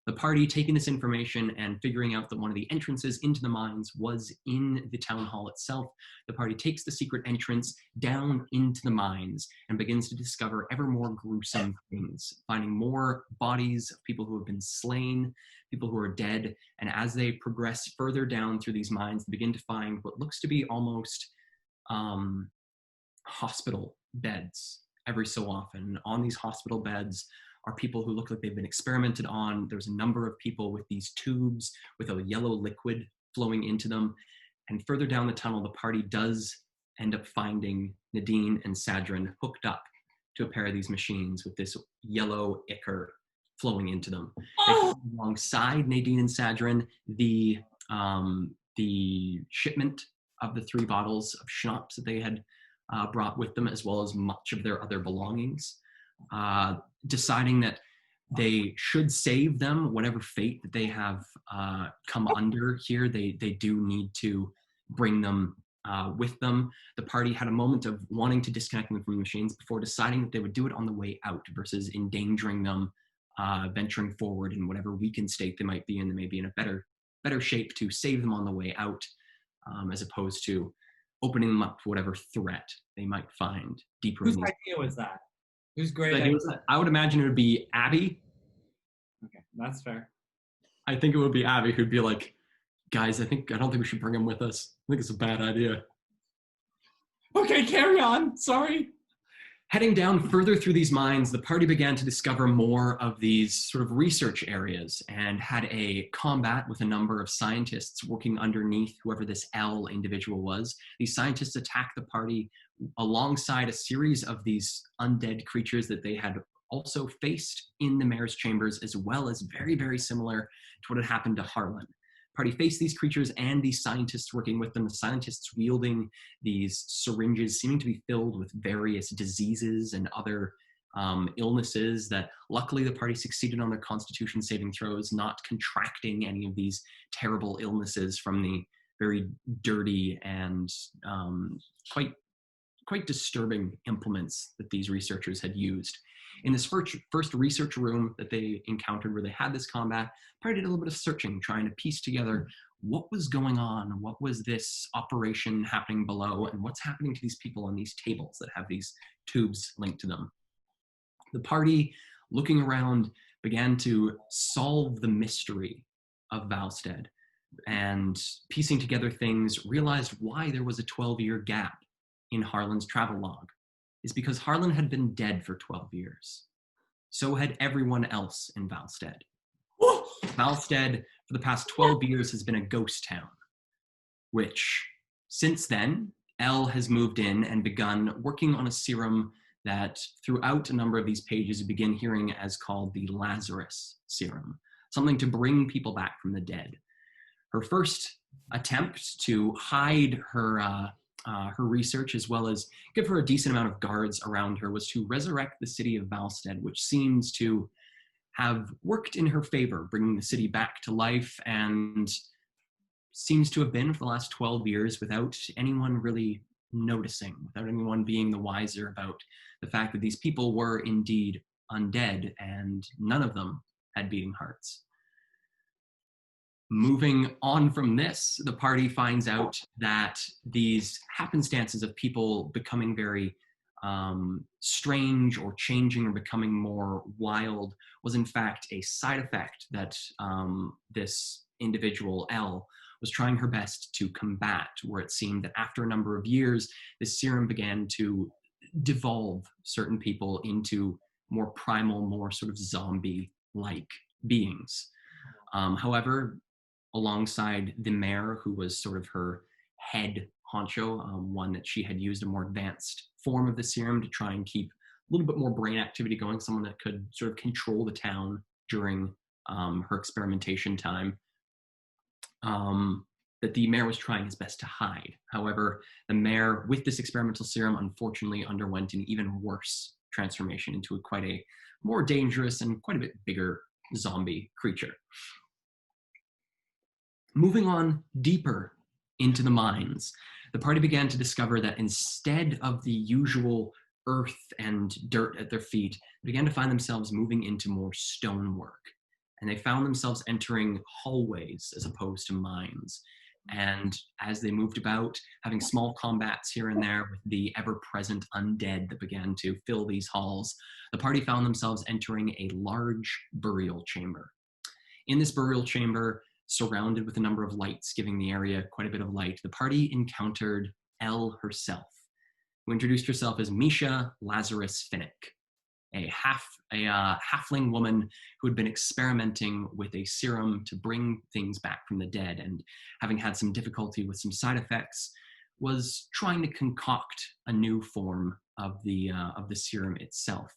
The party taking this information and figuring out that one of the entrances into the mines was in the town hall itself, the party takes the secret entrance down into the mines and begins to discover ever more gruesome things, finding more bodies of people who have been slain, people who are dead, and as they progress further down through these mines, they begin to find what looks to be almost hospital beds every so often. On these hospital beds are people who look like they've been experimented on. There's a number of people with these tubes with a yellow liquid flowing into them. And further down the tunnel, the party does end up finding Nadine and Sadrin hooked up to a pair of these machines with this yellow ichor flowing into them. Alongside Nadine and Sadrin, the shipment of the 3 bottles of schnapps that they had brought with them, as well as much of their other belongings, deciding that they should save them, whatever fate that they have come under here. They do need to bring them with them. The party had a moment of wanting to disconnect them from the machines before deciding that they would do it on the way out versus endangering them, venturing forward in whatever weakened state they might be in. They may be in a better shape to save them on the way out, as opposed to opening them up to whatever threat they might find deeper Whose in these. idea was that? Whose great The idea idea? was that I would imagine it would be Abbi. Okay, that's fair. I think it would be Abbi who'd be like, guys, I don't think we should bring him with us. I think it's a bad idea. Okay, carry on. Sorry. Heading down further through these mines, the party began to discover more of these sort of research areas and had a combat with a number of scientists working underneath whoever this L individual was. These scientists attacked the party alongside a series of these undead creatures that they had also faced in the mayor's chambers, as well as very, very similar to what had happened to Harlan. Party faced these creatures and these scientists working with them, the scientists wielding these syringes seeming to be filled with various diseases and other illnesses that luckily the party succeeded on their constitution saving throws, not contracting any of these terrible illnesses from the very dirty and quite disturbing implements that these researchers had used. In this first research room that they encountered where they had this combat, party did a little bit of searching, trying to piece together what was going on, what was this operation happening below, and what's happening to these people on these tables that have these tubes linked to them. The party, looking around, began to solve the mystery of Valstead, and piecing together things, realized why there was a 12-year gap in Harlan's travel log. Is because Harlan had been dead for 12 years. So had everyone else in Valstead. Valstead, for the past 12 years, has been a ghost town, which, since then, Elle has moved in and begun working on a serum that, throughout a number of these pages, you begin hearing as called the Lazarus serum, something to bring people back from the dead. Her first attempt to hide her research, as well as give her a decent amount of guards around her, was to resurrect the city of Valstead, which seems to have worked in her favor, bringing the city back to life, and seems to have been for the last 12 years without anyone really noticing, without anyone being the wiser about the fact that these people were indeed undead, and none of them had beating hearts. Moving on from this, the party finds out that these happenstances of people becoming very strange or changing or becoming more wild was in fact a side effect that this individual, L, was trying her best to combat, where it seemed that after a number of years, this serum began to devolve certain people into more primal, more sort of zombie-like beings. However, alongside the mayor, who was sort of her head honcho, one that she had used a more advanced form of the serum to try and keep a little bit more brain activity going, someone that could sort of control the town during her experimentation time, that the mayor was trying his best to hide. However, the mayor, with this experimental serum, unfortunately underwent an even worse transformation into quite a more dangerous and quite a bit bigger zombie creature. Moving on deeper into the mines, the party began to discover that instead of the usual earth and dirt at their feet, they began to find themselves moving into more stonework. And they found themselves entering hallways as opposed to mines. And as they moved about, having small combats here and there with the ever-present undead that began to fill these halls, the party found themselves entering a large burial chamber. In this burial chamber, surrounded with a number of lights, giving the area quite a bit of light, the party encountered Elle herself, who introduced herself as Misha Lazarus Finnick, a halfling woman who had been experimenting with a serum to bring things back from the dead, and having had some difficulty with some side effects, was trying to concoct a new form of the serum itself.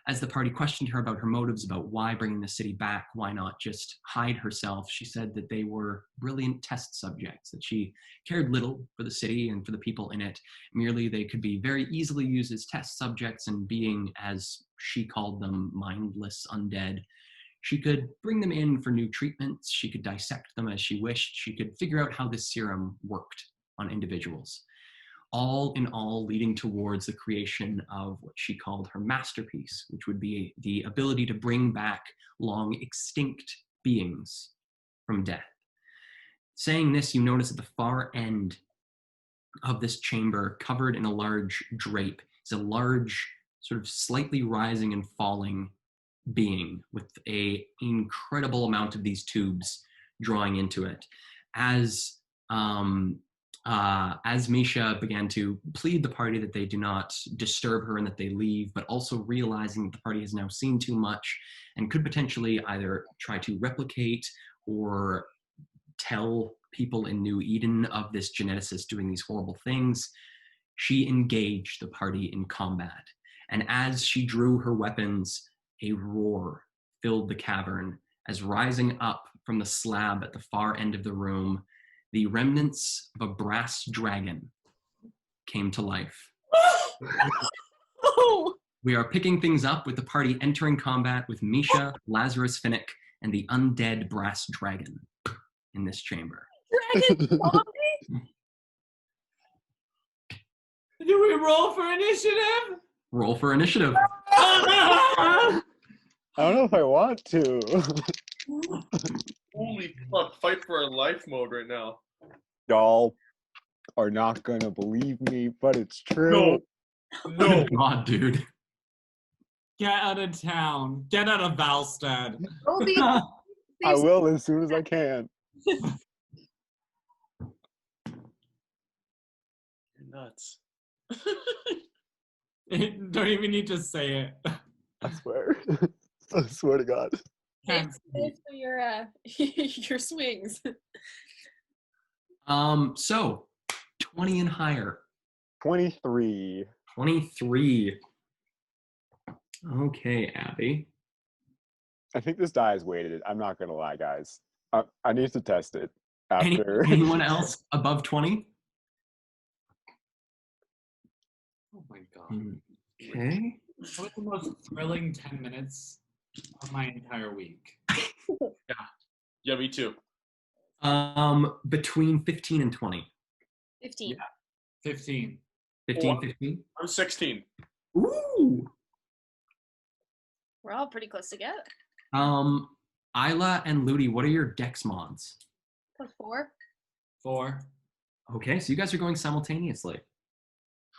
As the party questioned her about her motives, about why bringing the city back, why not just hide herself, she said that they were brilliant test subjects, that she cared little for the city and for the people in it. Merely they could be very easily used as test subjects, and being, as she called them, mindless undead, she could bring them in for new treatments, she could dissect them as she wished, she could figure out how this serum worked on individuals. All in all, leading towards the creation of what she called her masterpiece, which would be the ability to bring back long extinct beings from death. Saying this, you notice at the far end of this chamber, covered in a large drape, is a large, sort of slightly rising and falling being with an incredible amount of these tubes drawing into it. As Misha began to plead the party that they do not disturb her and that they leave, but also realizing that the party has now seen too much and could potentially either try to replicate or tell people in New Eden of this geneticist doing these horrible things, she engaged the party in combat. And as she drew her weapons, a roar filled the cavern as, rising up from the slab at the far end of the room, the remnants of a brass dragon came to life. We are picking things up with the party entering combat with Misha, Lazarus Finnick, and the undead brass dragon in this chamber. Dragon zombie? Do we roll for initiative? Roll for initiative. I don't know if I want to. Holy fuck, fight for our life mode right now. Y'all are not gonna believe me, but it's true. No. God, dude. Get out of town. Get out of Valstead. Roll the I will as soon as I can. You're nuts. Don't even need to say it. I swear. I swear to God. Can't Thanks for your your swings. So 20 and higher. 23. 23. Okay, Abby. I think this die is weighted. I'm not gonna lie, guys. I need to test it after. Anyone else above 20? Oh my god. Okay. That was the most thrilling 10 minutes of my entire week. Yeah, me too. Between 15 and 20. 15. Yeah. 15. 15, Oh. 15? I'm 16. Ooh. We're all pretty close together. Isla and Ludie, what are your dex mods? +4. 4. Okay, so you guys are going simultaneously.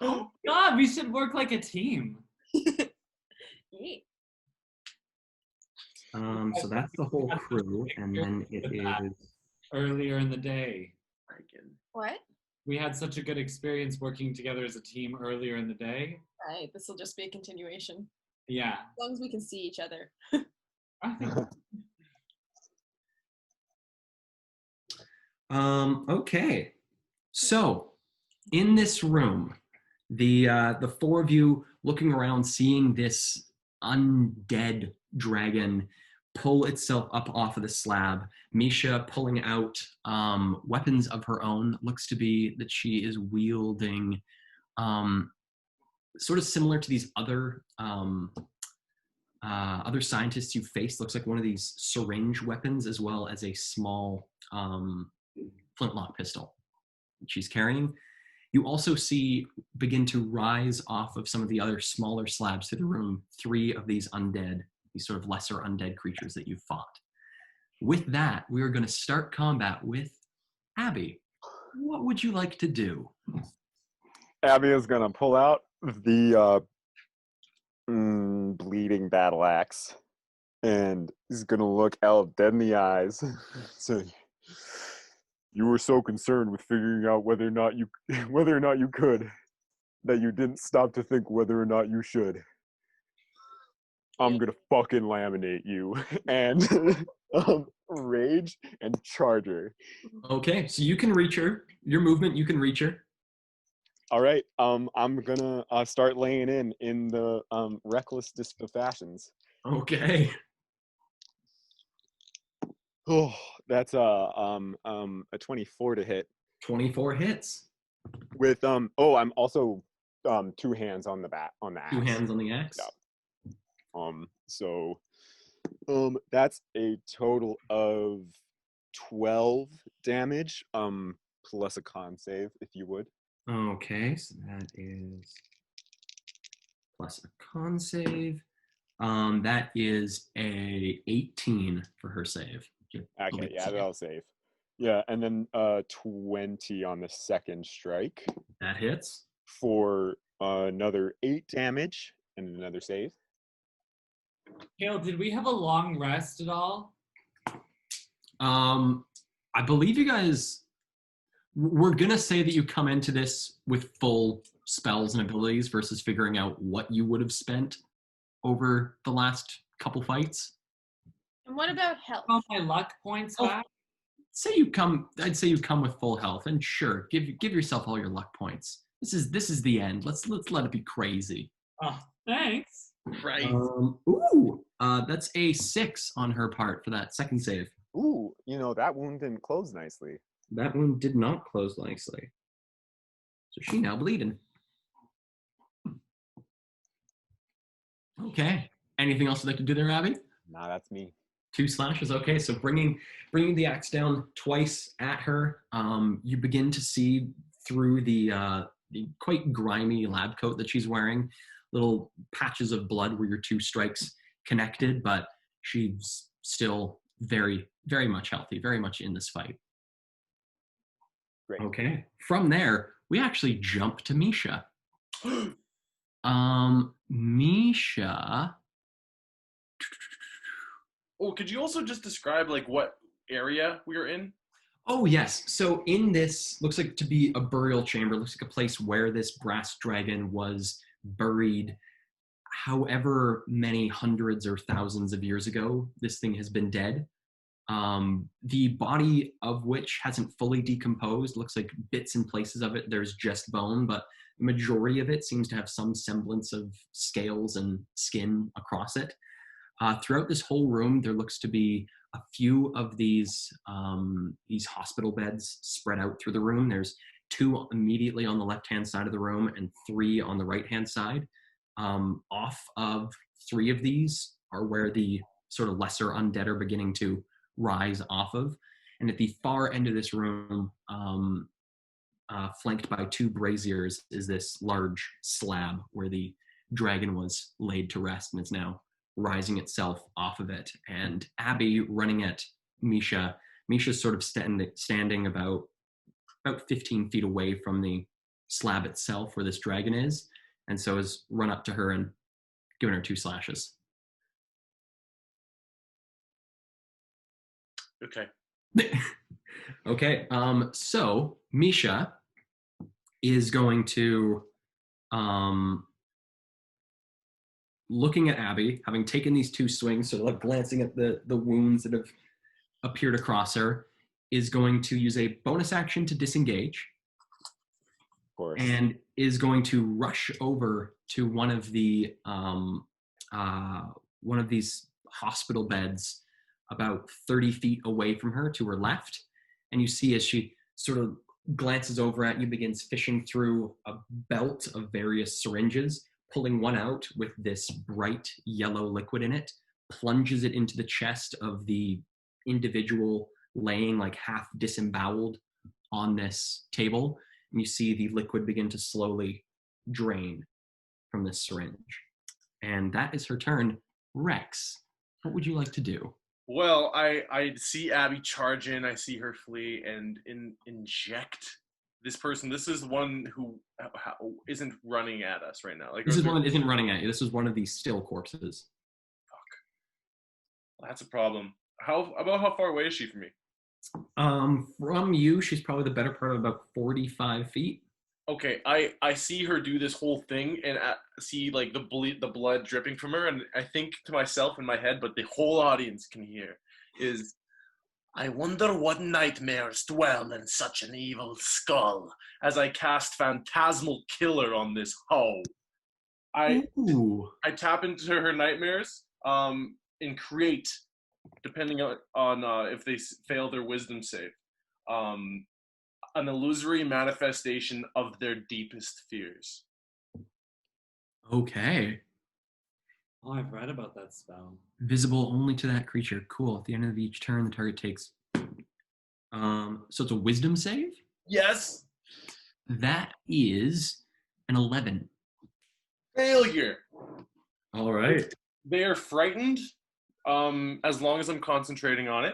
Oh god, we should work like a team. Yeah. So that's the whole crew, and then it is... Earlier in the day. What? We had such a good experience working together as a team earlier in the day. Right. This will just be a continuation. Yeah. As long as we can see each other. I think Okay. So, in this room, the four of you looking around, seeing this undead dragon pull itself up off of the slab. Misha pulling out weapons of her own. Looks to be that she is wielding sort of similar to these other scientists you faced. Looks like one of these syringe weapons, as well as a small flintlock pistol that she's carrying. You also see begin to rise off of some of the other smaller slabs through the room 3 of these undead, these sort of lesser undead creatures that you fought. With that, we are going to start combat with Abby. What would you like to do? Abby is gonna pull out the bleeding battle axe, and he's gonna look Elle dead in the eyes. So, you were so concerned with figuring out whether or not you could, that you didn't stop to think whether or not you should. I'm gonna fucking laminate you and rage and charge her. Okay, so you can reach her. Your movement, you can reach her. All right, I'm gonna start laying in the reckless of fashions. Okay. Oh, that's a 24 to hit 24 hits. with I'm also 2 hands on the axe. 2 hands on the axe. Yeah. So that's a total of 12 damage plus a con save if you would. Okay, so that is plus a con save. That is a 18 for her save. Okay, yeah, that'll save. Yeah, and then 20 on the second strike That hits. for another 8 damage and another save. Kale, did we have a long rest at all? I believe you guys. We're gonna say that you come into this with full spells and abilities versus figuring out what you would have spent over the last couple fights. And what about health? Oh, my luck points Oh. back. I'd say you come with full health, and sure, give yourself all your luck points. This is the end. Let's let it be crazy. Oh, thanks. Right. That's a 6 on her part for that second save. Ooh, that wound didn't close nicely. That one did not close nicely. So she now bleeding. Okay. Anything else you'd like to do there, Abby? Nah, that's me. 2 slashes. Okay, so bringing the axe down twice at her, you begin to see through the quite grimy lab coat that she's wearing, little patches of blood where your 2 strikes connected, but she's still very, very much healthy, very much in this fight. Great. Okay. From there, we actually jump to Misha. Misha. Oh, could you also just describe like what area we are in? Oh, yes. So in this, looks like to be a burial chamber, looks like a place where this brass dragon was buried however many hundreds or thousands of years ago. This thing has been dead. The body of which hasn't fully decomposed. Looks like bits and places of it, there's just bone, but the majority of it seems to have some semblance of scales and skin across it. Throughout this whole room, there looks to be a few of these hospital beds spread out through the room. There's 2 immediately on the left-hand side of the room and 3 on the right-hand side. Off of 3 of these are where the sort of lesser undead are beginning to rise off of. And at the far end of this room, flanked by 2 braziers, is this large slab where the dragon was laid to rest and is now rising itself off of it. And Abbi running at Misha. Misha's sort of standing about 15 feet away from the slab itself where this dragon is, and so has run up to her and given her 2 slashes. Okay. Okay, so Misha is going to, looking at Abbi, having taken these 2 swings, sort of like glancing at the wounds that have appeared across her, is going to use a bonus action to disengage. Of course. And is going to rush over to one of these hospital beds about 30 feet away from her to her left. And you see as she sort of glances over at you, begins fishing through a belt of various syringes, pulling one out with this bright yellow liquid in it, plunges it into the chest of the individual laying like half disemboweled on this table. And you see the liquid begin to slowly drain from this syringe. And that is her turn. Rex, what would you like to do? Well, I see Abbi charge in. I see her flee and inject this person. This is one who isn't running at us right now. Like This is one that isn't running at you. This is one of these still corpses. Fuck. That's a problem. How far away is she from me? From you, she's probably the better part of about 45 feet. Okay, I see her do this whole thing and see like the blood dripping from her, and I think to myself in my head, but the whole audience can hear, is I wonder what nightmares dwell in such an evil skull. As I cast Phantasmal Killer on this hoe, Ooh. I tap into her nightmares, and create, depending on if they fail their wisdom save, um, an illusory manifestation of their deepest fears. Okay. Oh, I've read about that spell. Visible only to that creature. Cool. At the end of each turn, the target takes. So it's a wisdom save? Yes, That is an 11. failure. All right. They are frightened, as long as I'm concentrating on it.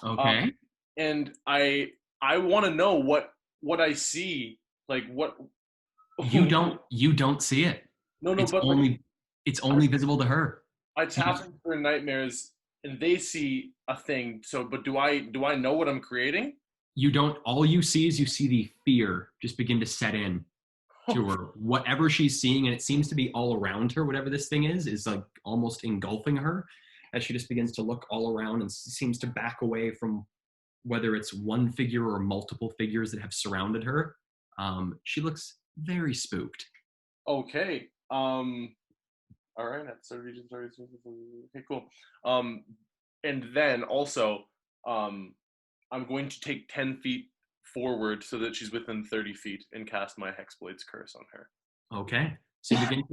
Okay. And I want to know what I see, like what. You don't see it. No, It's but only visible to her. I tap into their nightmares, and they see a thing. So, but do I know what I'm creating? You don't. All you see is you see the fear just begin to set in to her. Whatever she's seeing, and it seems to be all around her. Whatever this thing is like almost engulfing her, as she just begins to look all around and seems to back away from whether it's one figure or multiple figures that have surrounded her. She looks very spooked. Okay. All right. That's a region. Okay. Cool. And then also, I'm going to take 10 feet forward so that she's within 30 feet and cast my Hexblade's Curse on her. Okay. So you begin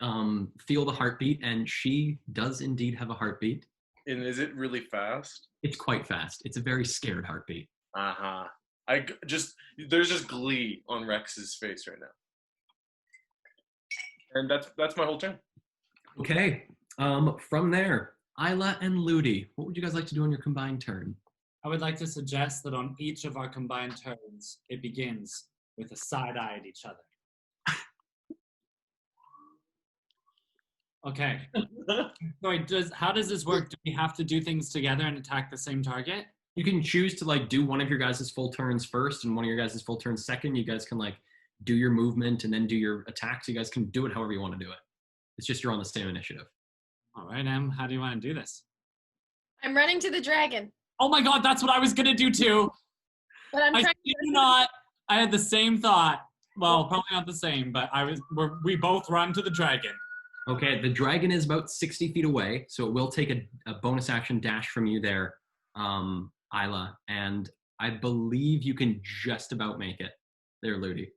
to feel the heartbeat, and she does indeed have a heartbeat. And is it really fast? It's quite fast. It's a very scared heartbeat. Uh-huh. There's just glee on Rex's face right now. And that's my whole turn. Okay. From there, Isla and Ludie, what would you guys like to do on your combined turn? I would like to suggest that on each of our combined turns, it begins with a side eye at each other. Okay. Sorry, how does this work? Do we have to do things together and attack the same target? You can choose to like do one of your guys' full turns first and one of your guys' full turns second. You guys can like do your movement and then do your attacks. You guys can do it however you want to do it. It's just you're on the same initiative. All right, Em, how do you want to do this? I'm running to the dragon, Oh my god, that's what I was going to do too. but I'm I trying kid you not. I had the same thought. Well, probably not the same, but we both run to the dragon. Okay, the dragon is about 60 feet away, so it will take a bonus action dash from you there, Isla, and I believe you can just about make it there, Ludie.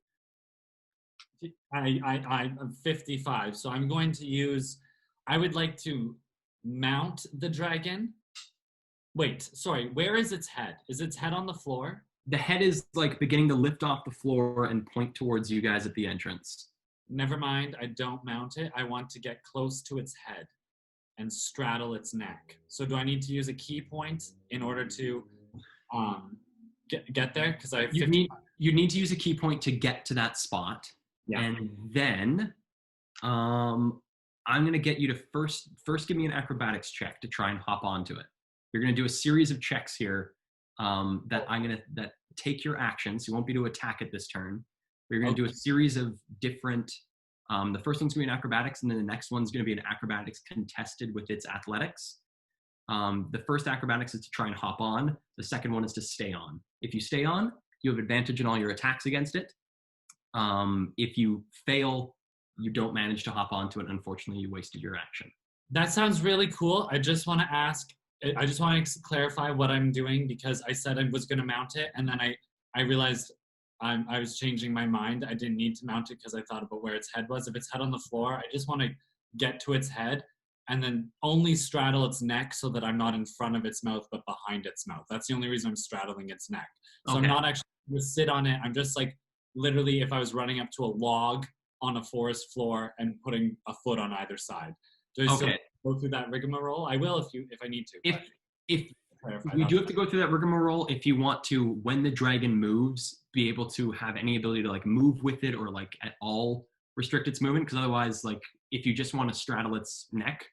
I'm 55, so I'm going to use, I would like to mount the dragon. Wait, sorry, where is its head? Is its head on the floor? The head is like beginning to lift off the floor and point towards you guys at the entrance. Never mind, I don't mount it. I want to get close to its head and straddle its neck. So do I need to use a key point in order to get there? Because I have you need to use a key point to get to that spot. Yeah. And then I'm gonna get you to first give me an acrobatics check to try and hop onto it. You're gonna do a series of checks here that take your actions. You won't be able to attack it this turn. You're going to do a series of different, the first one's going to be an acrobatics, and then the next one's going to be an acrobatics contested with its athletics. The first acrobatics is to try and hop on. The second one is to stay on. If you stay on, you have advantage in all your attacks against it. If you fail, you don't manage to hop onto it. Unfortunately, you wasted your action. That sounds really cool. I just want to clarify what I'm doing, because I said I was going to mount it, and then I realized I was changing my mind. I didn't need to mount it because I thought about where its head was. If its head on the floor, I just want to get to its head and then only straddle its neck so that I'm not in front of its mouth but behind its mouth. That's the only reason I'm straddling its neck. So Okay. I'm not actually going to sit on it. I'm just like literally if I was running up to a log on a forest floor and putting a foot on either side. Do I still go through that rigmarole? I will if I need to. If you do have to go through that rigmarole, if you want to, when the dragon moves, be able to have any ability to like move with it or like at all restrict its movement, because otherwise, like if you just want to straddle its neck,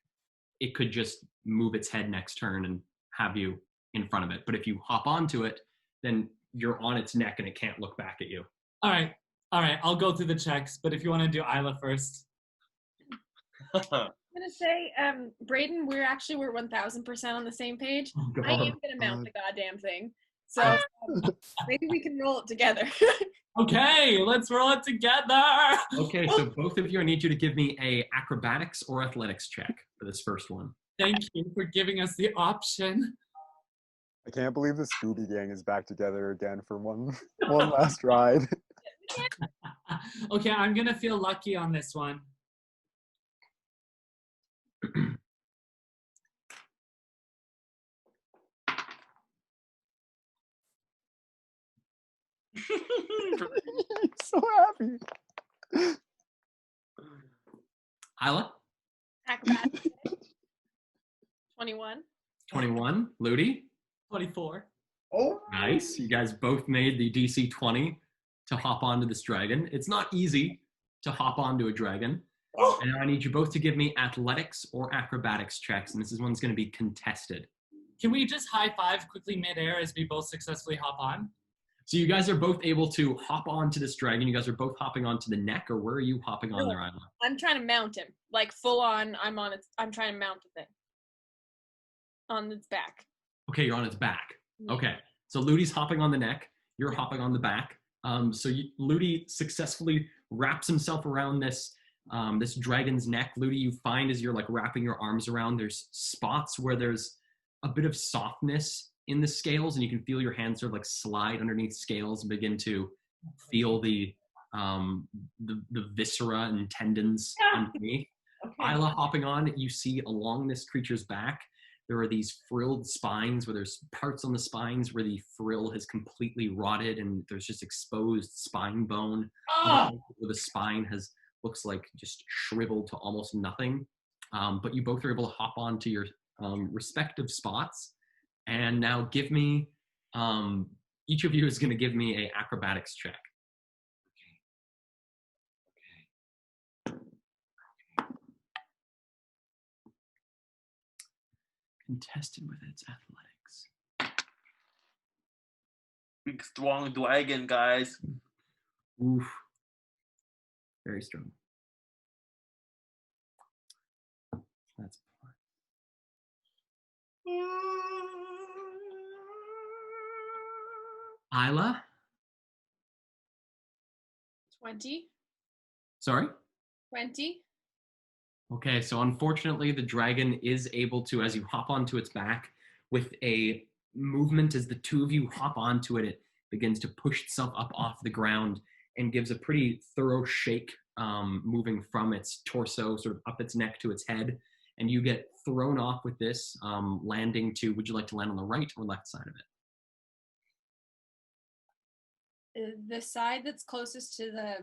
it could just move its head next turn and have you in front of it. But if you hop onto it, then you're on its neck and it can't look back at you. All right. All right, I'll go through the checks, but if you want to do Isla first. I'm gonna say, Brayden, we're 1000% on the same page. Oh, God. I am gonna mount the goddamn thing, so maybe we can roll it together. Okay, let's roll it together. Okay, so both of you, I need you to give me a acrobatics or athletics check for this first one. Thank you for giving us the option. I can't believe the Scooby Gang is back together again for one last ride. Okay, I'm gonna feel lucky on this one. So happy. Isla, Acrobatics. 21. 21. Ludie, 24. Oh, nice. You guys both made the DC 20 to hop onto this dragon. It's not easy to hop onto a dragon. And now I need you both to give me athletics or acrobatics checks, and this is one's going to be contested. Can we just high five quickly midair as we both successfully hop on? So you guys are both able to hop onto this dragon. You guys are both hopping onto the neck, or where are you hopping on there, Isla? I'm trying to mount him, like full on. I'm trying to mount the thing on its back. Okay, you're on its back. Yeah. Okay, so Ludie's hopping on the neck. You're hopping on the back. Ludie successfully wraps himself around this this dragon's neck. Ludie, you find as you're like wrapping your arms around, there's spots where there's a bit of softness in the scales, and you can feel your hands sort of like slide underneath scales and begin to feel the viscera and tendons underneath. Okay. Isla hopping on, you see along this creature's back, there are these frilled spines where there's parts on the spines where the frill has completely rotted and there's just exposed spine bone. Where the spine looks like just shriveled to almost nothing. But you both are able to hop onto your respective spots. And now give me, each of you is going to give me a acrobatics check. Contested with its athletics. big strong dragon, guys. Oof. Very strong. That's Isla? 20. Sorry? 20. Okay, so unfortunately the dragon is able to, as you hop onto its back, with a movement as the two of you hop onto it, it begins to push itself up off the ground and gives a pretty thorough shake, moving from its torso, sort of up its neck to its head. And you get thrown off with this, landing to, would you like to land on the right or left side of it? The side that's closest to the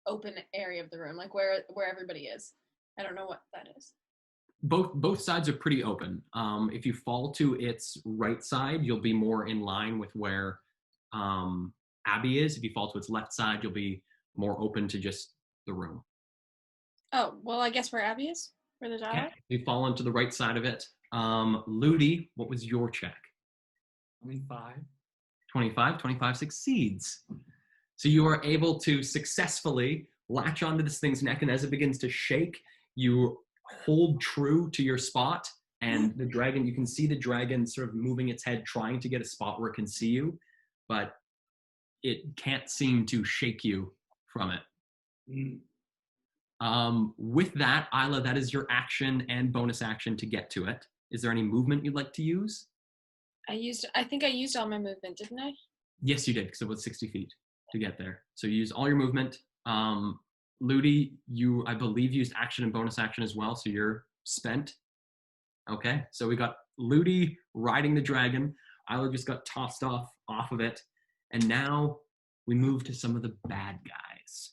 open area of the room, like where everybody is. I don't know what that is. Both sides are pretty open. If you fall to its right side, you'll be more in line with where Abbi is. If you fall to its left side, you'll be more open to just the room. Oh, well, I guess where Abbi is? Where the dialogue? Okay. You fall onto the right side of it. Ludie, what was your check? 25. 25. 25 succeeds. So you are able to successfully latch onto this thing's neck, and as it begins to shake, you hold true to your spot, and the dragon, you can see the dragon sort of moving its head, trying to get a spot where it can see you, but it can't seem to shake you from it. With that, Isla, that is your action and bonus action to get to it. Is there any movement you'd like to use? I think I used all my movement, didn't I? Yes, you did, because it was 60 feet to get there. So you use all your movement. Ludie, you, I believe, used action and bonus action as well, so you're spent. Okay, so we got Ludie riding the dragon. Isla just got tossed off of it. And now we move to some of the bad guys.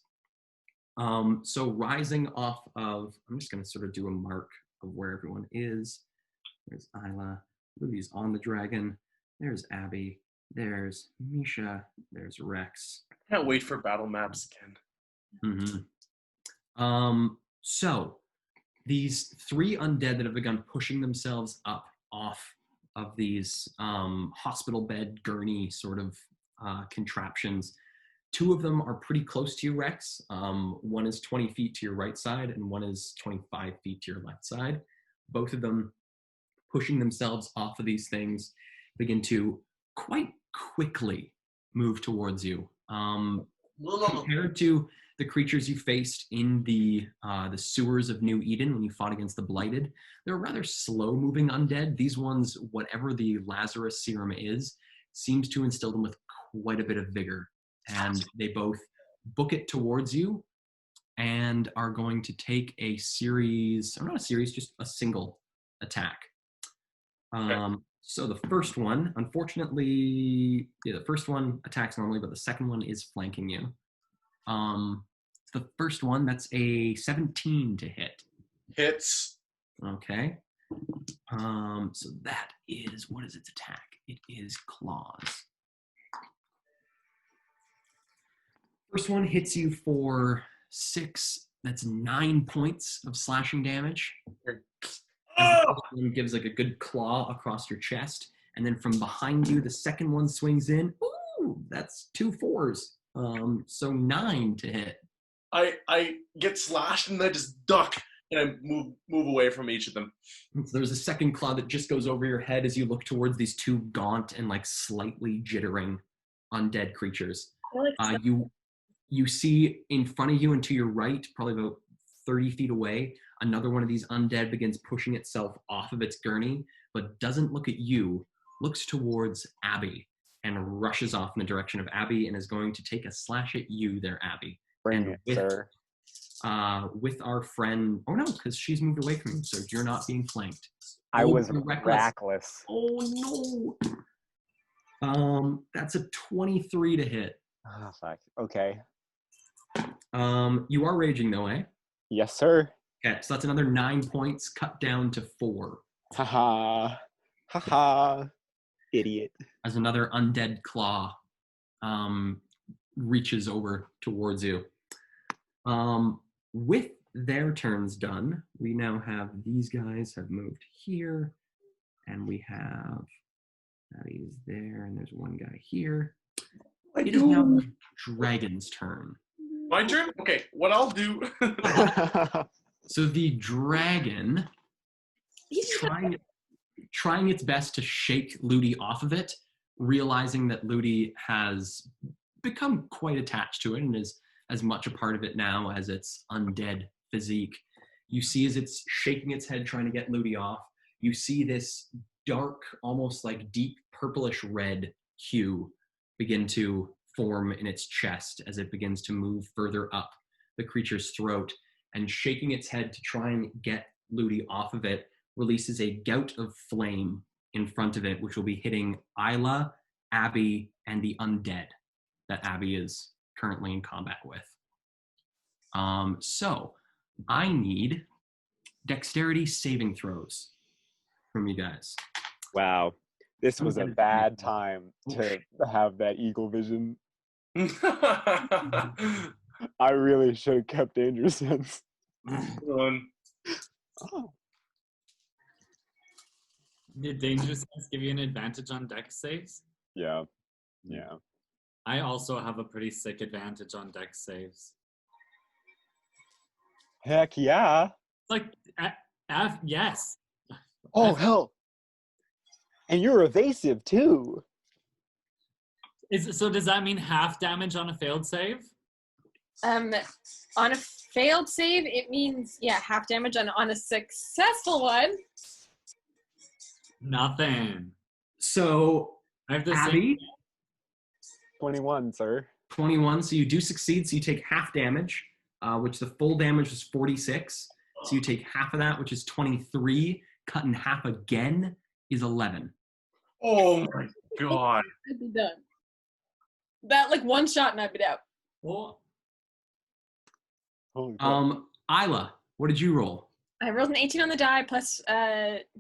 So rising off of, I'm just going to sort of do a mark of where everyone is. There's Isla. Ludie's on the dragon. There's Abbi. There's Misha. There's Rex. Can't wait for battle maps again. So these three undead that have begun pushing themselves up off of these hospital bed gurney sort of contraptions, Two of them are pretty close to you, Rex. One is 20 feet to your right side, and one is 25 feet to your left side. Both of them pushing themselves off of these things begin to quite quickly move towards you. Compared to the creatures you faced in the sewers of New Eden when you fought against the Blighted, they're rather slow-moving undead. These ones, whatever the Lazarus serum is, seems to instill them with quite a bit of vigor. And they both book it towards you and are going to take a series, or not a series, just a single attack. So the first one, unfortunately, the first one attacks normally, but the second one is flanking you. The first one, that's a 17 to hit. Hits. Okay. So that is, what is its attack? It is claws. First one hits you for 6. That's 9 points of slashing damage. As the first one gives like a good claw across your chest, and then from behind you, the second one swings in. Ooh, that's 2 4s. So 9 to hit. I get slashed and I just duck and I move away from each of them. So there's a second claw that just goes over your head as you look towards these two gaunt and like slightly jittering undead creatures. You see in front of you and to your right, probably about 30 feet away, another one of these undead begins pushing itself off of its gurney, but doesn't look at you, looks towards Abbi and rushes off in the direction of Abbi and is going to take a slash at you there, Abbi. Bring And it, sir. With our friend, oh no, because she's moved away from you, so you're not being flanked. I was reckless. reckless. Oh no. That's a 23 to hit. Oh, fuck. Okay. You are raging though, eh? Yes, sir. Okay, so that's another 9 points cut down to 4. Haha. Haha. Idiot. As another undead claw reaches over towards you. With their turns done, we now have these guys have moved here, and we have Abby's there, and there's one guy here. It is now the dragon's turn. My turn? Okay, what I'll do. So the dragon, trying its best to shake Ludie off of it, realizing that Ludie has become quite attached to it and is as much a part of it now as its undead physique. You see as it's shaking its head trying to get Ludie off, you see this dark, almost like deep purplish red hue begin to form in its chest as it begins to move further up the creature's throat, and shaking its head to try and get Ludie off of it, releases a gout of flame in front of it, which will be hitting Isla, Abbi, and the undead that Abbi is currently in combat with. So I need dexterity saving throws from you guys. Wow. This was a bad time to have that eagle vision. I really should have kept danger sense. Oh. Did danger sense give you an advantage on dex saves? Yeah. Yeah. I also have a pretty sick advantage on dex saves. Heck yeah. Like, yes. Oh, hell. And you're evasive, too. So does that mean half damage on a failed save? On a failed save, it means, half damage. On a successful one. Nothing. So, I have the Abbi, 21, sir. 21, so you do succeed, so you take half damage, which the full damage is 46. So you take half of that, which is 23. Cut in half again is 11. Oh my god. I'd be done. That, like, one shot and I'd be out. Well, Isla, what did you roll? I rolled an 18 on the die plus,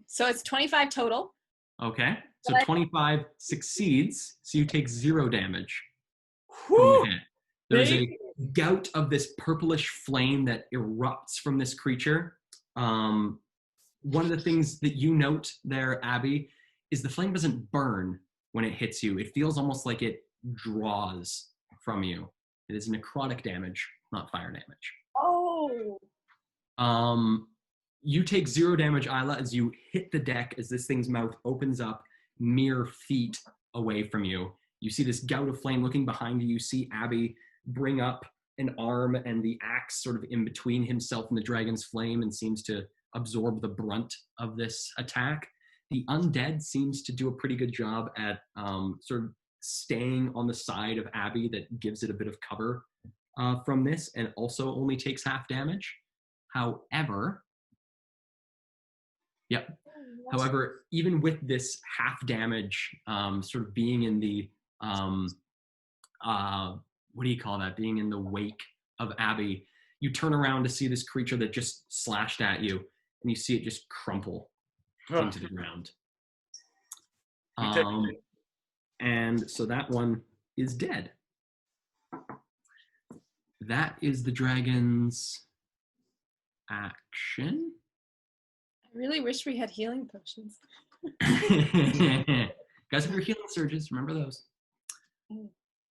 so it's 25 total. Okay, so But 25 succeeds, so you take 0 damage. Whew. There's a gout of this purplish flame that erupts from this creature. One of the things that you note there, Abbi, is the flame doesn't burn when it hits you. It feels almost like it draws from you. It is necrotic damage, not fire damage. Oh. You take 0 damage, Isla, as you hit the deck as this thing's mouth opens up mere feet away from you. You see this gout of flame looking behind you. You see Abbi bring up an arm and the axe sort of in between himself and the dragon's flame and seems to absorb the brunt of this attack. The undead seems to do a pretty good job at sort of staying on the side of Abbi that gives it a bit of cover from this, and also only takes half damage. However, even with this half damage, sort of being in the what do you call that? Being in the wake of Abbi, you turn around to see this creature that just slashed at you, and you see it just crumple into the ground. And so that one is dead. That is the dragon's action. I really wish we had healing potions. Guys, if you're healing surges, remember those.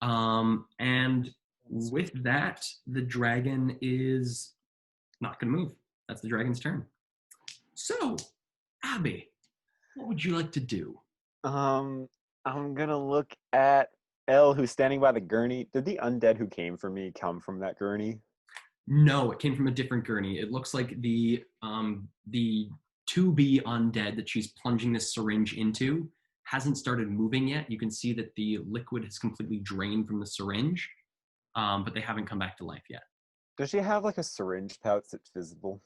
And with that, the dragon is not going to move. That's the dragon's turn. So, Abbi, what would you like to do? I'm gonna look at Elle, who's standing by the gurney. Did the undead who came for me come from that gurney? No, it came from a different gurney. It looks like the to-be undead that she's plunging this syringe into hasn't started moving yet. You can see that the liquid has completely drained from the syringe, but they haven't come back to life yet. Does she have like a syringe pouch that's visible?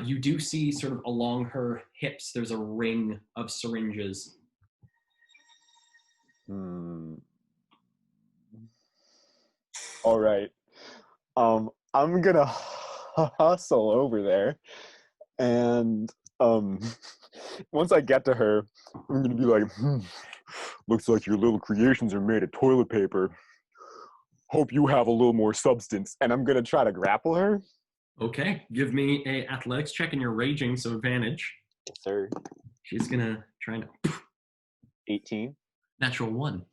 You do see sort of along her hips, there's a ring of syringes. All right. I'm gonna hustle over there, and once I get to her, I'm gonna be like, looks like your little creations are made of toilet paper. Hope you have a little more substance. And I'm gonna try to grapple her. Okay, give me a athletics check, and you're raging, so advantage. Yes, sir. She's gonna try and 18. Natural 1.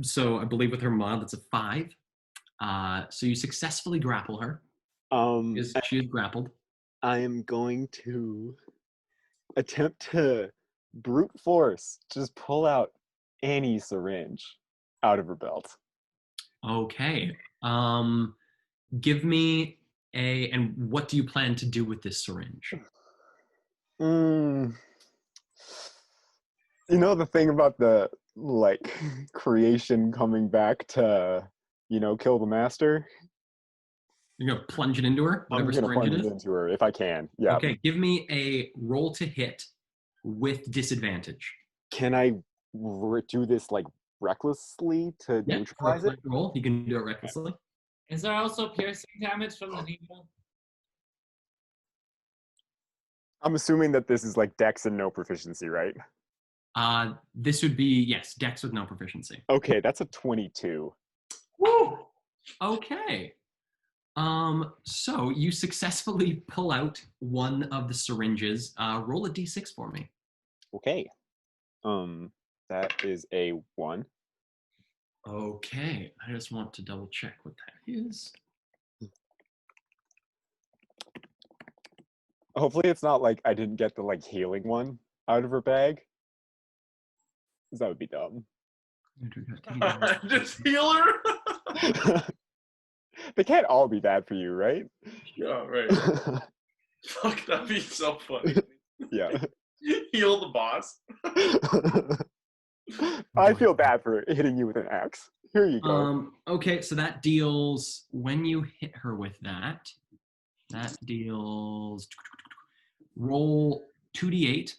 So I believe with her mod, that's a 5. So you successfully grapple her. She is grappled. I am going to attempt to brute force just pull out any syringe out of her belt. Okay. Give me and what do you plan to do with this syringe? You know the thing about the creation coming back to, kill the master? You're gonna plunge it into her? I'm gonna plunge it into her if I can. Yeah. Okay, give me a roll to hit with disadvantage. Can I do this recklessly to neutralize it? Roll. You can do it recklessly. Is there also piercing damage from the needle? I'm assuming that this is dex and no proficiency, right? This would be, yes, dex with no proficiency. Okay, that's a 22. Woo! Okay. So you successfully pull out one of the syringes. Roll a d6 for me. Okay. That is a 1. Okay, I just want to double check what that is. Hopefully it's not I didn't get the healing one out of her bag. Because that would be dumb. Just heal her? They can't all be bad for you, right? Yeah, right. Fuck, that'd be so funny. Yeah. Heal the boss. I feel bad for hitting you with an axe. Here you go. Okay, so that deals, when you hit her with that deals, roll 2d8.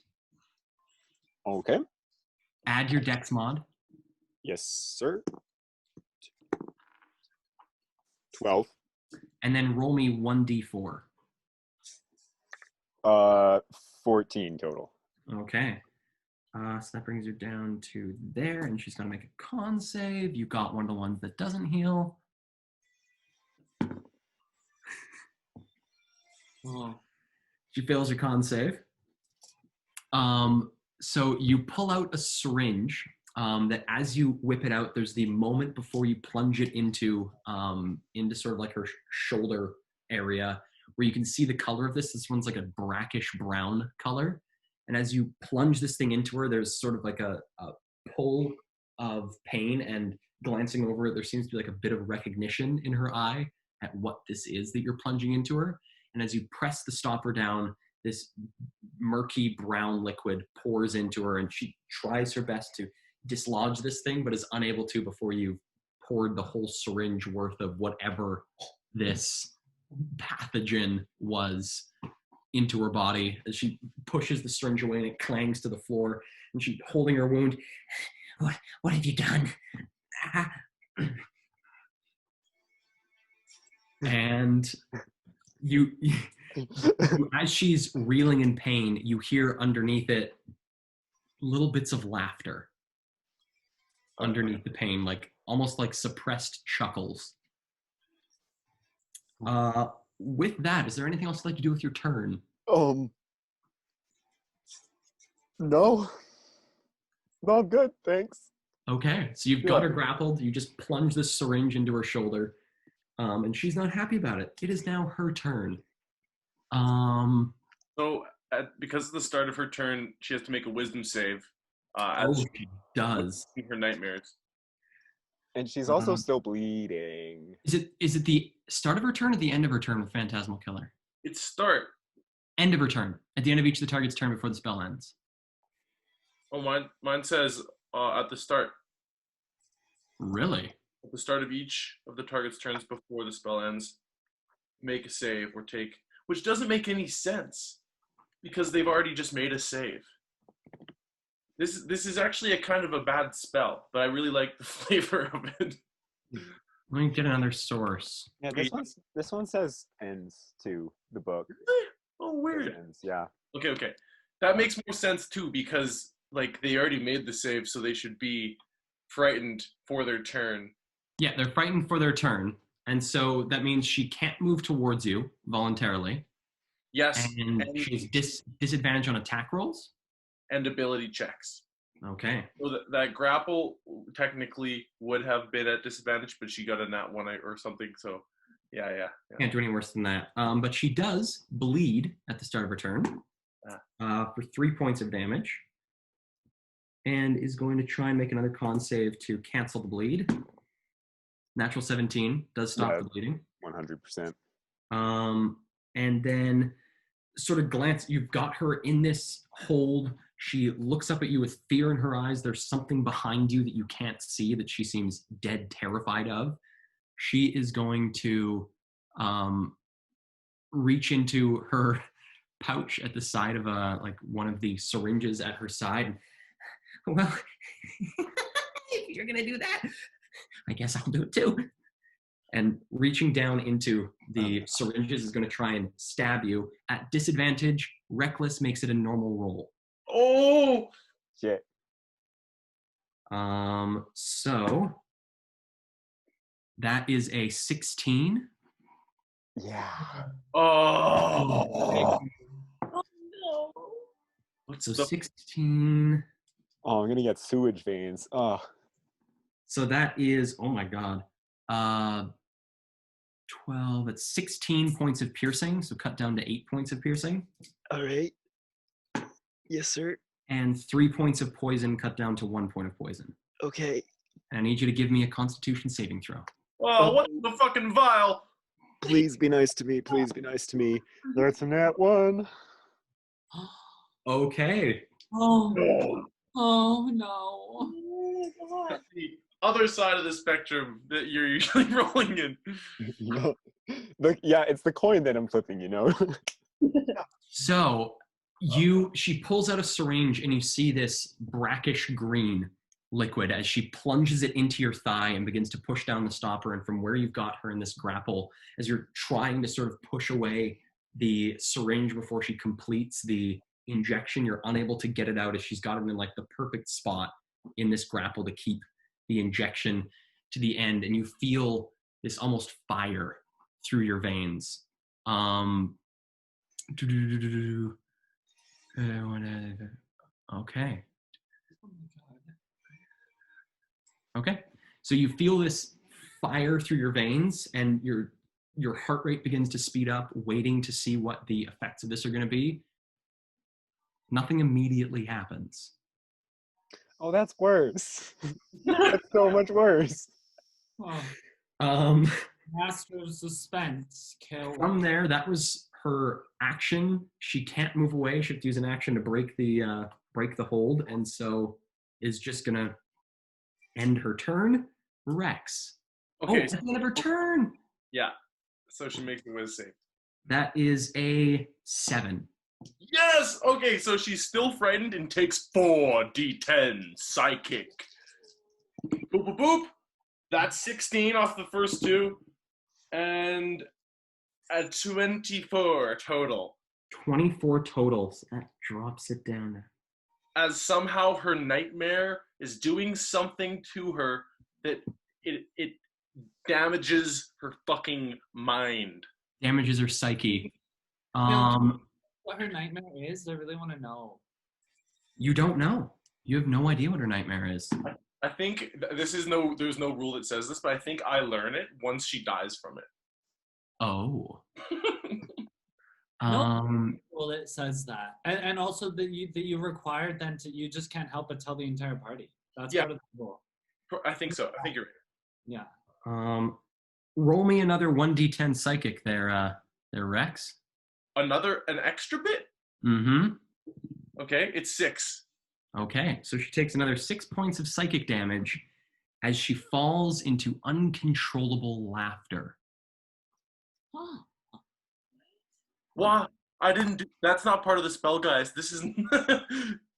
Okay. Add your dex mod. Yes, sir. 12. And then roll me 1d4. 14 total. Okay. So that brings her down to there, and she's going to make a con save. You got one of the ones that doesn't heal. She fails her con save. So you pull out a syringe that as you whip it out, there's the moment before you plunge it into sort of like her shoulder area, where you can see the color of this. This one's like a brackish brown color. And as you plunge this thing into her, there's sort of like a pull of pain, and glancing over it, there seems to be like a bit of recognition in her eye at what this is that you're plunging into her. And as you press the stopper down, this murky brown liquid pours into her, and she tries her best to dislodge this thing, but is unable to before you've poured the whole syringe worth of whatever this pathogen was into her body. As she pushes the syringe away and it clangs to the floor, and she's holding her wound. What have you done? And you, as she's reeling in pain, you hear underneath it little bits of laughter underneath the pain, like almost like suppressed chuckles. With that, is there anything else you'd like to do with your turn? No. No, I'm good, thanks. Okay, so you've got her grappled. You just plunge this syringe into her shoulder, and she's not happy about it. It is now her turn. So, because of the start of her turn, she has to make a wisdom save. She does. Her nightmares. And she's also still bleeding. Is it the start of her turn or the end of her turn with Phantasmal Killer? It's start. End of her turn. At the end of each of the target's turn before the spell ends. Oh, mine says at the start. Really? At the start of each of the target's turns before the spell ends, make a save or take, which doesn't make any sense because they've already just made a save. This is actually a kind of a bad spell, but I really like the flavor of it. Let me get another source. Yeah, this one says ends to the book. Oh, weird. Ends, yeah. Okay. That makes more sense too, because like they already made the save, so they should be frightened for their turn. Yeah, they're frightened for their turn, and so that means she can't move towards you voluntarily. Yes. And she has disadvantage on attack rolls. And ability checks. Okay. So that grapple technically would have been at disadvantage, but she got a nat 1 or something. So, yeah. Can't do any worse than that. But she does bleed at the start of her turn for 3 points of damage, and is going to try and make another con save to cancel the bleed. Natural 17 does stop the bleeding. 100%. And then sort of glance, you've got her in this hold. She looks up at you with fear in her eyes. There's something behind you that you can't see that she seems dead terrified of. She is going to reach into her pouch at the side of one of the syringes at her side. Well, if you're gonna do that, I guess I'll do it too. And reaching down into the syringes is going to try and stab you at disadvantage. Reckless makes it a normal roll. Oh shit. So that is a 16. Yeah. Oh no. What's So the 16. Oh, I'm gonna get sewage veins. Oh. So that is, oh my god, 12. It's 16 points of piercing. So cut down to 8 points of piercing. All right. Yes, sir. And 3 points of poison, cut down to 1 point of poison. Okay. And I need you to give me a Constitution saving throw. Oh, what the fucking vial? Please be nice to me. Please be nice to me. That's a nat 1. Okay. Oh Oh, no. that's the other side of the spectrum that you're usually rolling in. Yeah, it's the coin that I'm flipping, you know? So she pulls out a syringe and you see this brackish green liquid as she plunges it into your thigh and begins to push down the stopper. And from where you've got her in this grapple, as you're trying to sort of push away the syringe before she completes the injection, you're unable to get it out as she's got it in like the perfect spot in this grapple to keep the injection to the end. And you feel this almost fire through your veins. Okay. Okay. So you feel this fire through your veins, and your heart rate begins to speed up, waiting to see what the effects of this are going to be. Nothing immediately happens. Oh, that's worse. That's so much worse. Oh, Um, master of suspense. Kill. from there, that was her action. She can't move away. She has to use an action to break the hold, and so is just gonna end her turn. Rex. Okay. At the end of her turn. Yeah. So she makes the whiz save. That is a 7. Yes! Okay, so she's still frightened and takes 4d10 psychic. Boop, boop, boop. That's 16 off the first two. And a 24 total. 24 totals. That drops it down. As somehow her nightmare is doing something to her that it damages her fucking mind. Damages her psyche. What her nightmare is? I really want to know. You don't know. You have no idea what her nightmare is. I think there's no rule that says this, but I think I learn it once she dies from it. Oh. Well, it says that, and also that you required then to, you just can't help but tell the entire party. That's part of the rule. I think so. I think you're right. Yeah. Roll me another 1d10 psychic there, Rex. An extra bit? Mm-hmm. Okay, it's 6. Okay, so she takes another 6 points of psychic damage as she falls into uncontrollable laughter. Wow, I didn't do, that's not part of the spell, guys. This is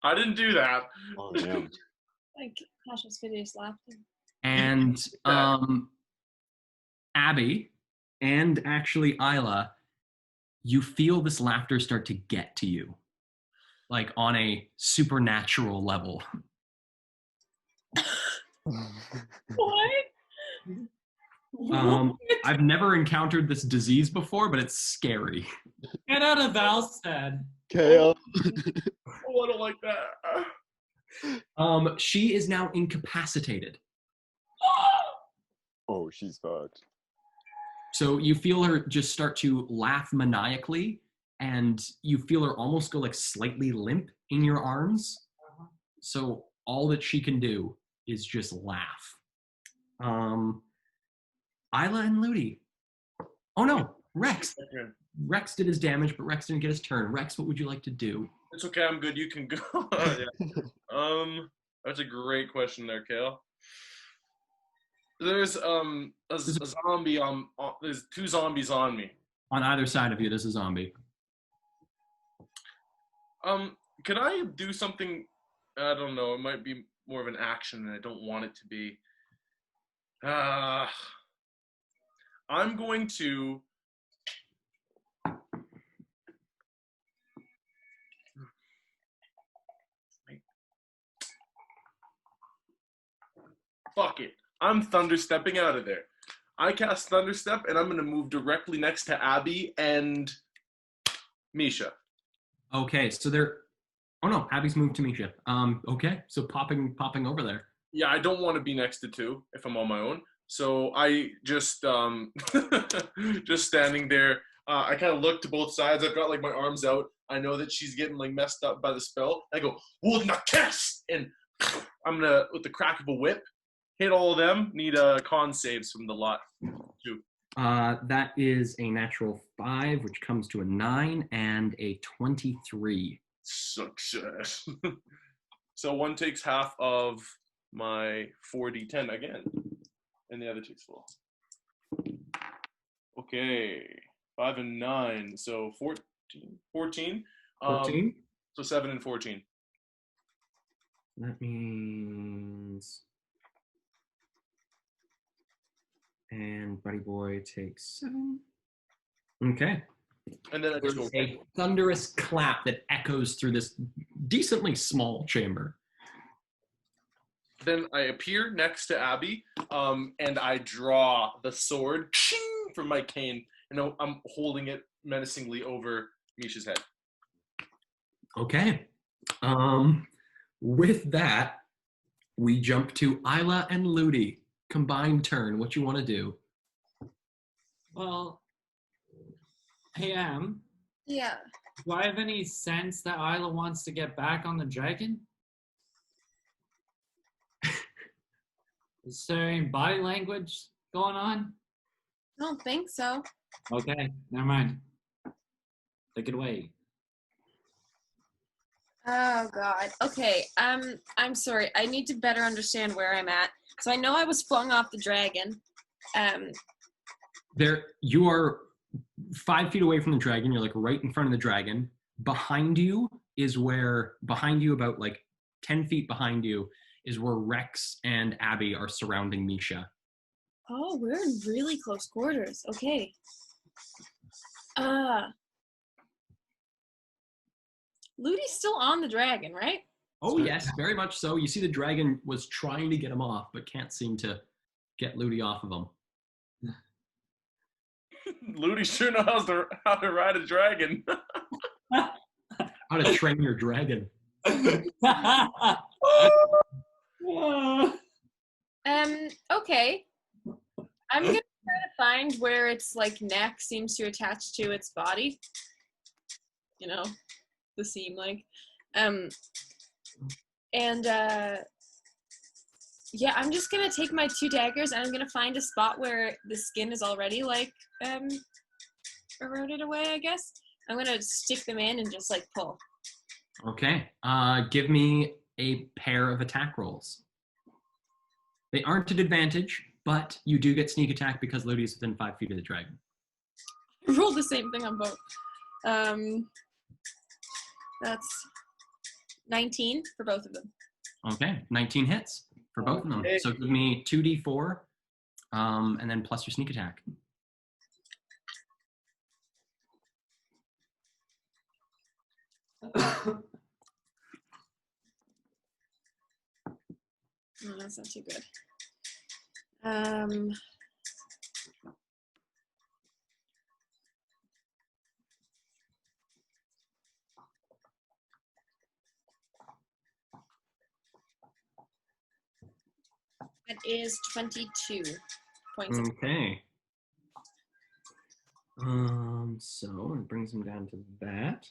I didn't do that. Oh, damn. Like Tasha's videos laughter. And Abbi and actually Isla, you feel this laughter start to get to you, like on a supernatural level. What? I've never encountered this disease before, but it's scary. Get out of Valstead. Kale. Oh, I don't like that. She is now incapacitated. Oh, she's fucked. So you feel her just start to laugh maniacally, and you feel her almost go like slightly limp in your arms. So all that she can do is just laugh. Isla and Ludie. Oh no, Rex. Rex did his damage, but Rex didn't get his turn. Rex, what would you like to do? It's okay, I'm good. You can go. Yeah. That's a great question there, Kale. There's a zombie on. There's 2 zombies on me. On either side of you, there's a zombie. Can I do something? I don't know. It might be more of an action, and I don't want it to be. I'm going to. Fuck it. I'm thunderstepping out of there. I cast Thunderstep, and I'm going to move directly next to Abbi and Misha. Okay, so they're. Oh no, Abby's moved to Misha. Okay, so popping over there. Yeah, I don't want to be next to 2 if I'm on my own. So I just just standing there. I kind of look to both sides. I've got like my arms out. I know that she's getting like messed up by the spell. I go, "Hold na cast!" And I'm gonna, with the crack of a whip, hit all of them. Need con saves from the lot. 2. That is a natural 5, which comes to a 9, and a 23. Success. So one takes half of my 4d10 again, and the other takes full. Okay, 5 and 9, so 14. 14. 14? So 7 and 14. That means. And Buddy Boy takes 7. Okay. And then I just go. A thunderous clap that echoes through this decently small chamber. Then I appear next to Abbi, and I draw the sword from my cane, and I'm holding it menacingly over Misha's head. Okay. With that, we jump to Isla and Ludie. Combined turn. What you want to do? Well, hey, Em, Yeah. do I have any sense that Isla wants to get back on the dragon? Is there any body language going on? I don't think so. Okay, never mind. Take it away. Oh God. Okay. I'm sorry. I need to better understand where I'm at. So I know I was flung off the dragon. There, you are 5 feet away from the dragon. You're like right in front of the dragon. Behind you, about like 10 feet behind you, is where Rex and Abbi are surrounding Misha. Oh, we're in really close quarters. Okay. Ludie's still on the dragon, right? Oh yes, very much so. You see the dragon was trying to get him off, but can't seem to get Ludie off of him. Ludie sure knows how to ride a dragon. How to train your dragon. Okay. I'm gonna try to find where its like neck seems to attach to its body. You know, the seam like. Yeah, I'm just gonna take my 2 daggers and I'm gonna find a spot where the skin is already like eroded away, I guess. I'm gonna stick them in and just like pull. Okay. Give me a pair of attack rolls. They aren't at advantage, but you do get sneak attack because Ludie is within 5 feet of the dragon. Roll the same thing on both. That's 19 for both of them. Okay, 19 hits for both of them. So give me 2d4, and then plus your sneak attack. Oh, that's not too good. That is 22 points. Okay. So it brings him down to that.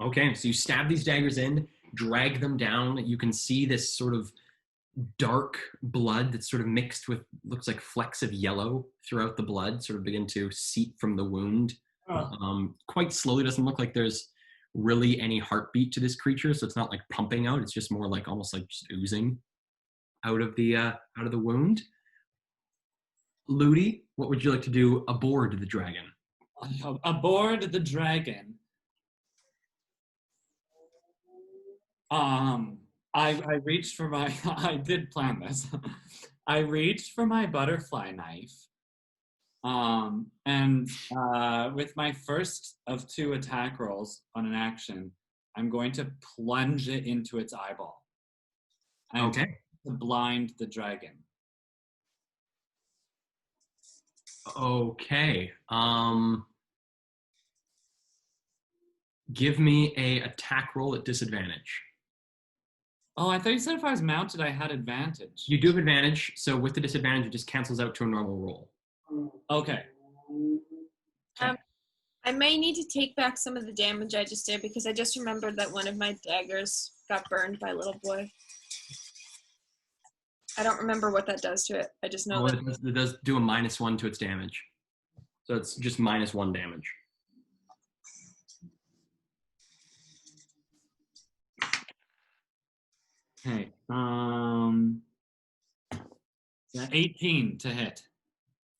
Okay, so you stab these daggers in, drag them down. You can see this sort of dark blood that's sort of mixed with, looks like flecks of yellow throughout the blood, sort of begin to seep from the wound. Quite slowly. Doesn't look like there's really any heartbeat to this creature, so it's not like pumping out. It's just more like almost like just oozing out of the wound. Ludie, what would you like to do aboard the dragon? Aboard the dragon. I reached for my, I did plan this. I reached for my butterfly knife. And with my first of 2 attack rolls on an action, I'm going to plunge it into its eyeball. Okay. To blind the dragon. Okay. Give me a attack roll at disadvantage. Oh, I thought you said if I was mounted, I had advantage. You do have advantage, so with the disadvantage, it just cancels out to a normal roll. Okay. I may need to take back some of the damage I just did because I just remembered that one of my daggers got burned by a little boy. I don't remember what that does to it. I just know that it does do a -1 to its damage. So it's just -1 damage. Okay. 18 to hit.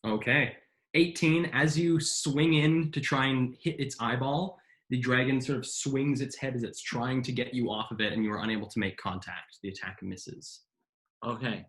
Okay. 18, as you swing in to try and hit its eyeball, the dragon sort of swings its head as it's trying to get you off of it, and you are unable to make contact. The attack misses. Okay.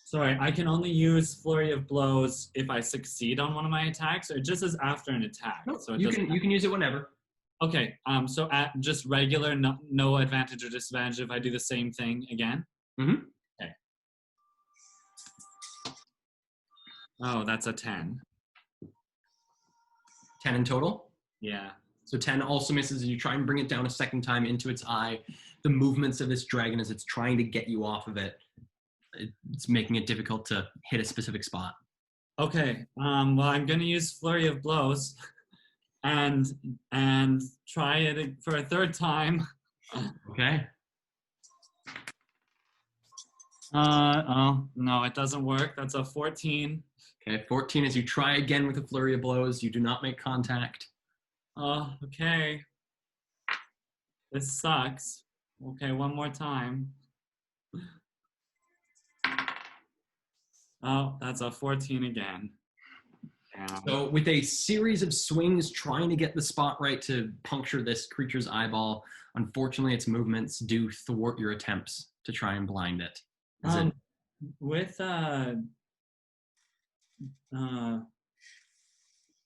Sorry, I can only use Flurry of Blows if I succeed on one of my attacks, or just as after an attack. No, so you can use it whenever. Okay. So at just regular, no advantage or disadvantage if I do the same thing again. Mm-hmm. Okay. Oh, that's a 10. 10 in total? Yeah. So 10 also misses as you try and bring it down a second time into its eye. The movements of this dragon as it's trying to get you off of it, it's making it difficult to hit a specific spot. Okay. Well, I'm gonna use Flurry of Blows, and try it for a third time. Okay. Oh no, it doesn't work. That's a 14. Okay, 14 as you try again with a flurry of blows. You do not make contact. Oh, okay. This sucks. Okay, one more time. Oh, that's a 14 again. Damn. So with a series of swings trying to get the spot right to puncture this creature's eyeball, unfortunately its movements do thwart your attempts to try and blind it. With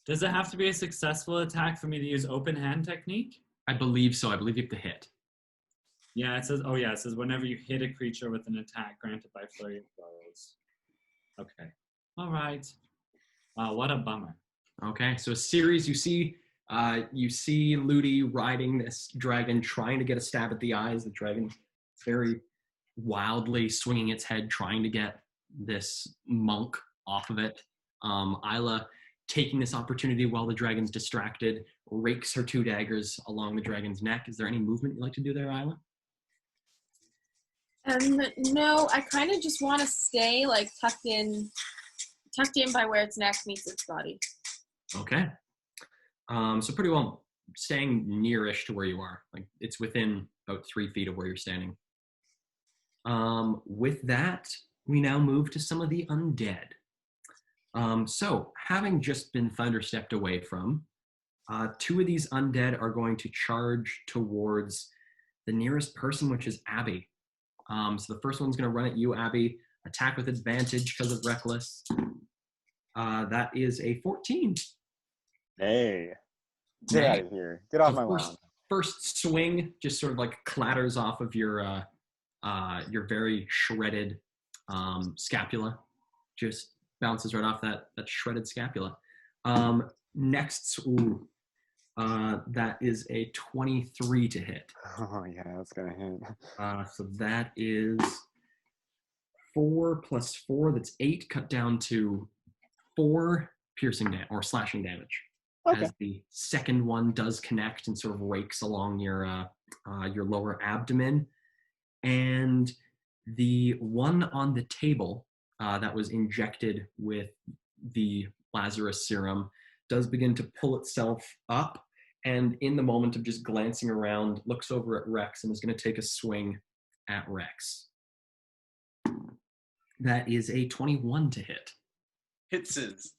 does it have to be a successful attack for me to use open hand technique? I believe so. I believe you have to hit. Yeah, it says. Oh yeah, it says whenever you hit a creature with an attack granted by flurry of blows. Okay. All right. Wow, what a bummer. Okay, so a series, you see Ludie riding this dragon, trying to get a stab at the eyes. The dragon very wildly swinging its head, trying to get this monk off of it. Isla, taking this opportunity while the dragon's distracted, rakes her 2 daggers along the dragon's neck. Is there any movement you'd like to do there, Isla? No, I kind of just want to stay like tucked in by where its neck meets its body. Okay. So pretty well staying nearish to where you are. Like it's within about 3 feet of where you're standing. With that, we now move to some of the undead. So having just been thunderstepped away from, 2 of these undead are going to charge towards the nearest person, which is Abbi. So the first one's going to run at you, Abbi. Attack with advantage because of Reckless. That is a 14. Hey, get out of here. Get off my lawn. First swing just sort of like clatters off of your very shredded scapula. Just bounces right off that shredded scapula. Next, that is a 23 to hit. Oh, yeah, that's going to hit. So that is 4 plus 4. That's 8, cut down to 4 piercing or slashing damage. Okay. As the second one does connect and sort of rakes along your lower abdomen. And the one on the table that was injected with the Lazarus serum does begin to pull itself up, and in the moment of just glancing around, looks over at Rex and is going to take a swing at Rex. That is a 21 to hit. Hits is.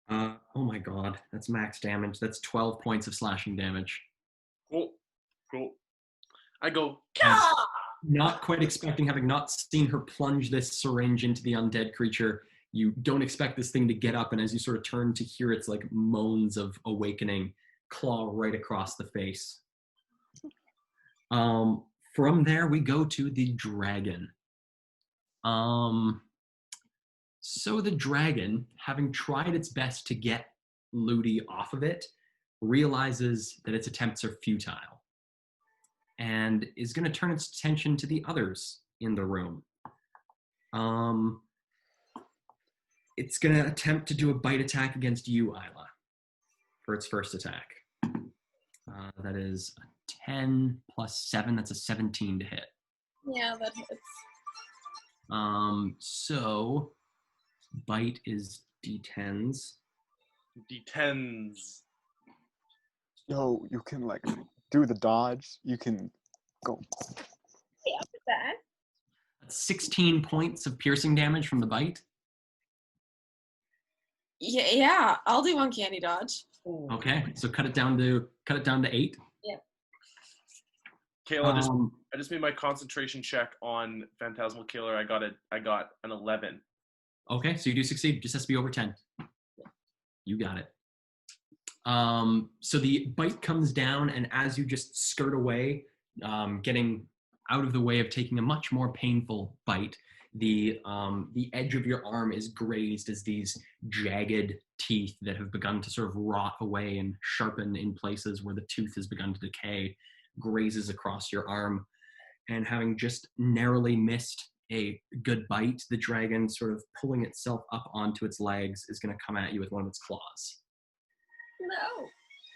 Oh my god, that's max damage. That's 12 points of slashing damage. Cool. I go, Not quite expecting, having not seen her plunge this syringe into the undead creature, you don't expect this thing to get up, and as you sort of turn to hear its like moans of awakening, claw right across the face. From there, we go to the dragon. So the dragon, having tried its best to get Ludie off of it, realizes that its attempts are futile and is going to turn its attention to the others in the room. It's going to attempt to do a bite attack against you, Isla, for its first attack. That is a 10 plus 7. That's a 17 to hit. Yeah, that hits. So bite is D10s. D10s. Yo, you can like do the dodge. You can go. Yeah, with that. That's 16 points of piercing damage from the bite. Yeah, I'll do 1 candy dodge. Okay, so cut it down to 8. Yeah. Kayla, I just made my concentration check on Phantasmal Killer. I got an 11. Okay, so you do succeed. Just has to be over 10. You got it. So the bite comes down, and as you just skirt away, getting out of the way of taking a much more painful bite, The edge of your arm is grazed as these jagged teeth that have begun to sort of rot away and sharpen in places where the tooth has begun to decay grazes across your arm. And having just narrowly missed a good bite, the dragon, sort of pulling itself up onto its legs, is going to come at you with one of its claws.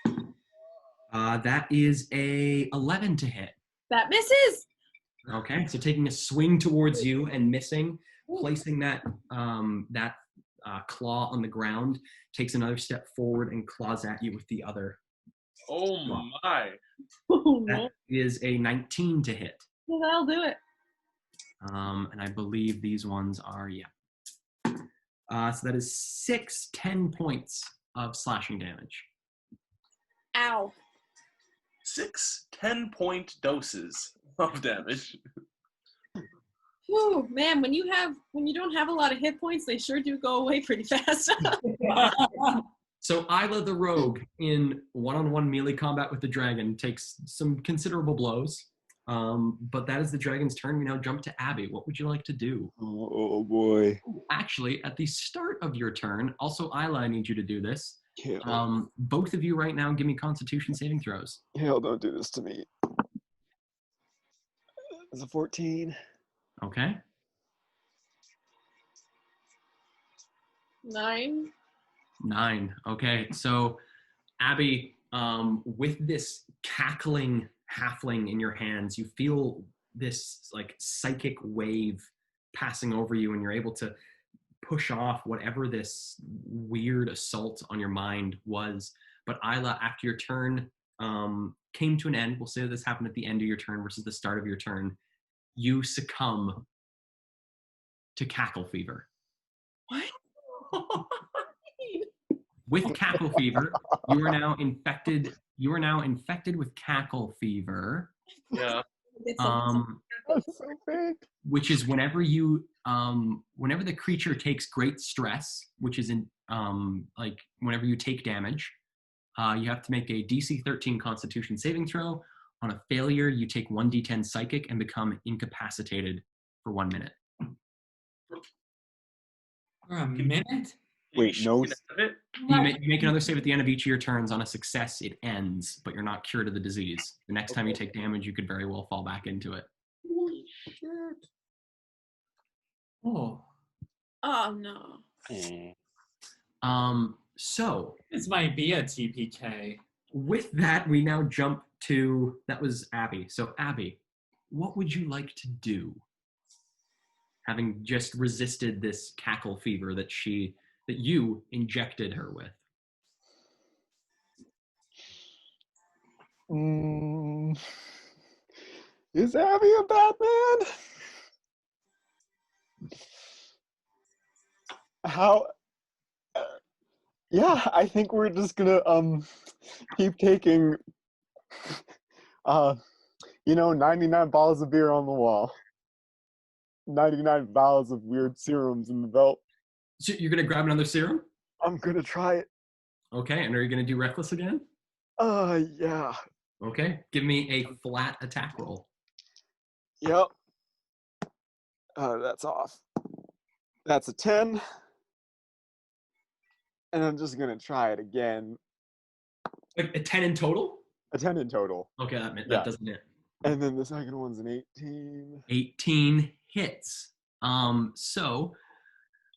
No. That is a 11 to hit. That misses. Okay, so taking a swing towards you and missing, placing that claw on the ground, takes another step forward and claws at you with the other. Oh my. That is a 19 to hit. Well, that'll do it. And I believe these ones are, so that is 10 points of slashing damage. Ow. 6 10-point doses of damage. Whew, man, when you don't have a lot of hit points, they sure do go away pretty fast. So Isla the Rogue, in one-on-one melee combat with the dragon, takes some considerable blows. But that is the dragon's turn. We now jump to Abbi. What would you like to do? Oh boy. Actually, at the start of your turn, also Isla, I need you to do this. Yeah. Both of you right now, give me Constitution saving throws. Hell, don't do this to me. It's a 14. Okay. 9. 9. Okay. So, Abbi, with this cackling halfling in your hands, you feel this like psychic wave passing over you, and you're able to push off whatever this weird assault on your mind was. But Isla, after your turn came to an end, we'll say that this happened at the end of your turn versus the start of your turn, you succumb to cackle fever. What? With cackle fever, you are now infected. You are now infected with cackle fever. Yeah. That's so big. Which is whenever you, whenever the creature takes great stress, which is in, like whenever you take damage, you have to make a DC 13 Constitution saving throw. On a failure, you take 1d10 psychic and become incapacitated for 1 minute. For a minute? Wait, no. You make another save at the end of each of your turns. On a success, it ends, but you're not cured of the disease. The next time you take damage, you could very well fall back into it. Holy shit. Oh. Oh no. So This might be a TPK. with that, we now jump to, that was Abbi. So Abbi, what would you like to do? Having just resisted this cackle fever that you injected her with. Is Abby a Batman? How? Yeah, I think we're just gonna keep taking 99 bottles of beer on the wall. 99 vials of weird serums in the belt. So you're gonna grab another serum? I'm gonna try it. Okay, and are you gonna do reckless again? Yeah. Okay, give me a flat attack roll. Yep. That's off. That's a 10. And I'm just gonna try it again. Like a 10 in total? A 10 in total. Okay, that Yeah. doesn't hit. And then the second one's an 18. 18 hits. So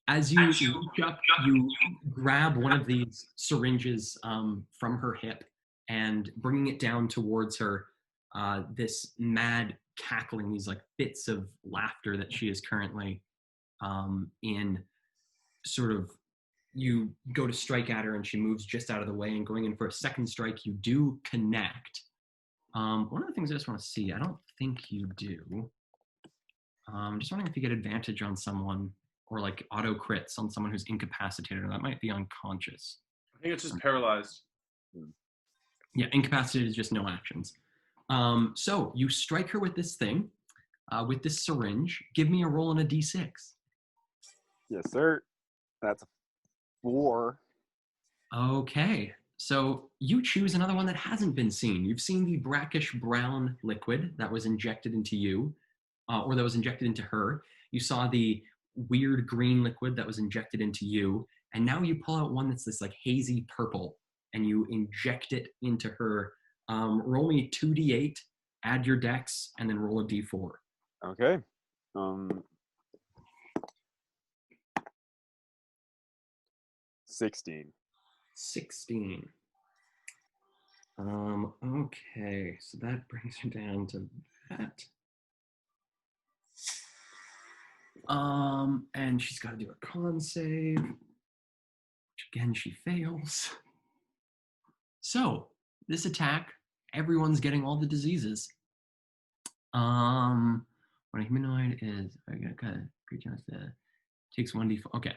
as you reach up, you grab one of these syringes from her hip and bringing it down towards her, this mad cackling, these like fits of laughter that she is currently in, sort of, you go to strike at her and she moves just out of the way, and going in for a second strike, you do connect. One of the things I just want to see, I don't think you do. Just wondering if you get advantage on someone, or like auto crits on someone who's incapacitated, or that might be unconscious. I think it's just paralyzed. Yeah, incapacitated is just no actions. So you strike her with this thing, with this syringe. Give me a roll on a d6. Yes, sir. That's a 4. Okay, so you choose another one that hasn't been seen. You've seen the brackish brown liquid that was injected into you, or that was injected into her. You saw the weird green liquid that was injected into you, and now you pull out one that's this like hazy purple, and you inject it into her. Roll me 2d8, add your dex, and then roll a d4. Okay. 16. 16. Okay, so that brings her down to that. And she's got to do a con save, which again she fails. So this attack, everyone's getting all the diseases. When a humanoid is takes 1d4. Okay.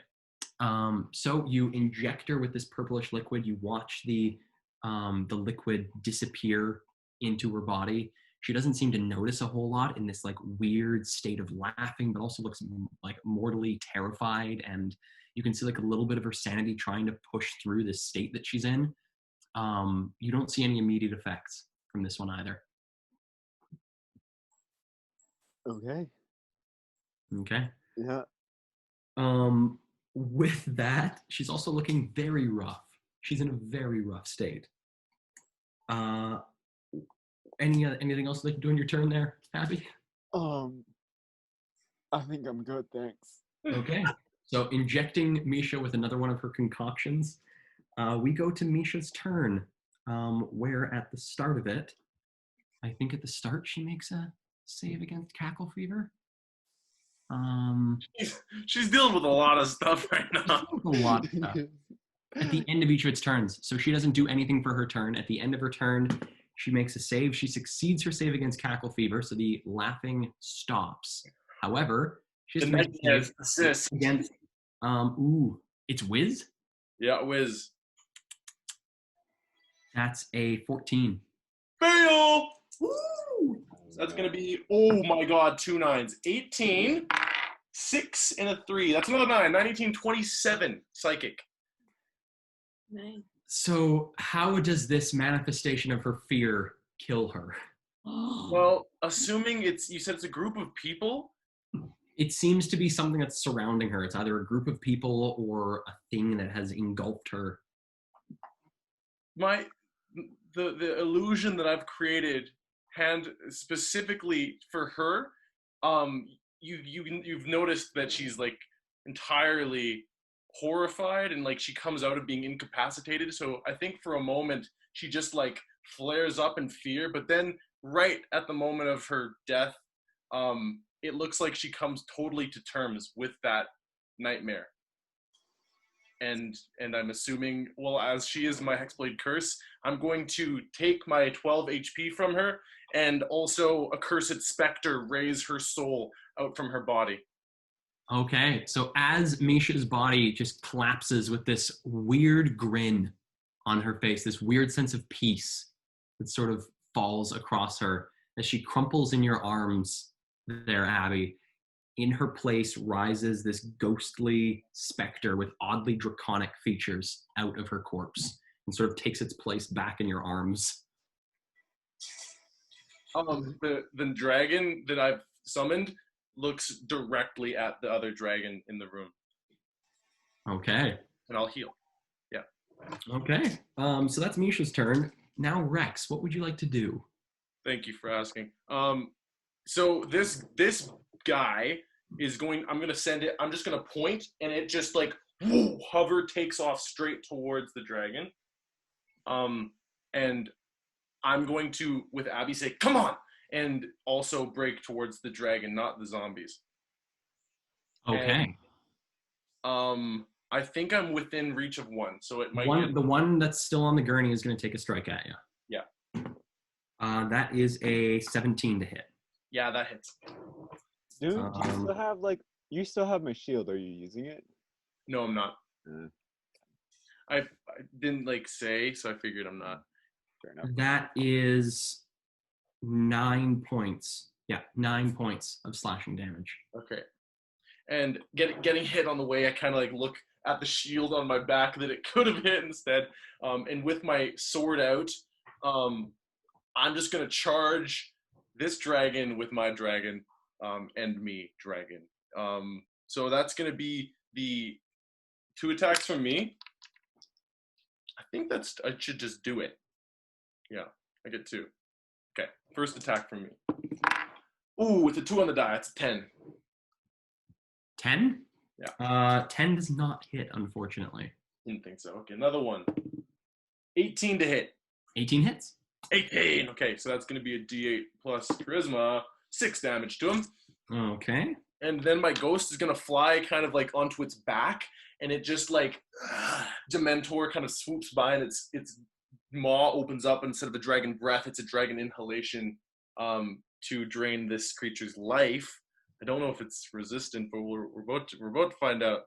So you inject her with this purplish liquid. You watch the liquid disappear into her body. She doesn't seem to notice a whole lot in this like weird state of laughing, but also looks like mortally terrified. And you can see like a little bit of her sanity trying to push through this state that she's in. You don't see any immediate effects from this one either. Okay. Okay. Yeah. With that, she's also looking very rough. She's in a very rough state. Anything else you can do in your turn there, Abbi? I think I'm good, thanks. Okay. So injecting Misha with another one of her concoctions, we go to Misha's turn, where at the start of it, I think at the start she makes a save against cackle fever. She's dealing with a lot of stuff right now. A lot of stuff. At the end of each of its turns. So she doesn't do anything for her turn. At the end of her turn, she makes a save. She succeeds her save against cackle fever, so the laughing stops. However, she has to make a save assist against, it's Whiz? Yeah, Whiz. That's a 14. Fail! Woo! That's going to be, oh my god, 2 9s. 18, 6, and a 3. That's another 9. 19, 27. Psychic. Nice. So how does this manifestation of her fear kill her? Well, assuming you said it's a group of people? It seems to be something that's surrounding her. It's either a group of people or a thing that has engulfed her. The illusion that I've created, and specifically for her, you've noticed that she's like entirely horrified and like she comes out of being incapacitated. So I think for a moment she just like flares up in fear, but then right at the moment of her death, it looks like she comes totally to terms with that nightmare. And I'm assuming, well, as she is my Hexblade curse, I'm going to take my 12 HP from her and also a cursed specter raise her soul out from her body. Okay, so as Misha's body just collapses with this weird grin on her face, this weird sense of peace that sort of falls across her as she crumples in your arms there, Abbi, in her place rises this ghostly specter with oddly draconic features out of her corpse and sort of takes its place back in your arms. The dragon that I've summoned looks directly at the other dragon in the room. Okay. And I'll heal. Yeah. Okay. So that's Misha's turn. Now, Rex, what would you like to do? Thank you for asking. So this guy is going, I'm going to send it, I'm just going to point, and it just like, whoo, hover, takes off straight towards the dragon. And I'm going to, with Abbi, say, come on, and also break towards the dragon, not the zombies. Okay. And, I think I'm within reach of one, so it might the one that's still on the gurney is going to take a strike at you. Yeah. That is a 17 to hit. Yeah, that hits. Dude, do you still have you still have my shield? Are you using it? No, I'm not. I didn't say, so I figured I'm not. Fair enough. That is 9 points. Yeah, 9 points of slashing damage. Okay. And getting hit on the way, I kind of look at the shield on my back that it could have hit instead. And with my sword out, I'm just going to charge this dragon with my dragon, and me, dragon. So that's gonna be the 2 attacks from me. I think I should just do it. Yeah, I get 2. Okay, first attack from me. Ooh, with a 2 on the die, that's a 10. 10? Yeah. 10 does not hit, unfortunately. Didn't think so. Okay, another one. 18 to hit. 18 hits. 18. Okay, so that's gonna be a D8 plus charisma, 6 damage to him. Okay. And then my ghost is gonna fly kind of like onto its back, and it just like Dementor kind of swoops by, and its maw opens up. Instead of a dragon breath, it's a dragon inhalation to drain this creature's life. I don't know if it's resistant, but we're about to find out.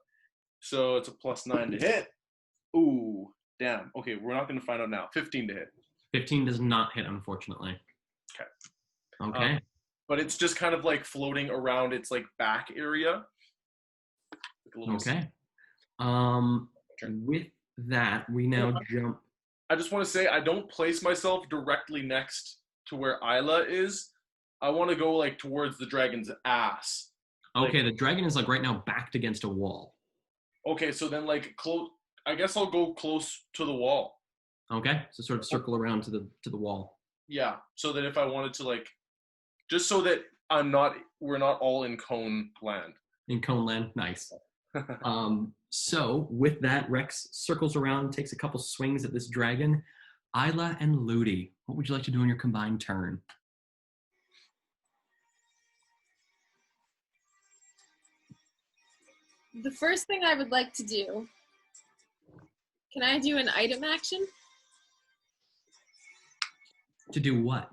So it's a +9 to hit. Ooh, damn. Okay, we're not gonna find out now. 15 to hit. 15 does not hit, unfortunately. Okay. Okay. But it's just kind of like floating around its like back area. Like a little Okay. With that, we now jump. I just want to say I don't place myself directly next to where Isla is. I want to go like towards the dragon's ass. Okay, Like, the dragon is like right now backed against a wall. okay, so then like close. I guess I'll go close to the wall. Okay, so sort of circle around to the wall. Yeah, so that if I wanted to like, just so that we're not all in cone land. In Cone Land, nice. So with that, Rex circles around, takes a couple swings at this dragon. Isla and Ludie, what would you like to do on your combined turn? The first thing I would like to do, can I do an item action? To do what?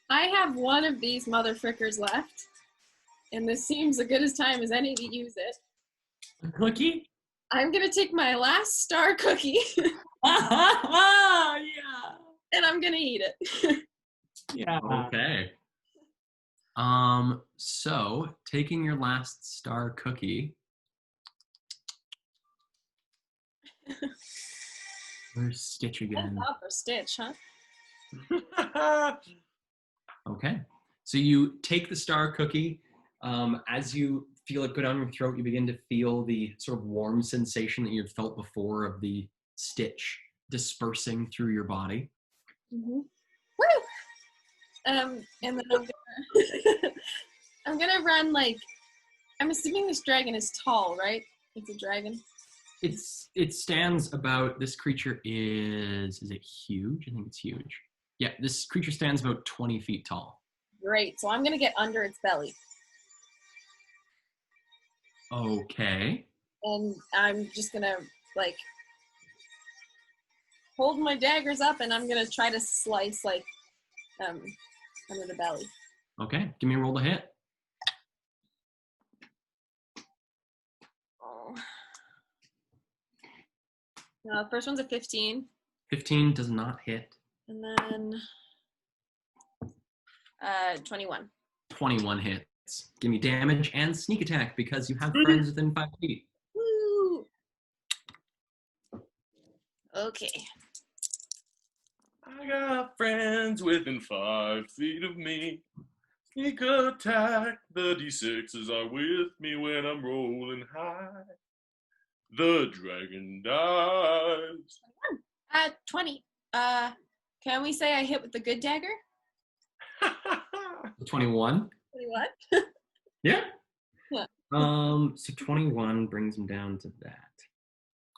I have one of these motherfrickers left, and this seems as good as time as any to use it. A cookie? I'm gonna take my last star cookie, Yeah. and I'm gonna eat it. Yeah. Okay. So taking your last star cookie. Where's Stitch again? That's for Stitch, huh? Okay. So you take the star cookie. As you feel it go down your throat, you begin to feel the sort of warm sensation that you had felt before of the stitch dispersing through your body. Mm-hmm. Woo! And then I'm gonna run like, I'm assuming this dragon is tall, right? It's a dragon. It stands about, this creature is it huge? I think it's huge. Yeah, this creature stands about 20 feet tall. Great. So I'm gonna get under its belly. Okay. And I'm just gonna like hold my daggers up, and I'm gonna try to slice like under the belly. Okay, give me a roll to hit. Oh. First one's a 15. 15 does not hit. And then 21. 21 hits. Give me damage and sneak attack because you have friends within 5 feet. Woo! Okay. I got friends within 5 feet of me. Sneak attack, the D6s are with me when I'm rolling high. The dragon dies. 20. Can we say I hit with the good dagger? 21? 21? Yeah. Yeah. So 21 brings him down to that.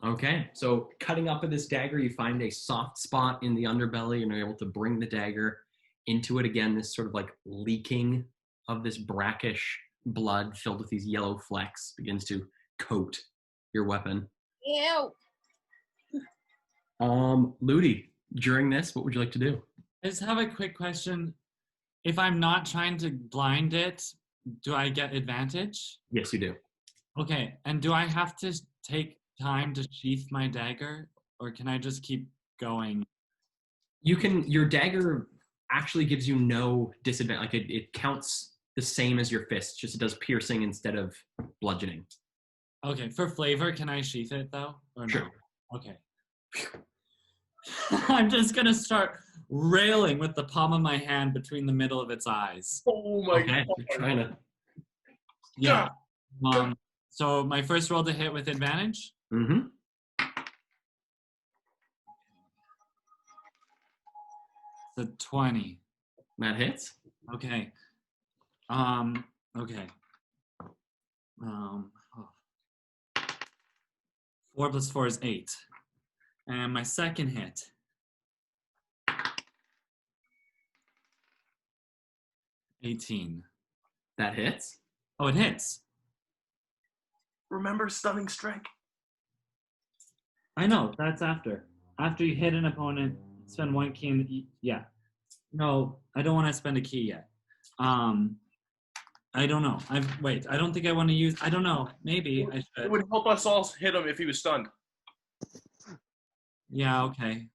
Okay, so cutting up with this dagger, you find a soft spot in the underbelly and are able to bring the dagger into it again, this sort of like leaking of this brackish blood filled with these yellow flecks begins to coat your weapon. Ew. Ludie, during this, what would you like to do? I just have a quick question. If I'm not trying to blind it, do I get advantage? Yes, you do. Okay, and do I have to take time to sheath my dagger, or can I just keep going? You can, your dagger actually gives you no disadvantage. Like it counts the same as your fist, just it does piercing instead of bludgeoning. Okay, for flavor, can I sheath it though? Or Sure. No? Okay. I'm just gonna start railing with the palm of my hand between the middle of its eyes. Oh my Okay, god. you're trying to Yeah. So my first roll to hit with advantage. Mm-hmm. The 20. That hits. Okay. Okay. Oh. 4 plus 4 is 8. And my second hit. 18. That hits. Oh, it hits. Remember stunning strike. I know, that's after. After you hit an opponent, spend 1 key and yeah. No, I don't want to spend a key yet. I don't know. Wait, I don't think I want to use, I don't know. Maybe I It should. would help us all hit him if he was stunned. Yeah, okay.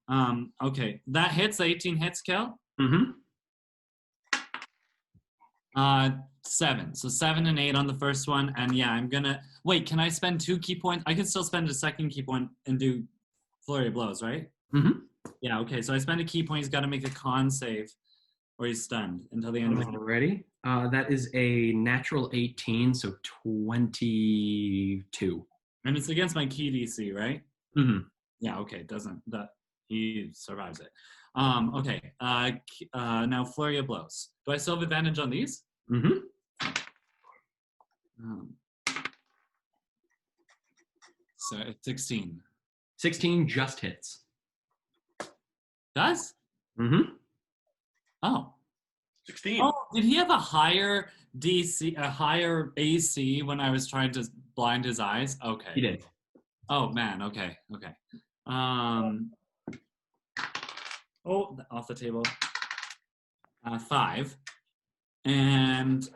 Okay. That hits, the 18 hits, Kel? Mm-hmm. 7. So 7 and 8 on the first one. And yeah, I'm gonna, wait, can I spend 2 key points? I can still spend a second key point and do flurry of blows, right? Mm-hmm. Yeah, okay. So I spend a key point, he's gotta make a con save or he's stunned until the end of the Alrighty. That is a natural 18, so 22. And it's against my key DC, right? Mm-hmm. Yeah, okay, he survives it. Okay, now flurry of blows. Do I still have advantage on these? Mm-hmm. So it's 16. 16 just hits. Does? Mm-hmm. Oh. 16. Oh, did he have a higher DC, a higher AC when I was trying to blind his eyes? Okay. He did. Oh man, okay. Oh, off the table. 5. And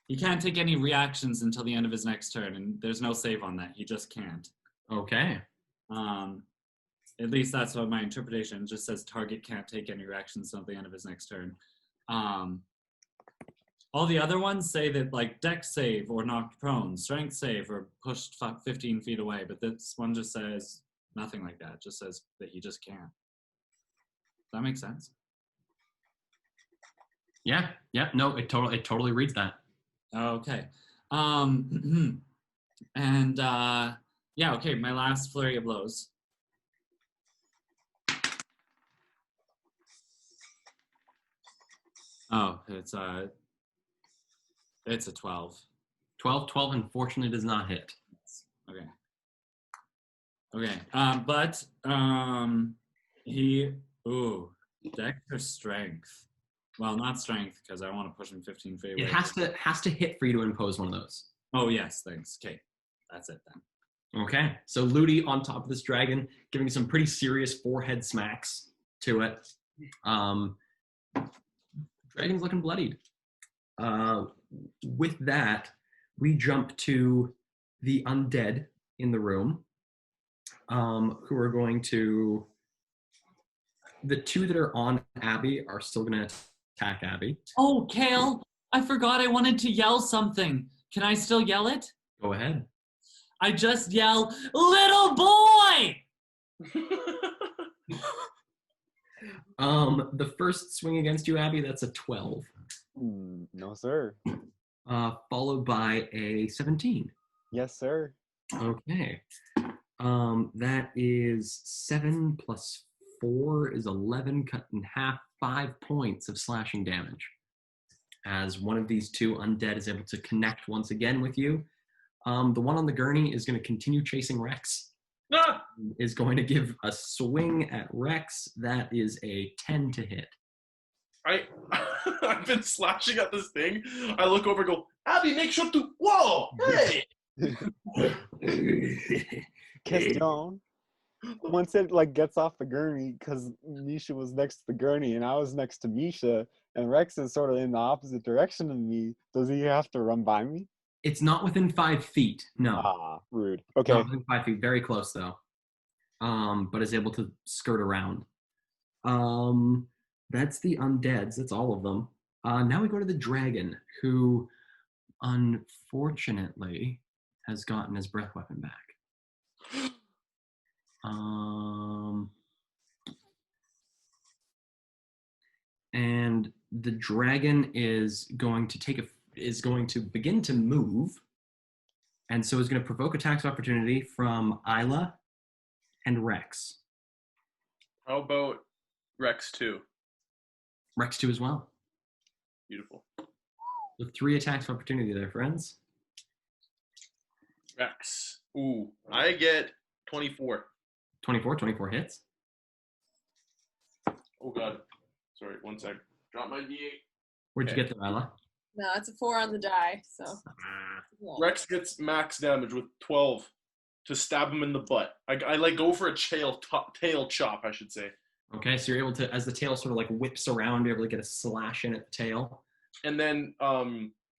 he can't take any reactions until the end of his next turn, and there's no save on that. He just can't. Okay. At least that's what my interpretation just says. Target can't take any reactions until the end of his next turn. All the other ones say that like dex save or knocked prone, strength save or pushed 15 feet away, but this one just says nothing like that. It just says that he just can't. Does that make sense? Yeah. No, it totally reads that. Okay. And yeah, okay, my last flurry of blows. Oh, it's a 12. 12 unfortunately does not hit. Okay. But dex or strength. Well, not strength because I want to push him 15 feet away. It has to hit for you to impose one of those. Oh yes, thanks. Okay, that's it then. Okay, so Ludie on top of this dragon, giving some pretty serious forehead smacks to it. Dragon's looking bloodied. With that, we jump to the undead in the room, who are going to. The 2 that are on Abbi are still going to attack Abbi. Oh, Kale, I forgot I wanted to yell something. Can I still yell it? Go ahead. I just yell, little boy! The first swing against you, Abbi, that's a 12. No, sir. Followed by a 17. Yes, sir. Okay. That is 7 plus 4 is 11, cut in half, 5 points of slashing damage. As one of these 2 undead is able to connect once again with you. The one on the gurney is going to continue chasing Rex. Ah! Is going to give a swing at Rex. That is a 10 to hit. I've been slashing at this thing. I look over and go, Abbi, make sure to, whoa, hey! Question. Once it like gets off the gurney, because Misha was next to the gurney and I was next to Misha, and Rex is sort of in the opposite direction of me, does he have to run by me? It's not within 5 feet. No. Ah, rude. Okay. Not within 5 feet. Very close though. But is able to skirt around. That's the undeads. That's all of them. Now we go to the dragon, who unfortunately has gotten his breath weapon back. the dragon is going to begin to move, and so is going to provoke attacks of opportunity from Isla and Rex. How about Rex 2? Rex 2 as well. Beautiful. So 3 attacks of opportunity there, friends. Rex. Ooh, I get 24. 24 hits. Oh god. Sorry, one sec. Drop my D8. Where'd you get there, Isla? No, it's a 4 on the die, so. Yeah. Rex gets max damage with 12 to stab him in the butt. I like go for a tail chop, I should say. Okay, so you're able to, as the tail sort of like whips around, you're able to get a slash in at the tail. And then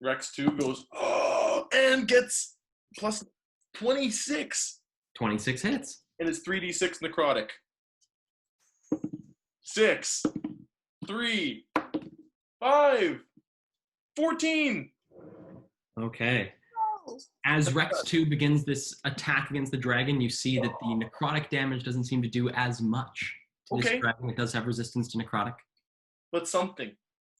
Rex 2 goes, oh, and gets plus 26. 26 hits. And it's 3d6 necrotic. 6, 3, 5, 14. Okay. As Rex 2 begins this attack against the dragon, you see that the necrotic damage doesn't seem to do as much to this dragon. It does have resistance to necrotic. But something.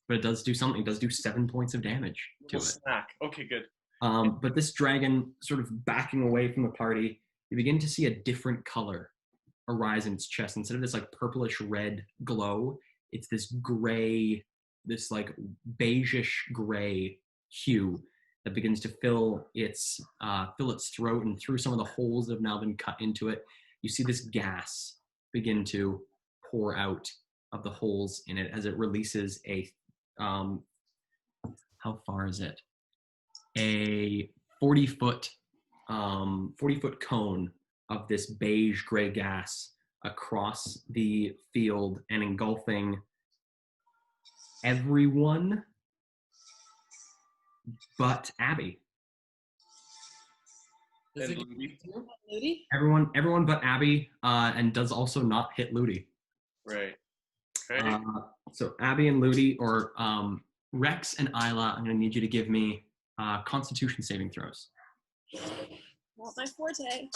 But it does do something. It does do 7 points of damage to it. Snack. Okay, good. But this dragon sort of backing away from the party, you begin to see a different color arise in its chest. Instead of this like purplish red glow, it's this gray, this like beigeish gray hue that begins to fill its throat, and through some of the holes that have now been cut into it, you see this gas begin to pour out of the holes in it as it releases a how far is it? A 40-foot cone of this beige gray gas across the field and engulfing everyone but Abbi. Does it Ludie? Everyone but Abbi, and does also not hit Ludie. Right. Okay. So Abbi and Ludie, or Rex and Isla, I'm going to need you to give me Constitution saving throws. Not my forte.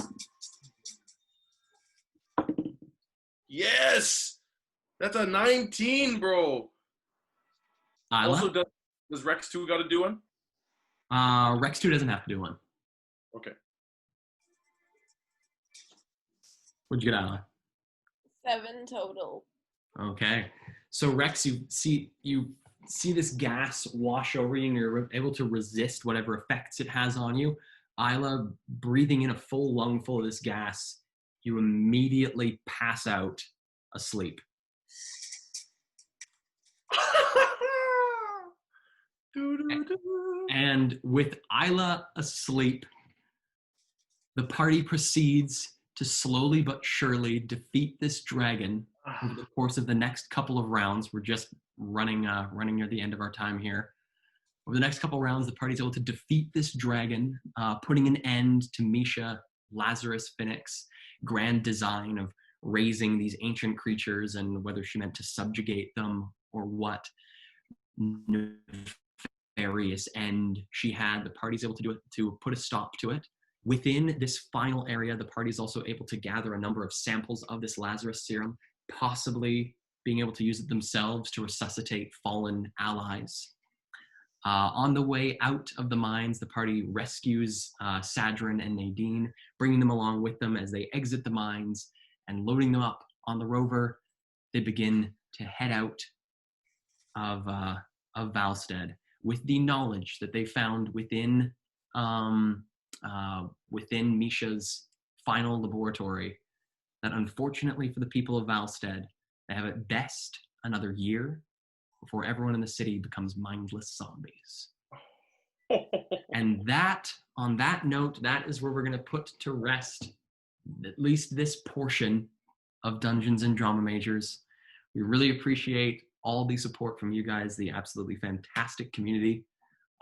Yes! That's a 19, bro. Isla? Also, does Rex 2 got to do one? Rex 2 doesn't have to do one. Okay. What'd you get, Isla? 7 total. Okay. So Rex, you see this gas wash over you, and you're able to resist whatever effects it has on you. Isla, breathing in a full lungful of this gas, you immediately pass out asleep. And with Isla asleep, the party proceeds to slowly but surely defeat this dragon over the course of the next couple of rounds. We're just running near the end of our time here. Over the next couple of rounds, the party's able to defeat this dragon, putting an end to Misha, Lazarus, Phoenix, grand design of raising these ancient creatures, and whether she meant to subjugate them or what nefarious end she had. The party's able to do it to put a stop to it. Within this final area, the party's also able to gather a number of samples of this Lazarus serum, possibly being able to use it themselves to resuscitate fallen allies. On the way out of the mines, the party rescues Sadrin and Nadine, bringing them along with them as they exit the mines, and loading them up on the rover, they begin to head out of Valstead with the knowledge that they found within Misha's final laboratory, that unfortunately for the people of Valstead, they have at best another year before everyone in the city becomes mindless zombies. And that, on that note, that is where we're going to put to rest at least this portion of Dungeons and Drama Majors. We really appreciate all the support from you guys, the absolutely fantastic community.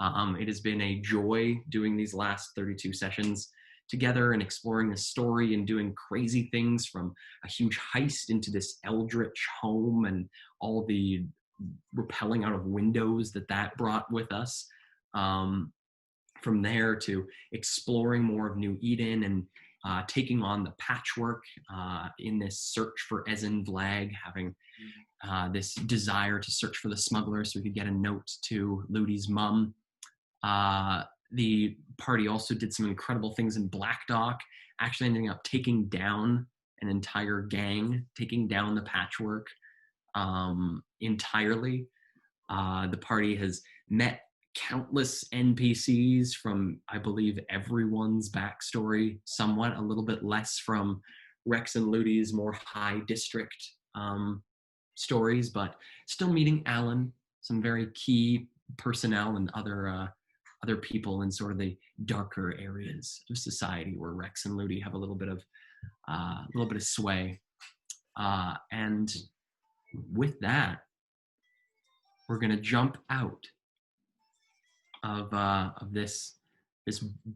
It has been a joy doing these last 32 sessions together and exploring this story and doing crazy things, from a huge heist into this eldritch home and all the repelling out of windows that brought with us. from there to exploring more of New Eden and taking on the patchwork in this search for Ezen Vlag, having this desire to search for the smuggler so we could get a note to Ludie's mum. The party also did some incredible things in Black Dock, actually ending up taking down an entire gang, taking down the patchwork entirely. The party has met countless NPCs from, I believe, everyone's backstory, somewhat, a little bit less from Rex and Ludie's more high district stories, but still meeting Alan, some very key personnel and other people in sort of the darker areas of society where Rex and Ludie have a little bit of sway. And with that, we're gonna jump out of this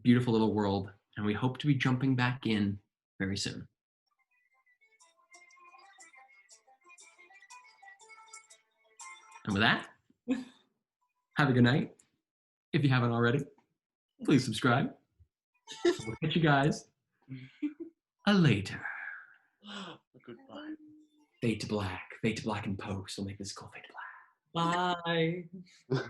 beautiful little world, and we hope to be jumping back in very soon. And with that, have a good night. If you haven't already, please subscribe. We'll catch you guys later. Goodbye. Fade to black and post will make this call fade to black. Bye.